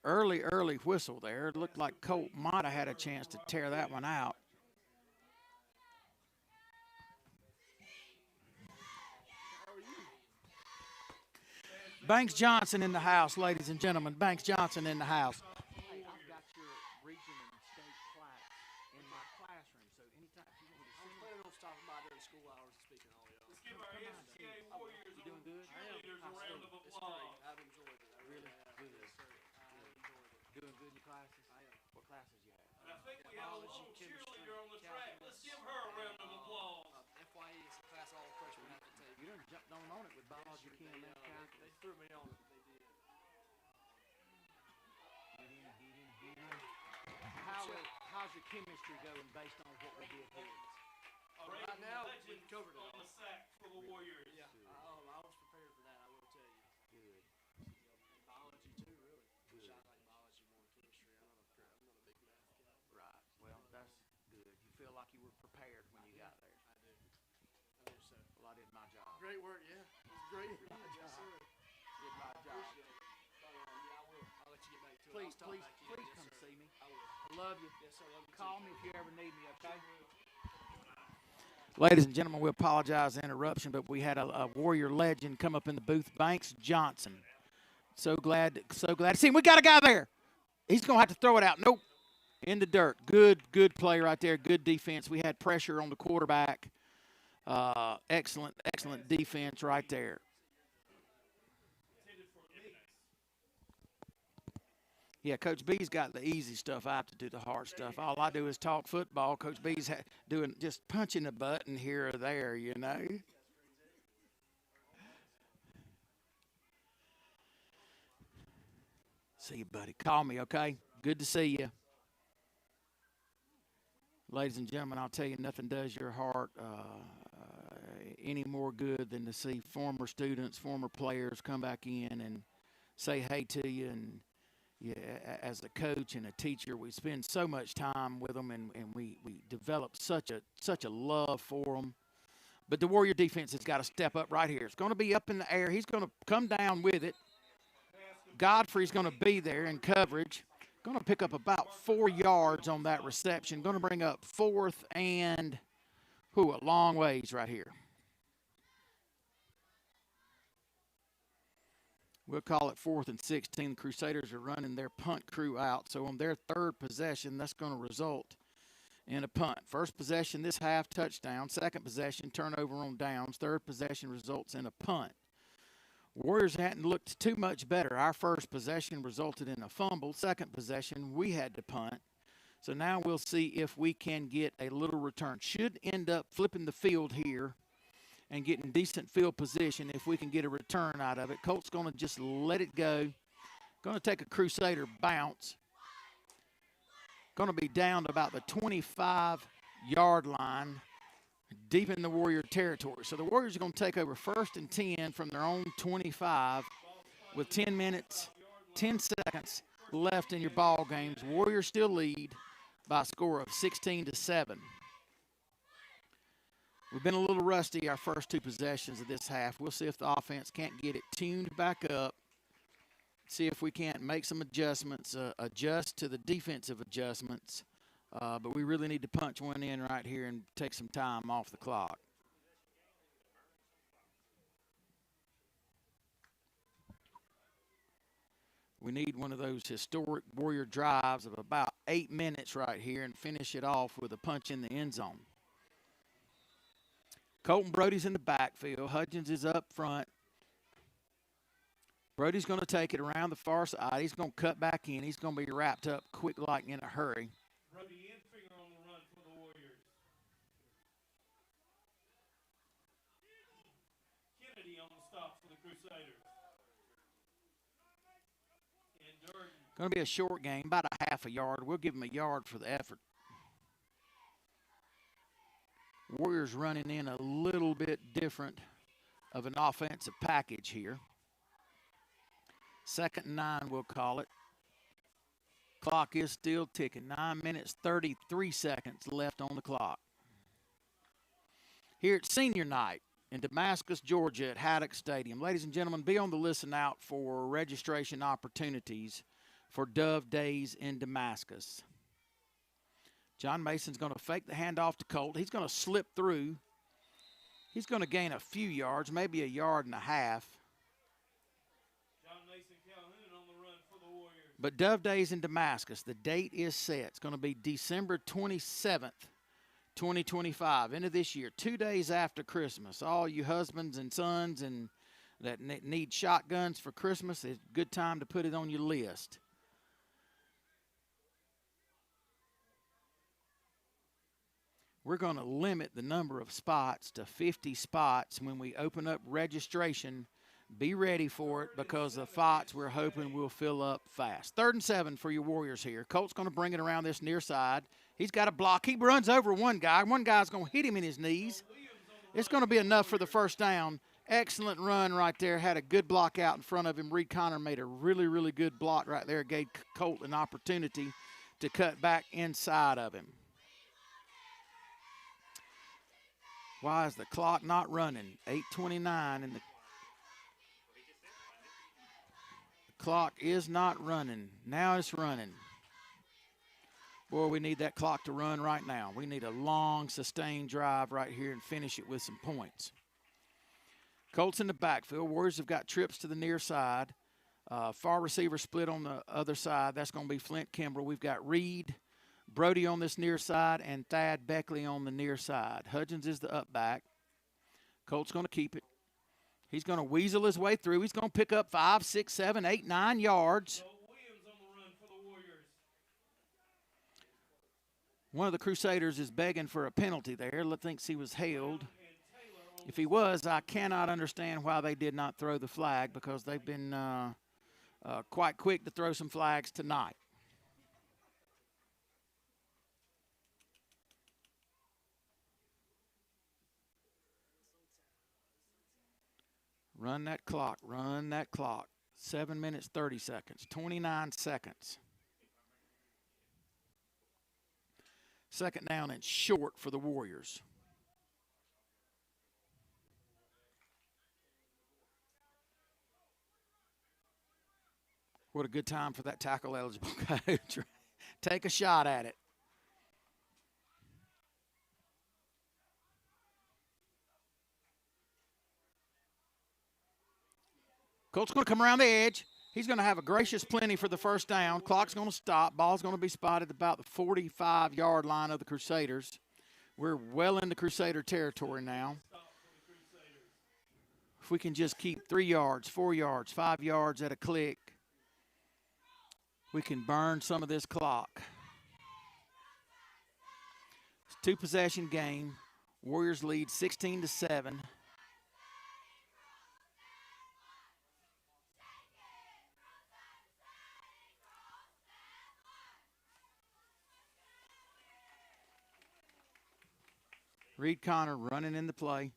Early whistle there. It looked like Colt might have had a chance to tear that one out. Banks Johnson in the house, ladies and gentlemen. Banks Johnson in the house. Hey, I've got your region and state plaque in my classroom, so anytime you want me to sing. I'm planning on stopping by during school hours and speaking to all y'all. Let's give our SGA Warriors You doing good? cheerleaders a round of It's applause. great. I've enjoyed it. Really? Good. Yes, sir. I've enjoyed it. Doing good in your classes? I am. What classes you have? And I think we have a Biology, lone chemistry, cheerleader on the track. Let's calculus, give her a round of applause. FYE is a class all freshmen have to take. You done jumped on it with biology, chem, and They calculus. threw me on it. They did. How how's your chemistry going based on what we did here? Right now, we covered it all. the sack for the Warriors. Yeah, I was prepared for that, I will tell you. Good. And biology too, really. Which I like biology more than chemistry. I'm not a big math guy. Right. Well, that's good. You feel like you were prepared when you got there. I do. I do so. Well, I did my job. Great work, yeah. It was great for you, yes, sir. Did my job. Appreciate it. Yeah, I will. I'll let you get back to it. Please, I'll stop please, back in. please Yes, come sir. see me. I will. I love you. Yes, sir. Love you Call too. me if you ever need me, okay? Ladies and gentlemen, we apologize for the interruption, but we had a Warrior legend come up in the booth, Banks Johnson. So glad to see him. We got a guy there. He's going to have to throw it out. Nope. In the dirt. Good play right there. Good defense. We had pressure on the quarterback. Excellent defense right there. Yeah, Coach B's got the easy stuff. I have to do the hard stuff. All I do is talk football. Coach B's doing just punching a button here or there, you know. See you, buddy. Call me, okay? Good to see you. Ladies and gentlemen, I'll tell you, nothing does your heart any more good than to see former students, former players come back in and say hey to you. And yeah, as a coach and a teacher, we spend so much time with them, and we develop such a love for them. But the Warrior defense has got to step up right here. It's going to be up in the air. He's going to come down with it. Godfrey's going to be there in coverage. Going to pick up about 4 yards on that reception. Going to bring up 4th and a long ways right here. We'll call it 4th and 16. The Crusaders are running their punt crew out. So on their 3rd possession, that's going to result in a punt. First possession this half, touchdown. Second possession, turnover on downs. Third possession results in a punt. Warriors hadn't looked too much better. Our first possession resulted in a fumble. Second possession, we had to punt. So now we'll see if we can get a little return. Should end up flipping the field here and getting decent field position if we can get a return out of it. Colt's going to just let it go. Going to take a Crusader bounce. Going to be down to about the 25-yard line, deep in the Warrior territory. So the Warriors are going to take over 1st and 10 from their own 25 with 10 minutes, 10 seconds left in your ball games. Warriors still lead by a score of 16-7. We've been a little rusty our first 2 possessions of this half. We'll see if the offense can't get it tuned back up, see if we can't make some adjustments, adjust to the defensive adjustments. But we really need to punch one in right here and take some time off the clock. We need one of those historic Warrior drives of about 8 minutes right here and finish it off with a punch in the end zone. Colton Brody's in the backfield. Hudgens is up front. Brody's going to take it around the far side. He's going to cut back in. He's going to be wrapped up quick like in a hurry. Brody in finger on the run for the Warriors. Kennedy on the stop for the Crusaders. And Durden. Going to be a short game, about a half a yard. We'll give him a yard for the effort. Warriors running in a little bit different of an offensive package here. 2nd and 9, we'll call it. Clock is still ticking. 9 minutes, 33 seconds left on the clock. Here at senior night in Damascus, Georgia at Haddock Stadium. Ladies and gentlemen, be on the listen out for registration opportunities for Dove Days in Damascus. John Mason's going to fake the handoff to Colt. He's going to slip through. He's going to gain a few yards, maybe a yard and a half. John Mason Calhoun on the run for the Warriors. But Dove Days in Damascus, the date is set. It's going to be December 27th, 2025, end of this year, 2 days after Christmas. All you husbands and sons and that need shotguns for Christmas, it's a good time to put it on your list. We're going to limit the number of spots to 50 spots when we open up registration Be ready for it because the fights we're hoping will fill up fast. 3rd and 7 for your Warriors here. Colt's going to bring it around this near side. He's got a block. He runs over one guy. One guy's going to hit him in his knees. It's going to be enough for the first down. Excellent run right there. Had a good block out in front of him. Reed Connor made a really, really good block right there. Gave Colt an opportunity to cut back inside of him. Why is the clock not running? 8:29 and the clock is not running. Now it's running. Boy, we need that clock to run right now. We need a long, sustained drive right here and finish it with some points. Colts in the backfield. Warriors have got trips to the near side. Far receiver split on the other side. That's going to be Flint Kimbrell. We've got Reed, Brody on this near side, and Thad Beckley on the near side. Hudgens is the up back. Colt's going to keep it. He's going to weasel his way through. He's going to pick up 5, 6, 7, 8, 9 yards. One of the Crusaders is begging for a penalty there. Thinks he was held. If he was, I cannot understand why they did not throw the flag because they've been quite quick to throw some flags tonight. Run that clock. Run that clock. 7 minutes, 30 seconds. 29 seconds. 2nd down and short for the Warriors. What a good time for that tackle eligible coach. Take a shot at it. Colt's going to come around the edge. He's going to have a gracious plenty for the first down. Clock's going to stop. Ball's going to be spotted about the 45-yard line of the Crusaders. We're well into Crusader territory now. If we can just keep 3 yards, 4 yards, 5 yards at a click, we can burn some of this clock. It's a 2-possession game. Warriors lead 16-7. Reed Connor running in the play.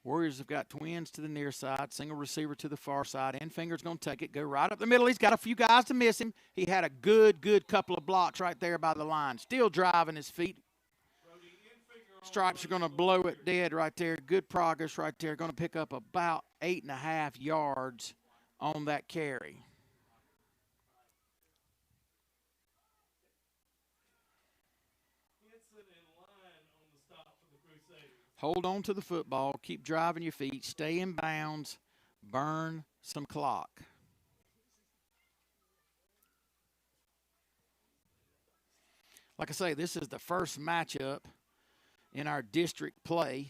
Warriors have got twins to the near side, single receiver to the far side. Enfinger's going to take it, go right up the middle. He's got a few guys to miss him. He had a good couple of blocks right there by the line. Still driving his feet. Stripes are going to blow it dead right there. Good progress right there. Going to pick up about 8.5 yards on that carry. Hold on to the football. Keep driving your feet. Stay in bounds. Burn some clock. Like I say, this is the first matchup in our district play.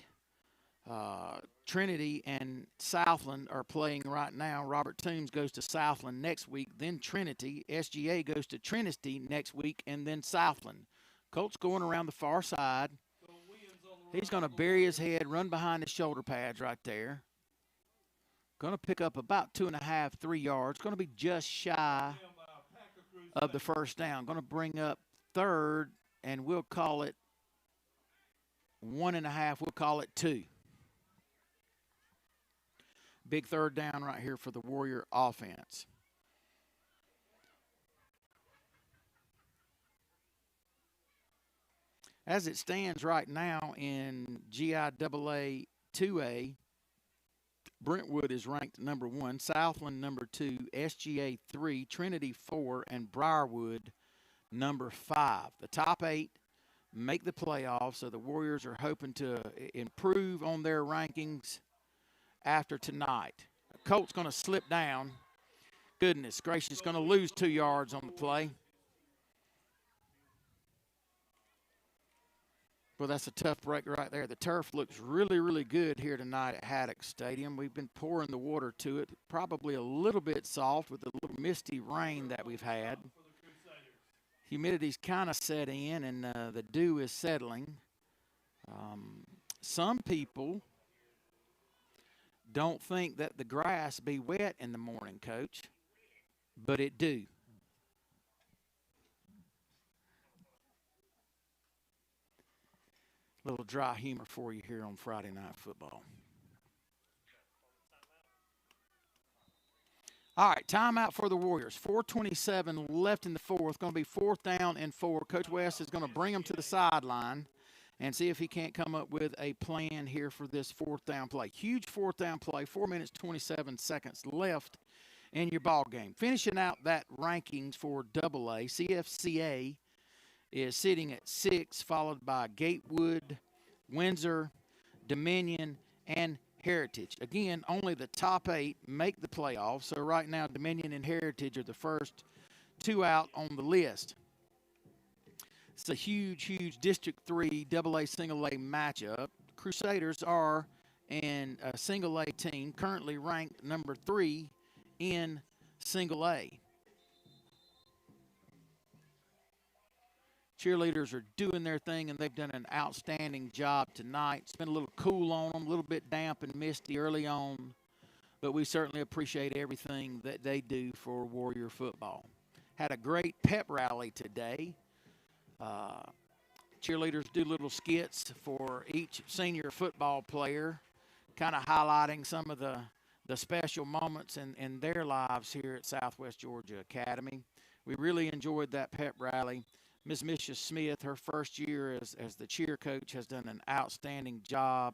Trinity and Southland are playing right now. Robert Toombs goes to Southland next week, then Trinity. SGA goes to Trinity next week, and then Southland. Colt's going around the far side. He's going to bury his head, run behind his shoulder pads right there. Going to pick up about 2.5, 3 yards. Going to be just shy of the first down. Going to bring up 3rd, and we'll call it 1.5. We'll call it 2. Big 3rd down right here for the Warrior offense. As it stands right now in GIAA 2A, Brentwood is ranked number 1, Southland number 2, SGA 3, Trinity 4, and Briarwood number 5. The top 8 make the playoffs, so the Warriors are hoping to improve on their rankings after tonight. Colt's going to slip down. Goodness gracious, going to lose 2 yards on the play. Well, that's a tough break right there. The turf looks really, really good here tonight at Haddock Stadium. We've been pouring the water to it. Probably a little bit soft with the little misty rain that we've had. Humidity's kind of set in, and the dew is settling. Some people don't think that the grass be wet in the morning, Coach, but it do. Little dry humor for you here on Friday Night Football. All right, timeout for the Warriors. 4:27 left in the fourth. Going to be 4th down and 4. Coach West is going to bring them to the sideline and see if he can't come up with a plan here for this 4th down play. Huge 4th down play. 4 minutes, 27 seconds left in your ball game. Finishing out that rankings for AA, CFCA is sitting at 6, followed by Gatewood, Windsor, Dominion, and Heritage. Again, only the top 8 make the playoffs. So right now, Dominion and Heritage are the first 2 out on the list. It's a huge, huge District 3 AA single A matchup. Crusaders are a single A team, currently ranked number 3 in single A. Cheerleaders are doing their thing, and they've done an outstanding job tonight. It's been a little cool on them, a little bit damp and misty early on, but we certainly appreciate everything that they do for Warrior football. Had a great pep rally today. Cheerleaders do little skits for each senior football player, kind of highlighting some of the special moments in their lives here at Southwest Georgia Academy. We really enjoyed that pep rally. Ms. Misha Smith, her first year as the cheer coach, has done an outstanding job,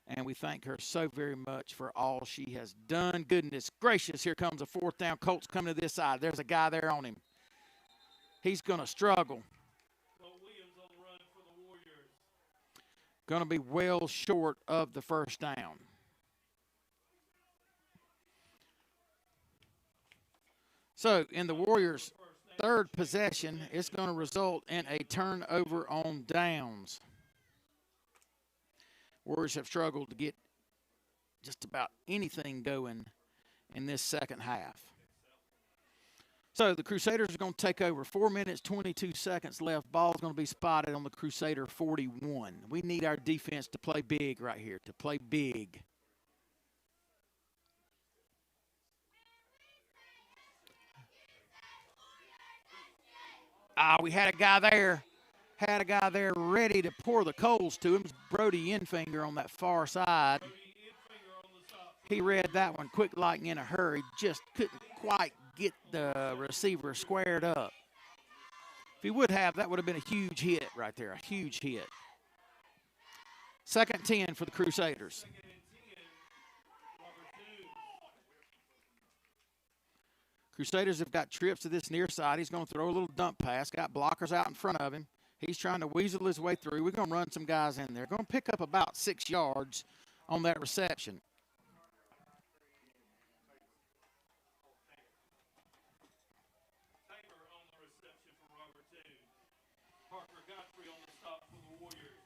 and we thank her so very much for all she has done. Goodness gracious, here comes a 4th down. Colts coming to this side. There's a guy there on him. He's going to struggle. Williams on the run for the Warriors. Going to be well short of the 1st down. So, in the Warriors' 3rd possession, it's going to result in a turnover on downs. Warriors have struggled to get just about anything going in this second half. So the Crusaders are going to take over. 4 minutes, 22 seconds left. Ball's going to be spotted on the Crusader 41. We need our defense to play big right here, to play big. We had a guy there ready to pour the coals to him. It was Brody Infinger on that far side. He read that one quick like in a hurry, just couldn't quite get the receiver squared up. If he would have, that would have been a huge hit right there, a huge hit. 2nd 10 for the Crusaders. Crusaders have got trips to this near side. He's going to throw a little dump pass. Got blockers out in front of him. He's trying to weasel his way through. We're going to run some guys in there. Going to pick up about 6 yards on that reception.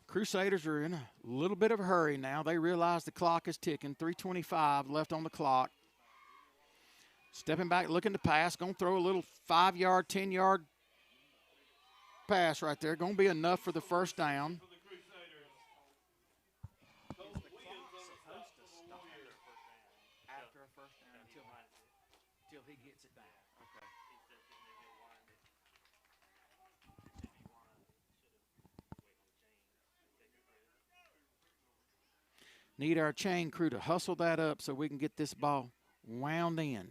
Crusaders are in a little bit of a hurry now. They realize the clock is ticking. 3:25 left on the clock. Stepping back, looking to pass. Going to throw a little 5-yard, 10-yard pass right there. Going to be enough for the 1st down. After a 1st down until he gets it down. Okay. Need our chain crew to hustle that up so we can get this ball wound in.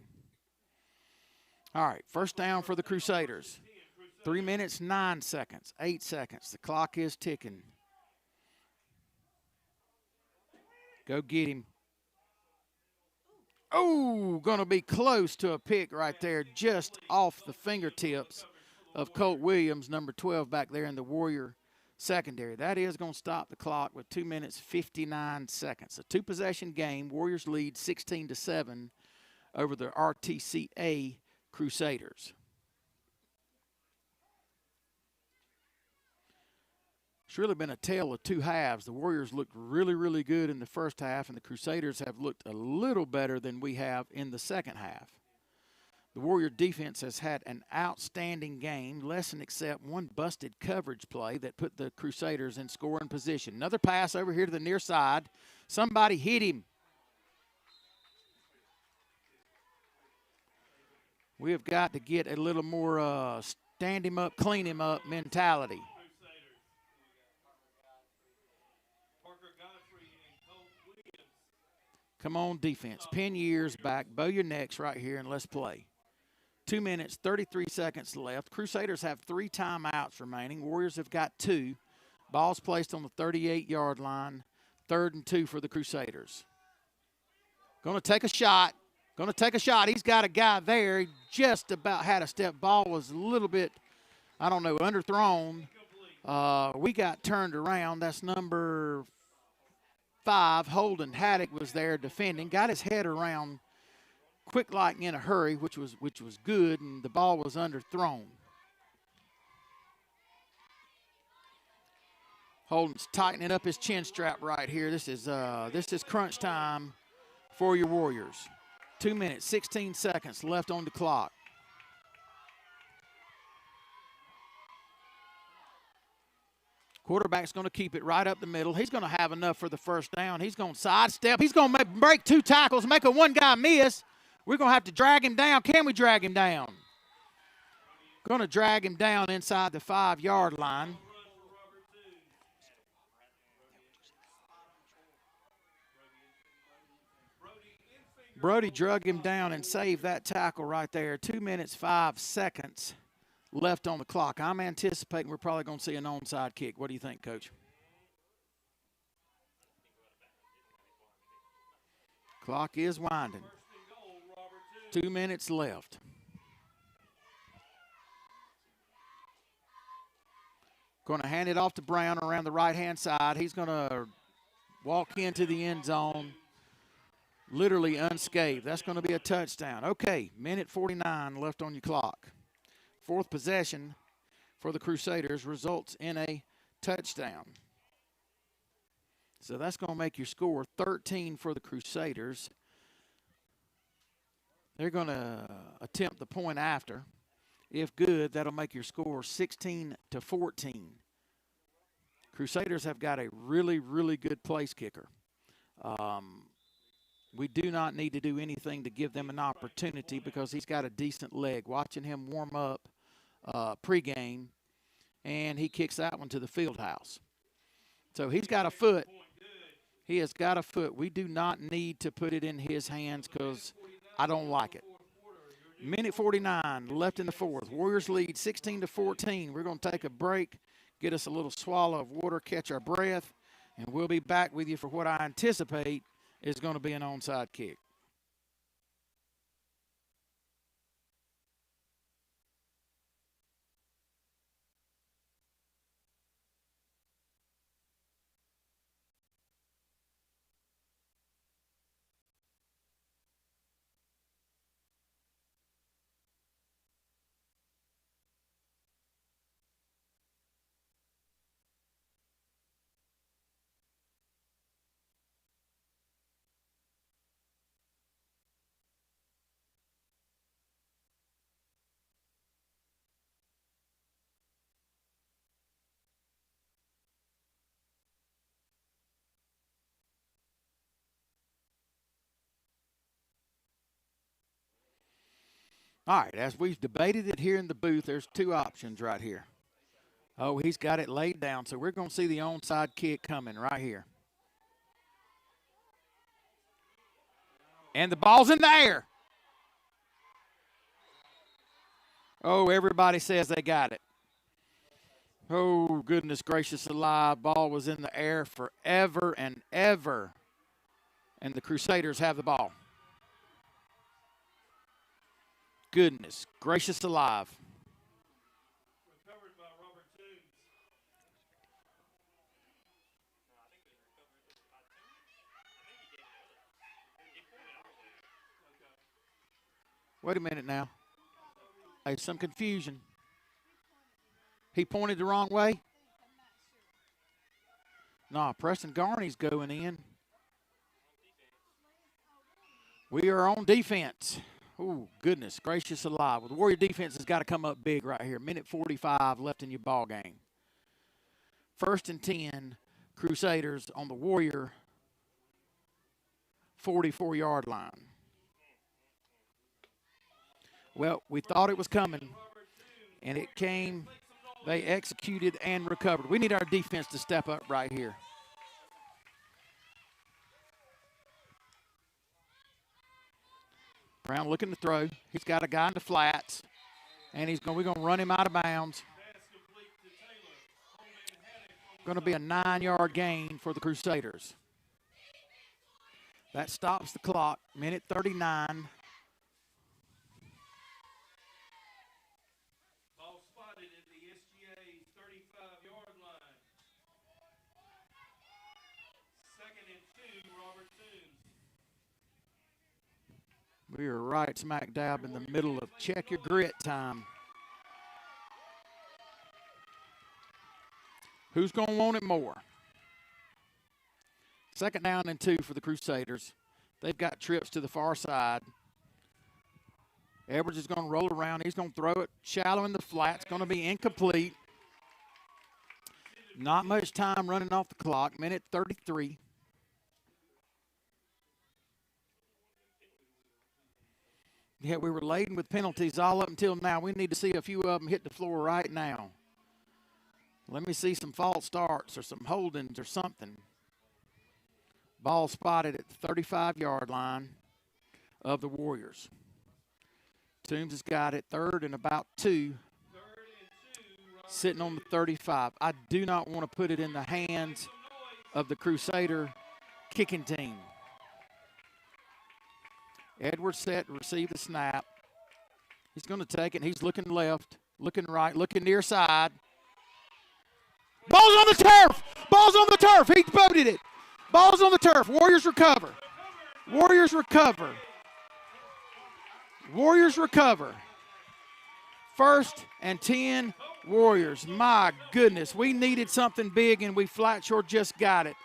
All right, 1st down for the Crusaders. 3 minutes, 9 seconds, 8 seconds. The clock is ticking. Go get him. Oh, going to be close to a pick right there, just off the fingertips of Colt Williams, number 12 back there in the Warrior secondary. That is going to stop the clock with 2 minutes, 59 seconds. A 2-possession game. Warriors lead 16-7 over the RTCA Crusaders. It's really been a tale of 2 halves. The Warriors looked really, really good in the 1st half, and the Crusaders have looked a little better than we have in the 2nd half. The Warrior defense has had an outstanding game, less than except one busted coverage play that put the Crusaders in scoring position. Another pass over here to the near side. Somebody hit him. We have got to get a little more stand him up, clean him up mentality. Come on, defense. Pin your ears back, bow your necks right here, and let's play. 2 minutes, 33 seconds left. Crusaders have 3 timeouts remaining. Warriors have got 2. Ball's placed on the 38-yard line. 3rd and 2 for the Crusaders. Going to take a shot. Going to take a shot. He's got a guy there. He just about had a step. Ball was a little bit, I don't know, underthrown. We got turned around. That's number 5. Holden Haddock was there defending. Got his head around quick like in a hurry, which was good, and the ball was underthrown. Holden's tightening up his chin strap right here. This is crunch time for your Warriors. 2 minutes, 16 seconds left on the clock. Quarterback's going to keep it right up the middle. He's going to have enough for the first down. He's going to sidestep. He's going to break 2 tackles, make a one-guy miss. We're going to have to drag him down. Can we drag him down? Going to drag him down inside the 5-yard line. Brody drug him down and saved that tackle right there. 2 minutes, 5 seconds left on the clock. I'm anticipating we're probably going to see an onside kick. What do you think, Coach? Clock is winding. 2 minutes left. Going to hand it off to Brown around the right-hand side. He's going to walk into the end zone literally unscathed. That's going to be a touchdown. Okay, minute 49 left on your clock. 4th possession for the Crusaders results in a touchdown. So that's going to make your score 13 for the Crusaders. They're going to attempt the point after. If good, that'll make your score 16-14. Crusaders have got a really, really good place kicker. We do not need to do anything to give them an opportunity because he's got a decent leg. Watching him warm up pregame, and he kicks that one to the field house. So he's got a foot. He has got a foot. We do not need to put it in his hands because I don't like it. Minute 49 left in the 4th. Warriors lead 16-14. We're going to take a break, get us a little swallow of water, catch our breath, and we'll be back with you for what I anticipate is going to be an onside kick. All right, as we've debated it here in the booth, there's 2 options right here. Oh, he's got it laid down, so we're going to see the onside kick coming right here. And the ball's in the air. Oh, everybody says they got it. Oh, goodness gracious alive. Ball was in the air forever and ever. And the Crusaders have the ball. Goodness gracious alive. Recovered by Robert Toombs. Wait a minute now. Hey, some confusion. He pointed the wrong way? No, Preston Garney's going in. We are on defense. Oh, goodness gracious alive. Well, the Warrior defense has got to come up big right here. Minute 45 left in your ball game. 1st and 10, Crusaders on the Warrior 44-yard line. Well, we thought it was coming, and it came. They executed and recovered. We need our defense to step up right here. Brown looking to throw. He's got a guy in the flats, and we're going to run him out of bounds. Going to be a 9-yard gain for the Crusaders. That stops the clock. Minute 39. Ball spotted at the SGA 35-yard line. 2nd and 2, Robert Toombs. We are right smack dab in the middle of check your grit time. Who's going to want it more? 2nd down and 2 for the Crusaders. They've got trips to the far side. Edwards is going to roll around. He's going to throw it shallow in the flat. It's going to be incomplete. Not much time running off the clock. Minute 33. Yeah, we were laden with penalties all up until now. We need to see a few of them hit the floor right now. Let me see some false starts or some holdings or something. Ball spotted at the 35-yard line of the Warriors. Toombs has got it 3rd and about 2. Sitting on the 35. I do not want to put it in the hands of the Crusader kicking team. Edwards set to receive the snap. He's going to take it. He's looking left, looking right, looking near side. Ball's on the turf. Ball's on the turf. He boated it. Ball's on the turf. Warriors recover. Warriors recover. Warriors recover. 1st and 10, Warriors. My goodness, we needed something big, and we flat short just got it.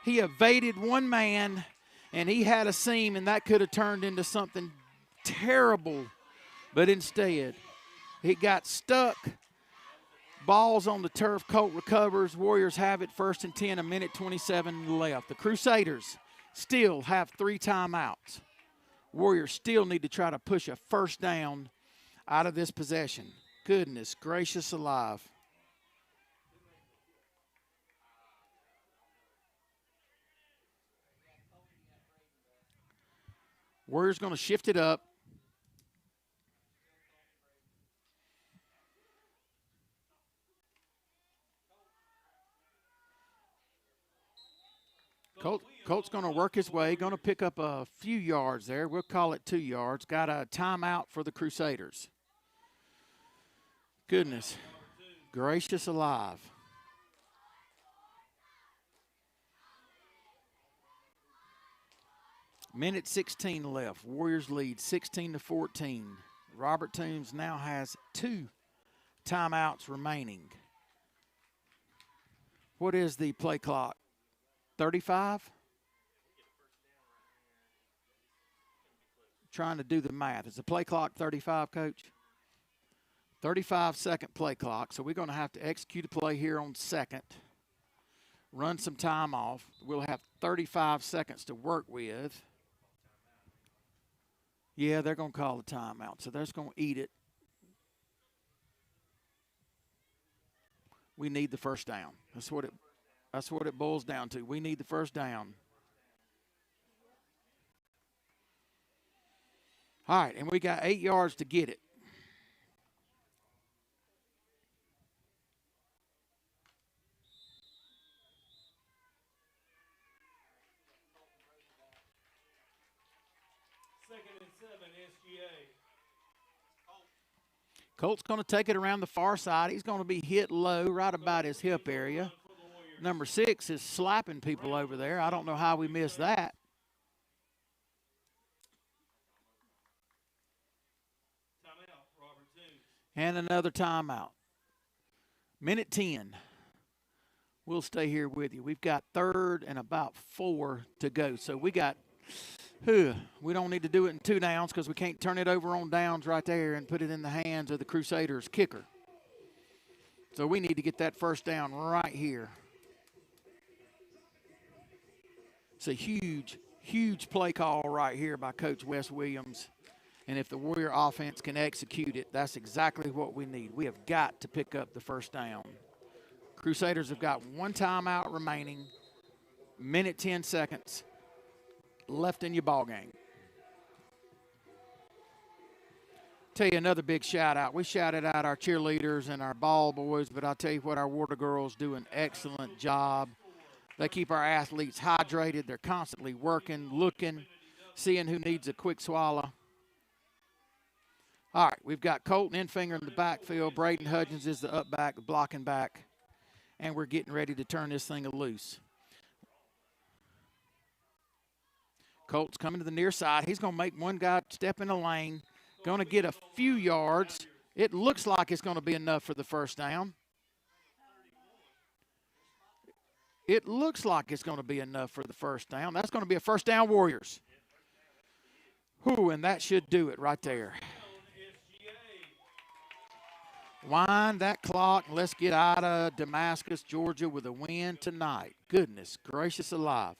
He evaded one man, and he had a seam, and that could have turned into something terrible. But instead, he got stuck. Ball's on the turf. Colt recovers. Warriors have it 1st and 10, a minute 27 left. The Crusaders still have 3 timeouts. Warriors still need to try to push a 1st down out of this possession. Goodness gracious alive. Warriors going to shift it up. Colt's going to work his way, going to pick up a few yards there. We'll call it 2 yards. Got a timeout for the Crusaders. Goodness gracious alive. Minute 16 left. Warriors lead 16-14. Robert Toombs now has 2 timeouts remaining. What is the play clock? 35? Trying to do the math. Is the play clock 35, Coach? 35-second play clock. So we're going to have to execute a play here on 2nd. Run some time off. We'll have 35 seconds to work with. Yeah, they're going to call the timeout. So they're just going to eat it. We need the 1st down. That's what it boils down to. We need the 1st down. All right, and we got 8 yards to get it. Second and 7, SGA. Colt's going to take it around the far side. He's going to be hit low right about his hip area. Number 6 is slapping people over there. I don't know how we missed that. Timeout, Robert Toombs. And another timeout. Minute 10. We'll stay here with you. We've got 3rd and about 4 to go. So we got We don't need to do it in 2 downs because we can't turn it over on downs right there and put it in the hands of the Crusaders kicker. So we need to get that first down right here. It's a huge, huge play call right here by Coach Wes Williams. And if the Warrior offense can execute it, that's exactly what we need. We have got to pick up the first down. Crusaders have got 1 timeout remaining, minute 10 seconds left in your ball game. Tell you another big shout out. We shouted out our cheerleaders and our ball boys, but I'll tell you what, our water girls do an excellent job. They keep our athletes hydrated. They're constantly working, looking, seeing who needs a quick swallow. All right, we've got Colton Infinger in the backfield. Braden Hudgens is the up back, blocking back. And we're getting ready to turn this thing loose. Colt's coming to the near side. He's going to make one guy step in the lane. Going to get a few yards. It looks like it's going to be enough for the first down. It looks like it's going to be enough for the first down. That's going to be a first down, Warriors. Whew, and that should do it right there. Wind that clock, and let's get out of Damascus, Georgia with a win tonight. Goodness gracious alive.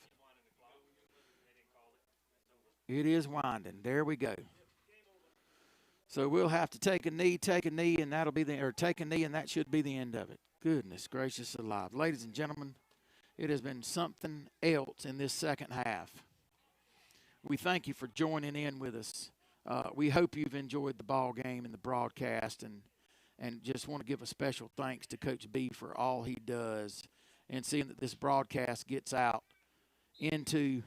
It is winding. There we go. So we'll have to take a knee, and that'll be the, or take a knee, and that should be the end of it. Goodness gracious alive. Ladies and gentlemen, it has been something else in this second half. We thank you for joining in with us. We hope you've enjoyed the ball game and the broadcast, and just want to give a special thanks to Coach B for all he does and seeing that this broadcast gets out into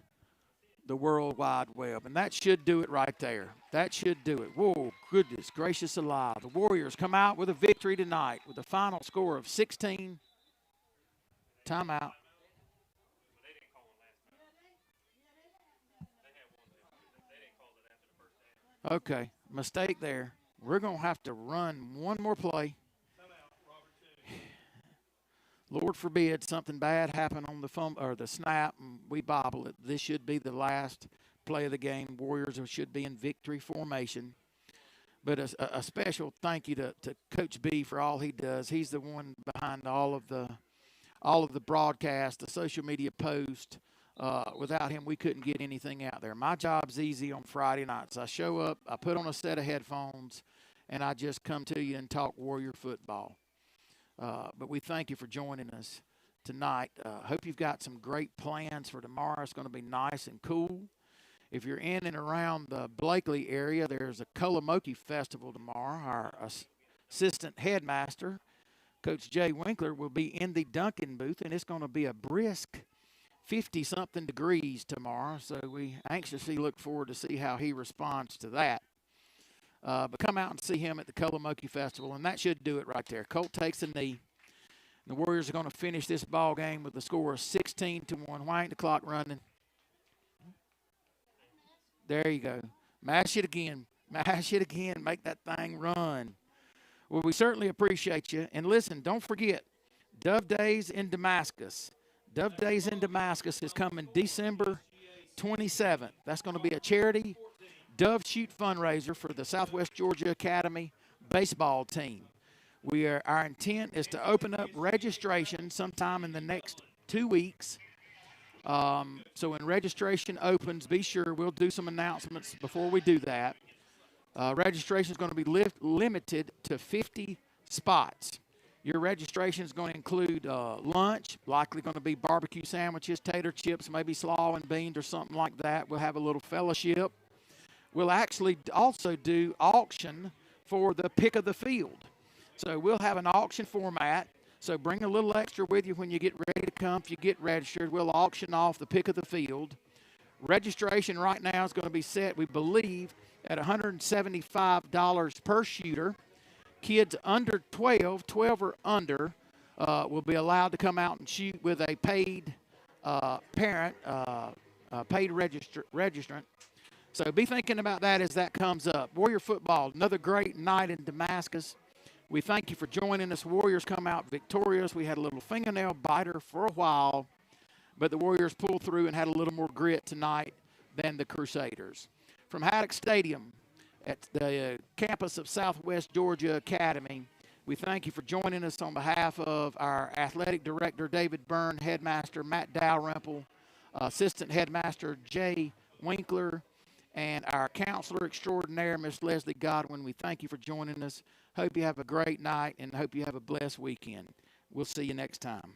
the World Wide Web. And that should do it right there. That should do it. Whoa, goodness gracious alive. The Warriors come out with a victory tonight with a final score of 16. Timeout. Okay, mistake there. We're going to have to run one more play. Lord forbid something bad happen on the snap and we bobble it. This should be the last play of the game. Warriors should be in victory formation. But a special thank you to Coach B for all he does. He's the one behind all of the broadcast, the social media post. Without him, we couldn't get anything out there. My job's easy on Friday nights. I show up, I put on a set of headphones, and I just come to you and talk Warrior football. But we thank you for joining us tonight. Hope you've got some great plans for tomorrow. It's going to be nice and cool. If you're in and around the Blakely area, there's a Kulamoki Festival tomorrow. Our assistant headmaster, Coach Jay Winkler, will be in the Duncan booth, and it's going to be a brisk 50-something degrees tomorrow. So we anxiously look forward to see how he responds to that. But come out and see him at the Kulamoki Festival, and that should do it right there. Colt takes a knee. The Warriors are going to finish this ball game with a score of 16-1. Why ain't the clock running? There you go. Mash it again. Mash it again. Make that thing run. Well, we certainly appreciate you. And listen, don't forget, Dove Days in Damascus. Dove Days in Damascus is coming December 27th. That's going to be a charity Dove Shoot fundraiser for the Southwest Georgia Academy baseball team. Our intent is to open up registration sometime in the next 2 weeks. So when registration opens, be sure we'll do some announcements before we do that. Registration is going to be limited to 50 spots. Your registration is going to include lunch, likely going to be barbecue sandwiches, tater chips, maybe slaw and beans or something like that. We'll have a little fellowship. We'll actually also do auction for the pick of the field. So we'll have an auction format. So bring a little extra with you when you get ready to come. If you get registered, we'll auction off the pick of the field. Registration right now is going to be set, we believe, at $175 per shooter. Kids under 12 or under, will be allowed to come out and shoot with a paid parent, paid registrant. So be thinking about that as that comes up. Warrior football, another great night in Damascus. We thank you for joining us. Warriors come out victorious. We had a little fingernail biter for a while, but the Warriors pulled through and had a little more grit tonight than the Crusaders. From Haddock Stadium at the campus of Southwest Georgia Academy, we thank you for joining us on behalf of our athletic director, David Byrne, headmaster Matt Dalrymple, assistant headmaster Jay Winkler, and our counselor extraordinaire, Miss Leslie Godwin. We thank you for joining us. Hope you have a great night and hope you have a blessed weekend. We'll see you next time.